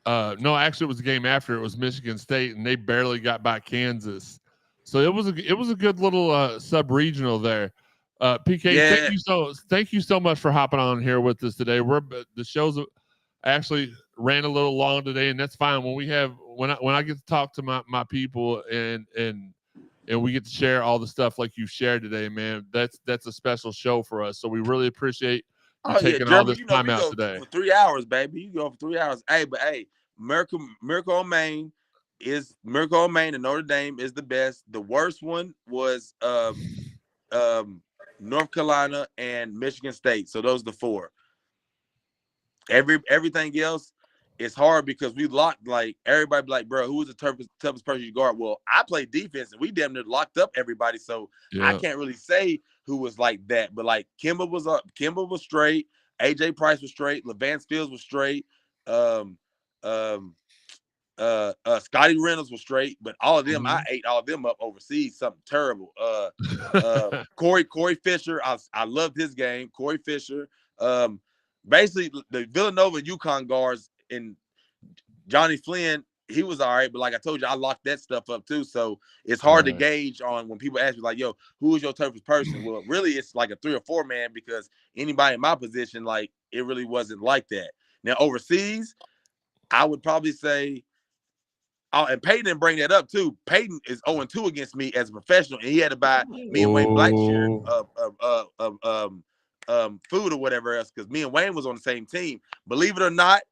No, actually, it was the game after. It was Michigan State, and they barely got by Kansas. So it was a good little sub-regional there. PK, thank you so much for hopping on here with us today. The show's actually ran a little long today, and that's fine. When I get to talk to my people and we get to share all the stuff like you shared today, man, that's a special show for us. So we really appreciate you taking all this time out today. For 3 hours, baby. You go for 3 hours. Hey, Miracle on Main and Notre Dame is the best. The worst one was North Carolina and Michigan State. So those are the 4. everything else, it's hard because we locked, like, everybody be like, bro, who was the toughest person you guard? Well, I played defense and we damn near locked up everybody. So I can't really say who was like that. But like Kimba was up, Kimba was straight, AJ Price was straight, Levance Fields was straight, Scotty Reynolds was straight, but all of them, I ate all of them up overseas, something terrible. Corey Fisher, I loved his game. Corey Fisher. Basically the Villanova and UConn guards, and Johnny Flynn, he was all right, but like I told you, I locked that stuff up too. So it's hard to gauge on when people ask me like, yo, who is your toughest person? Well, really it's like a 3 or 4 man, because anybody in my position, like, it really wasn't like that. Now overseas, I would probably say, and Peyton didn't bring that up too. Peyton is 0-2 against me as a professional, and he had to buy me and Wayne Blackshear food or whatever else, because me and Wayne was on the same team. Believe it or not,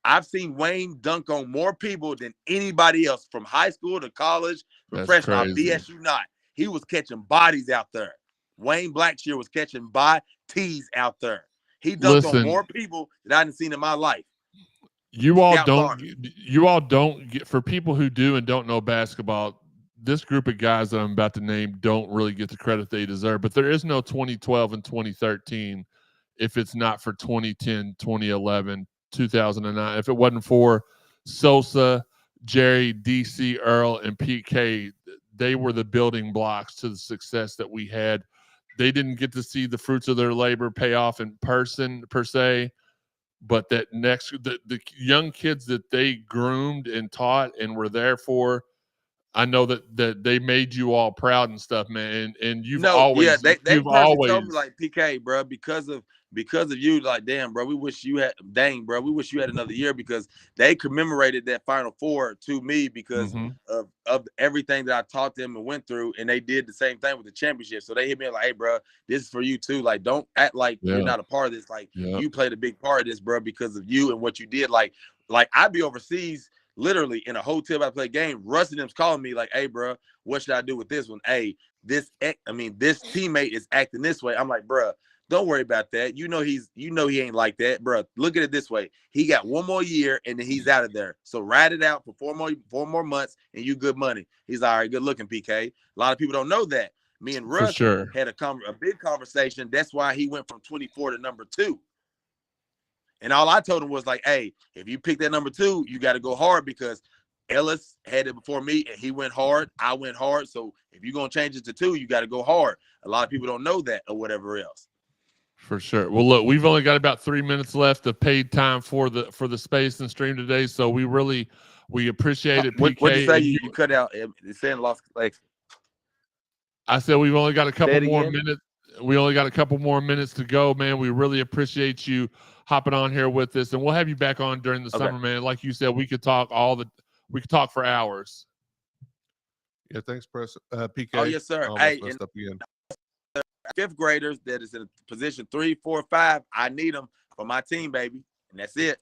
I've seen Wayne dunk on more people than anybody else, from high school to college, from freshman. I BS you not. He was catching bodies out there. Wayne Blackshear was catching bodies out there. He dunked on more people than I didn't seen in my life. You all don't get, for people who do and don't know basketball, this group of guys that I'm about to name don't really get the credit they deserve. But there is no 2012 and 2013 if it's not for 2010, 2011, 2009. If it wasn't for Sosa, Jerry, DC, Earl, and PK, they were the building blocks to the success that we had. They didn't get to see the fruits of their labor pay off in person per se, but that the young kids that they groomed and taught and were there for, I know that they made you all proud and stuff, man. And you've always, they told me like, PK, bro, because of you, like, damn, bro, we wish you had another year, because they commemorated that Final Four to me because of everything that I taught them and went through, and they did the same thing with the championship. So they hit me like, hey, bro, this is for you too. Like, don't act like you're not a part of this. Like, you played a big part of this, bro, because of you and what you did. Like I'd be overseas, literally in a hotel, I play a game. Rusty them's calling me like, hey, bro, what should I do with this one? Hey, this teammate is acting this way. I'm like, bro, don't worry about that. You know he ain't like that, bro. Look at it this way. He got 1 more year and then he's out of there. So ride it out for 4 more months and you good money. He's all right, good looking, PK. A lot of people don't know that. Me and Russ had a big conversation. That's why he went from 24 to number 2. And all I told him was like, hey, if you pick that number 2, you got to go hard, because Ellis had it before me and he went hard. I went hard. So if you're going to change it to 2, you got to go hard. A lot of people don't know that or whatever else. For sure. Well, look, we've only got about 3 minutes left of paid time for the space and stream today. So we appreciate it. PK. What did you say? You cut out. It's saying lost connection. I said we've only got a couple more minutes. We only got a couple more minutes to go, man. We really appreciate you hopping on here with us, and we'll have you back on during the summer, man. Like you said, we could talk for hours. Yeah, thanks, Preston. PK. Oh yes, sir. Hey, fifth graders that is in position 3, 4, 5. I need them for my team, baby, and that's it.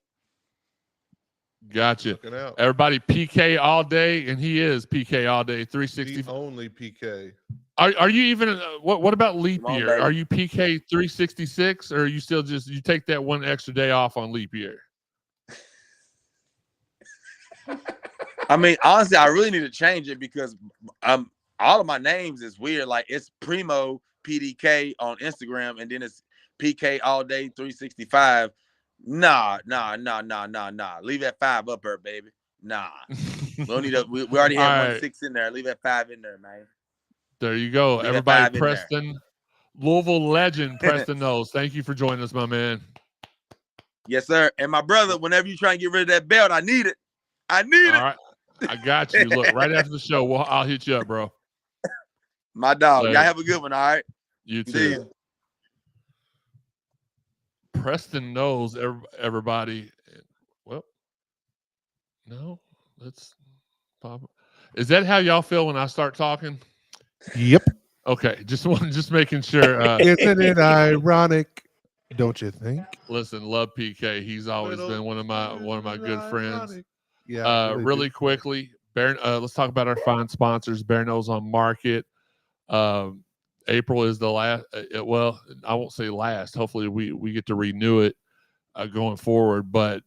Gotcha. Everybody, PK all day, and he is PK all day. 360. Only PK. Are you even? What about leap year? Baby. Are you PK 366, or are you still just you take that one extra day off on leap year? I mean, honestly, I really need to change it, because all of my names is weird. Like, it's Primo PDK on Instagram, and then it's PK all day 365. Nah. Leave that 5 up there, baby. Nah. We already have 1 6 in there. Leave that 5 in there, man. There you go. Everybody, Preston, Louisville legend, Preston Knowles. Thank you for joining us, my man. Yes, sir. And my brother, whenever you try and get rid of that belt, I need it. All right. I got you. Look, right after the show, I'll hit you up, bro. My dog. Y'all have a good one, all right? You too. Preston Knowles, everybody. Well, no, let's pop. Is that how y'all feel when I start talking? Yep. Okay, just making sure. Isn't it ironic? Don't you think? Listen, love PK. He's always been one of my good friends. Yeah. Really quickly, let's talk about our fine sponsors. Bear Nose on Market. April is the last. Well, I won't say last. Hopefully, we get to renew it. going forward. But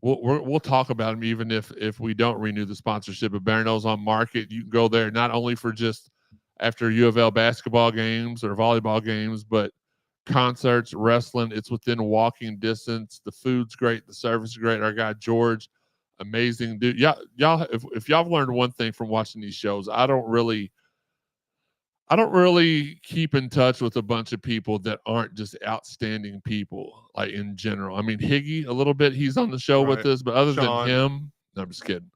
we'll talk about him even if we don't renew the sponsorship of Bear Nose on Market. You can go there not only for just after U of L basketball games or volleyball games, but concerts, wrestling. It's within walking distance. The food's great. The service is great. Our guy George, amazing dude. Y'all, if y'all have learned one thing from watching these shows, I don't really keep in touch with a bunch of people that aren't just outstanding people, like in general. I mean, Higgy a little bit. He's on the show with us, but other Sean. than him, no, I'm just kidding.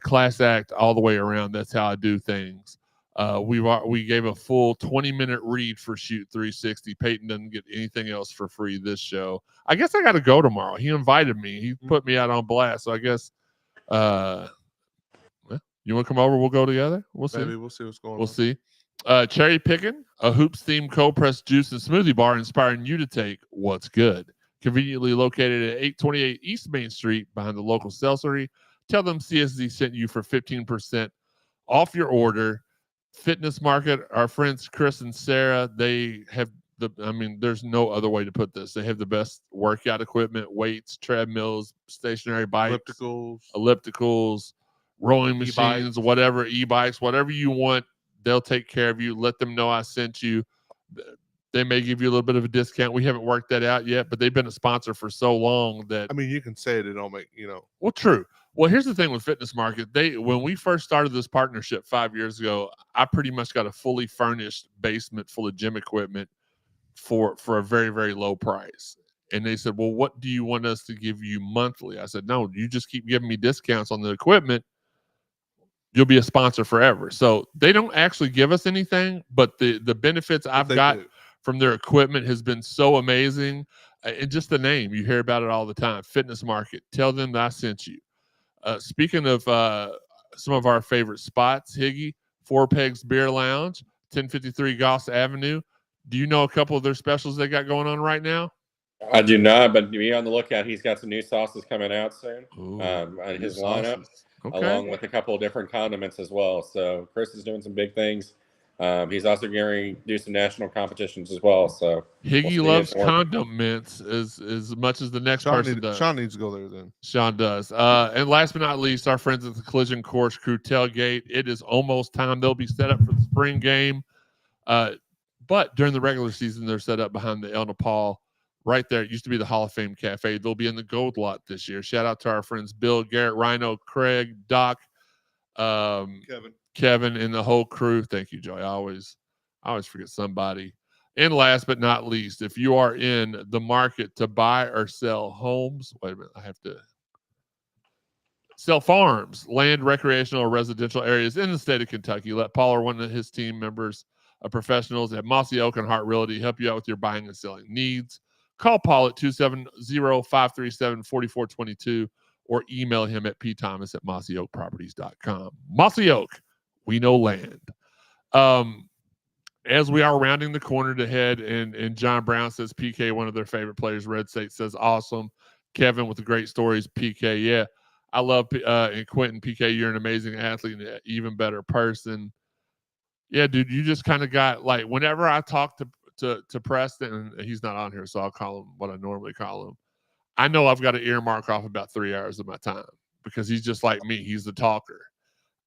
Class act all the way around. That's how I do things. We gave a full 20-minute read for Shoot 360. Peyton doesn't get anything else for free this show. I guess I got to go tomorrow. He invited me. He put me out on blast. So I guess, well, you want to come over? We'll go together. We'll see. Maybe we'll see what's going on. We'll see. Cherry Pickin', a hoops-themed cold-pressed juice and smoothie bar inspiring you to take what's good. Conveniently located at 828 East Main Street behind the local seltzery. Tell them CSZ sent you for 15% off your order. Fitness Market, our friends Chris and Sarah, they have there's no other way to put this. They have the best workout equipment, weights, treadmills, stationary bikes, ellipticals, rolling machines, whatever, e-bikes, whatever you want. They'll take care of you. Let them know I sent you. They may give you a little bit of a discount. We haven't worked that out yet, but they've been a sponsor for so long that you can say it don't make, Well, true. Well, here's the thing with Fitness Market. When we first started this partnership 5 years ago, I pretty much got a fully furnished basement full of gym equipment for a very, very low price. And they said, well, what do you want us to give you monthly? I said, no, you just keep giving me discounts on the equipment. You'll be a sponsor forever. So they don't actually give us anything, but the benefits I've got from their equipment has been so amazing. And just the name, you hear about it all the time. Fitness Market. Tell them that I sent you. Speaking of some of our favorite spots, Higgy, Four Pegs Beer Lounge, 1053 Goss Avenue. Do you know a couple of their specials they got going on right now? I do not, but be on the lookout. He's got some new sauces coming out soon on his lineup, along with a couple of different condiments as well. So Chris is doing some big things. He's also going to do some national competitions as well. So Higgy loves condiments as much as the next person does. Sean needs to go there then. Sean does. And last but not least, our friends at the Collision Course Crew Tailgate. It is almost time. They'll be set up for the spring game. But during the regular season, they're set up behind the El Nepal. Right there. It used to be the Hall of Fame Cafe. They'll be in the Gold Lot this year. Shout out to our friends Bill, Garrett, Rhino, Craig, Doc, Kevin, and the whole crew. Thank you, Joy. I always forget somebody. And last but not least, if you are in the market to buy or sell homes, wait a minute, I have to sell farms, land, recreational, or residential areas in the state of Kentucky. Let Paul or one of his team members of professionals at Mossy Oak and Hart Realty help you out with your buying and selling needs. Call Paul at 270-537-4422 or email him at pthomas@mossyoakproperties.com. Mossy Oak, we know land. As we are rounding the corner to head, and John Brown says PK, one of their favorite players. Red State says awesome. Kevin with the great stories. PK, yeah. I love and Quentin, PK, you're an amazing athlete and an even better person. Yeah, dude, you just kind of got, like, whenever I talk to Preston, and he's not on here, so I'll call him what I normally call him. I know I've got to earmark off about 3 hours of my time because he's just like me. He's the talker.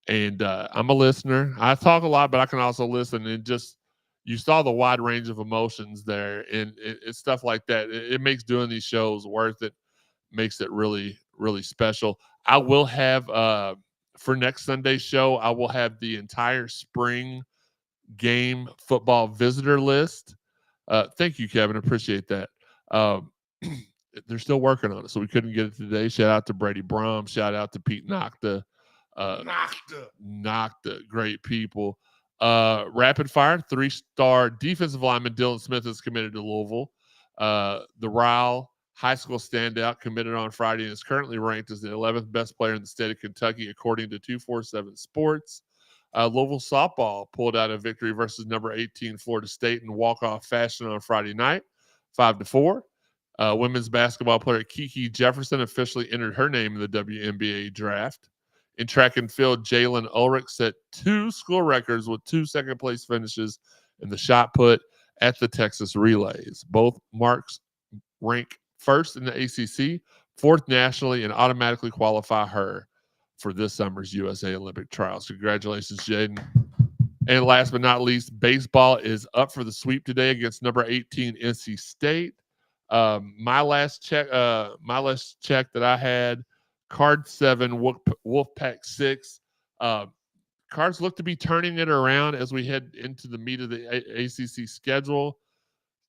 And I'm a listener. I talk a lot, but I can also listen. And just, you saw the wide range of emotions there. And it's stuff like that. It makes doing these shows worth it, makes it really, really special. I will have, for next Sunday's show, I will have the entire spring game football visitor list. Thank you, Kevin. Appreciate that. They're still working on it, so we couldn't get it today. Shout out to Brady Brom. Shout out to Pete Nocta. Nocta, great people. Rapid fire, 3-star defensive lineman Dylan Smith is committed to Louisville. The Ryle high school standout committed on Friday and is currently ranked as the 11th best player in the state of Kentucky, according to 247 Sports. Louisville softball pulled out a victory versus number 18 Florida State in walk-off fashion on Friday night, 5-4. Women's basketball player Kiki Jefferson officially entered her name in the WNBA draft. In track and field, Jalen Ulrich set 2 school records with 2 second-place finishes in the shot put at the Texas Relays. Both marks rank first in the ACC, fourth nationally, and automatically qualify her for this summer's USA Olympic trials. Congratulations, Jaden. And last but not least, baseball is up for the sweep today against number 18 NC State. My last check that I had, Card 7, Wolfpack 6. Cards look to be turning it around as we head into the meat of the ACC schedule.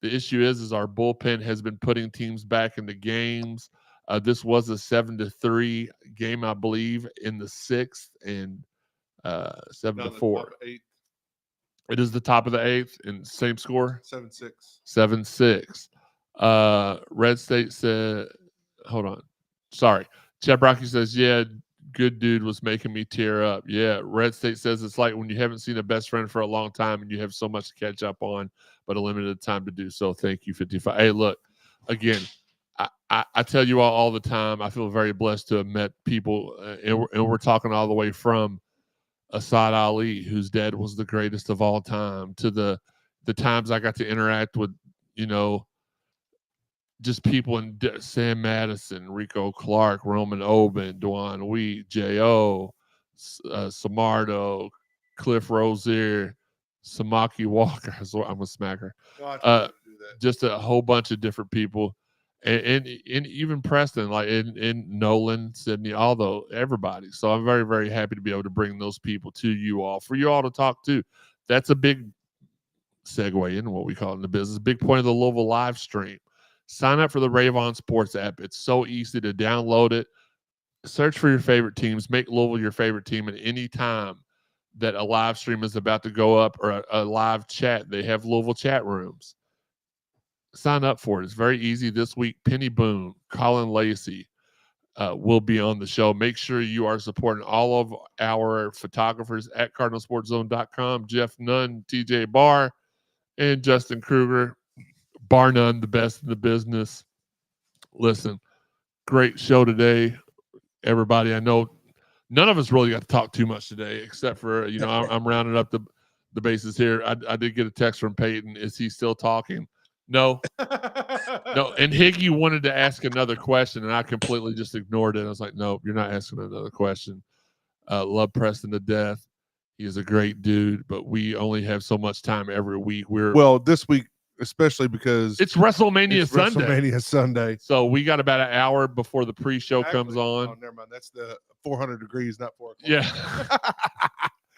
The issue is our bullpen has been putting teams back into games. This was a 7-3 game, I believe, in the 6th, and 7-4. It is the top of the 8th, and same score? 7-6. 7-6. Red State said, hold on. Sorry. Chad Brocky says, yeah, good dude was making me tear up. Yeah, Red State says it's like when you haven't seen a best friend for a long time and you have so much to catch up on, but a limited time to do so. Thank you, 55. Hey, look, again, I tell you all the time, I feel very blessed to have met people, and we're talking all the way from Asad Ali, whose dad was the greatest of all time, to the times I got to interact with, just people in Sam Madison, Rico Clark, Roman Oben, Dwan Wheat, J.O., Samardo, Cliff Rozier, Samaki Walker. I'm going to smack her. Just a whole bunch of different people. And even Preston, like in Nolan, Sydney, everybody. So I'm very, very happy to be able to bring those people to you all, for you all to talk to. That's a big segue into what we call it in the business. Big point of the Louisville live stream. Sign up for the Ravon Sports app. It's so easy to download it. Search for your favorite teams. Make Louisville your favorite team. And any time that a live stream is about to go up, or a live chat, they have Louisville chat rooms. Sign up for it. It's very easy. This week, Penny Boone, Colin Lacey will be on the show. Make sure you are supporting all of our photographers at cardinalsportszone.com. Jeff Nunn, TJ Barr, and Justin Kruger. Bar none, the best in the business. Listen, great show today, everybody. I know none of us really got to talk too much today, except for, I'm rounding up the bases here. I did get a text from Peyton. Is he still talking? No. No. And Higgy wanted to ask another question, and I completely just ignored it. I was like, no, you're not asking another question. Love Preston to death. He is a great dude, but we only have so much time every week. This week, especially because it's WrestleMania Sunday. So we got about an hour before the pre-show comes on. Oh, never mind. That's the 400 degrees, not 4 o'clock. Yeah.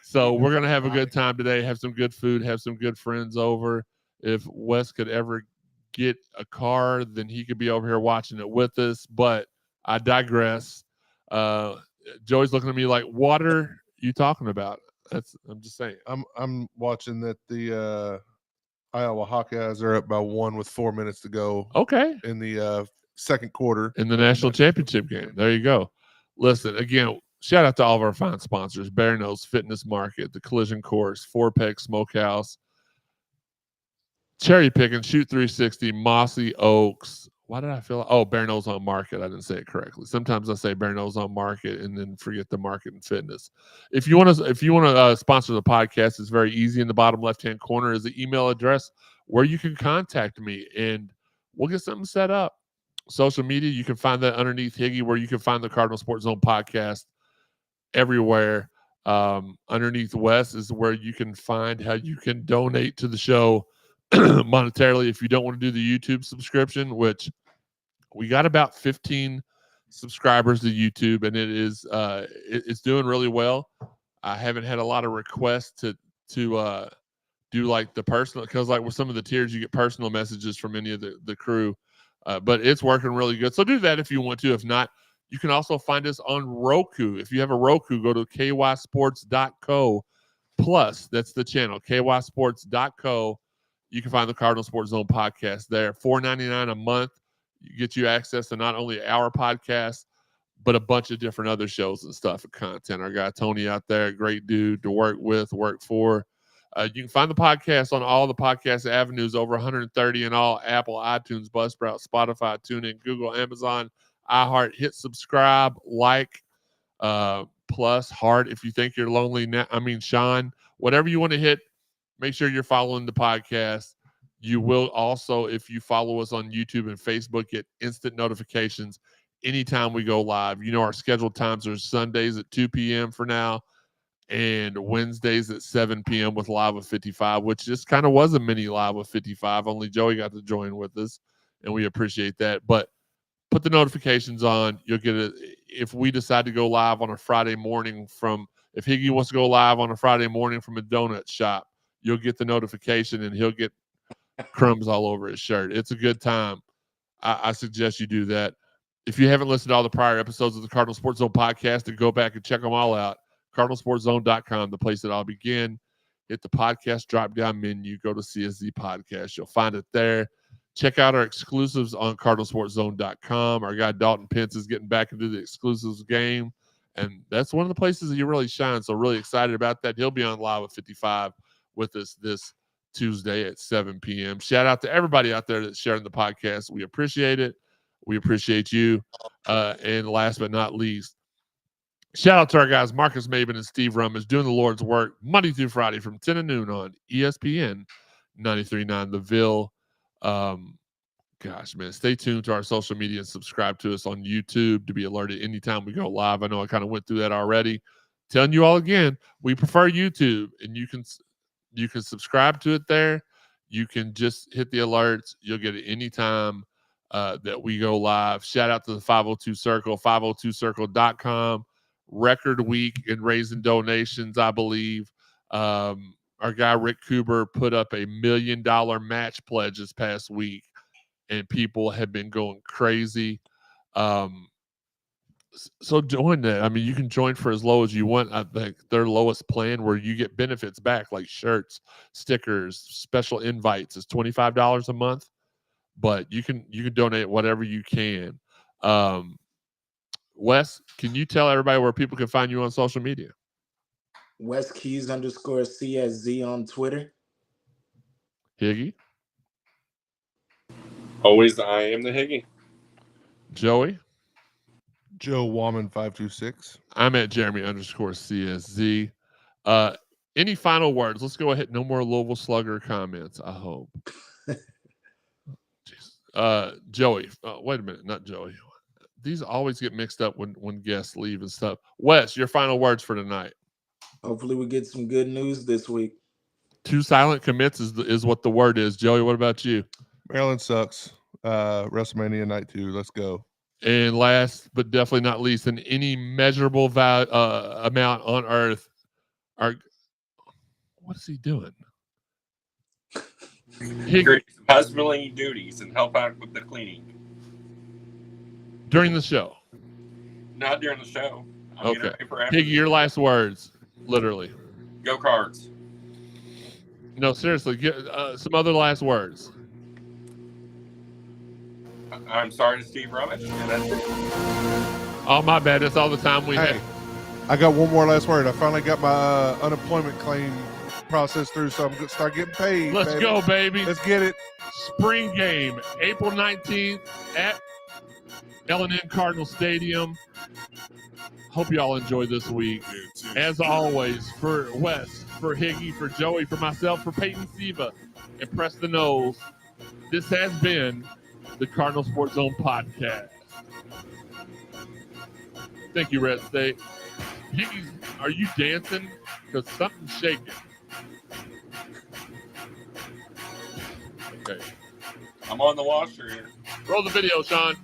So we're going to have a good time today, have some good food, have some good friends over. If Wes could ever get a car, then he could be over here watching it with us. But I digress. Joey's looking at me like, what are you talking about? I'm just saying. I'm watching that the Iowa Hawkeyes are up by 1 with 4 minutes to go. Okay. In the second quarter. In the national championship game. There you go. Listen, again, shout out to all of our fine sponsors. Bear Nose Fitness Market, The Collision Course, Four Peg Smokehouse, Cherry Picking, Shoot 360, Mossy Oaks. Why did I feel? Oh, Bear Nose on Market. I didn't say it correctly. Sometimes I say Bear Nose on Market and then forget the market and fitness. If you want to sponsor the podcast, it's very easy. In the bottom left-hand corner is the email address where you can contact me, and we'll get something set up. Social media, you can find that underneath Higgy, where you can find the Cardinal Sports Zone podcast everywhere. Underneath Wes is where you can find how you can donate to the show monetarily if you don't want to do the YouTube subscription, which we got about 15 subscribers to YouTube, and it's doing really well. I haven't had a lot of requests to do like the personal, because like with some of the tiers you get personal messages from any of the crew, but it's working really good. So do that if you want to. If not, you can also find us on Roku. If you have a Roku, go to kysports.co plus. That's the channel, kysports.co. You can find the Cardinal Sports Zone podcast there. $4.99 a month. Get you access to not only our podcast, but a bunch of different other shows and stuff and content. Our guy Tony out there, great dude to work with, work for. You can find the podcast on all the podcast avenues, over 130 in all: Apple, iTunes, Buzzsprout, Spotify, TuneIn, Google, Amazon, iHeart. Hit subscribe, like, plus heart if you think you're lonely now. Sean, whatever you want to hit, make sure you're following the podcast. You will also, if you follow us on YouTube and Facebook, get instant notifications anytime we go live. You know, our scheduled times are Sundays at 2 p.m. for now and Wednesdays at 7 p.m. with Live with 55, which just kind of was a mini Live with 55. Only Joey got to join with us, and we appreciate that. But put the notifications on. You'll get it. If we decide to go live on a Friday morning if Higgy wants to go live on a Friday morning from a donut shop, you'll get the notification and he'll get crumbs all over his shirt. It's a good time. I suggest you do that. If you haven't listened to all the prior episodes of the Cardinal Sports Zone podcast, then go back and check them all out. CardinalSportsZone.com, the place that I'll begin. Hit the podcast drop-down menu. Go to CSZ Podcast. You'll find it there. Check out our exclusives on CardinalSportsZone.com. Our guy Dalton Pence is getting back into the exclusives game, and that's one of the places that he really shines. So really excited about that. He'll be on Live with 55 with us this Tuesday at 7 p.m. Shout out to everybody out there that's sharing the podcast. We appreciate it. We appreciate you. And last but not least, shout out to our guys, Marcus Maven and Steve Rummage, doing the Lord's work Monday through Friday from 10 to noon on ESPN 93.9 The Ville. Gosh, man, stay tuned to our social media and subscribe to us on YouTube to be alerted anytime we go live. I know I kind of went through that already. Telling you all again, we prefer YouTube, and you can subscribe to it there. You can just hit the alerts. You'll get it anytime that we go live. Shout out to the 502 Circle, 502circle.com. Record week in raising donations, I believe. Our guy Rick Cooper put up $1 million match pledge this past week, and people have been going crazy. So join that. I mean, you can join for as low as you want. I think their lowest plan where you get benefits back, like shirts, stickers, special invites, is $25 a month. But you can donate whatever you can. Wes, can you tell everybody where people can find you on social media? Wes Keyes _CSZ on Twitter. Higgy? Always I am the Higgy. Joey? Joe Woman 526. I'm at Jeremy _CSZ. Any final words? Let's go ahead. No more Louisville Slugger comments, I hope. Joey. Wait a minute. Not Joey. These always get mixed up when guests leave and stuff. Wes, your final words for tonight. Hopefully we get some good news this week. 2 silent commits is what the word is. Joey, what about you? Maryland sucks. WrestleMania night 2. Let's go. And last but definitely not least, in any measurable amount on earth, what is he doing? Husbandly duties and help out with the cleaning. During the show? Not during the show. Okay. Higgy, your last words, literally. Go Cards. No, seriously, get some other last words. I'm sorry to Steve Rummage. Oh, my bad. That's all the time we have. I got one more last word. I finally got my unemployment claim processed through, so I'm going to start getting paid. Let's go, baby. Let's get it. Spring game, April 19th at L&N Cardinal Stadium. Hope you all enjoy this week. As always, for Wes, for Higgy, for Joey, for myself, for Peyton Siva, and Preston Knowles, this has been the Cardinal Sports Zone Podcast. Thank you, Red State. Higgy, are you dancing? Because something's shaking. Okay. I'm on the washer here. Roll the video, Sean.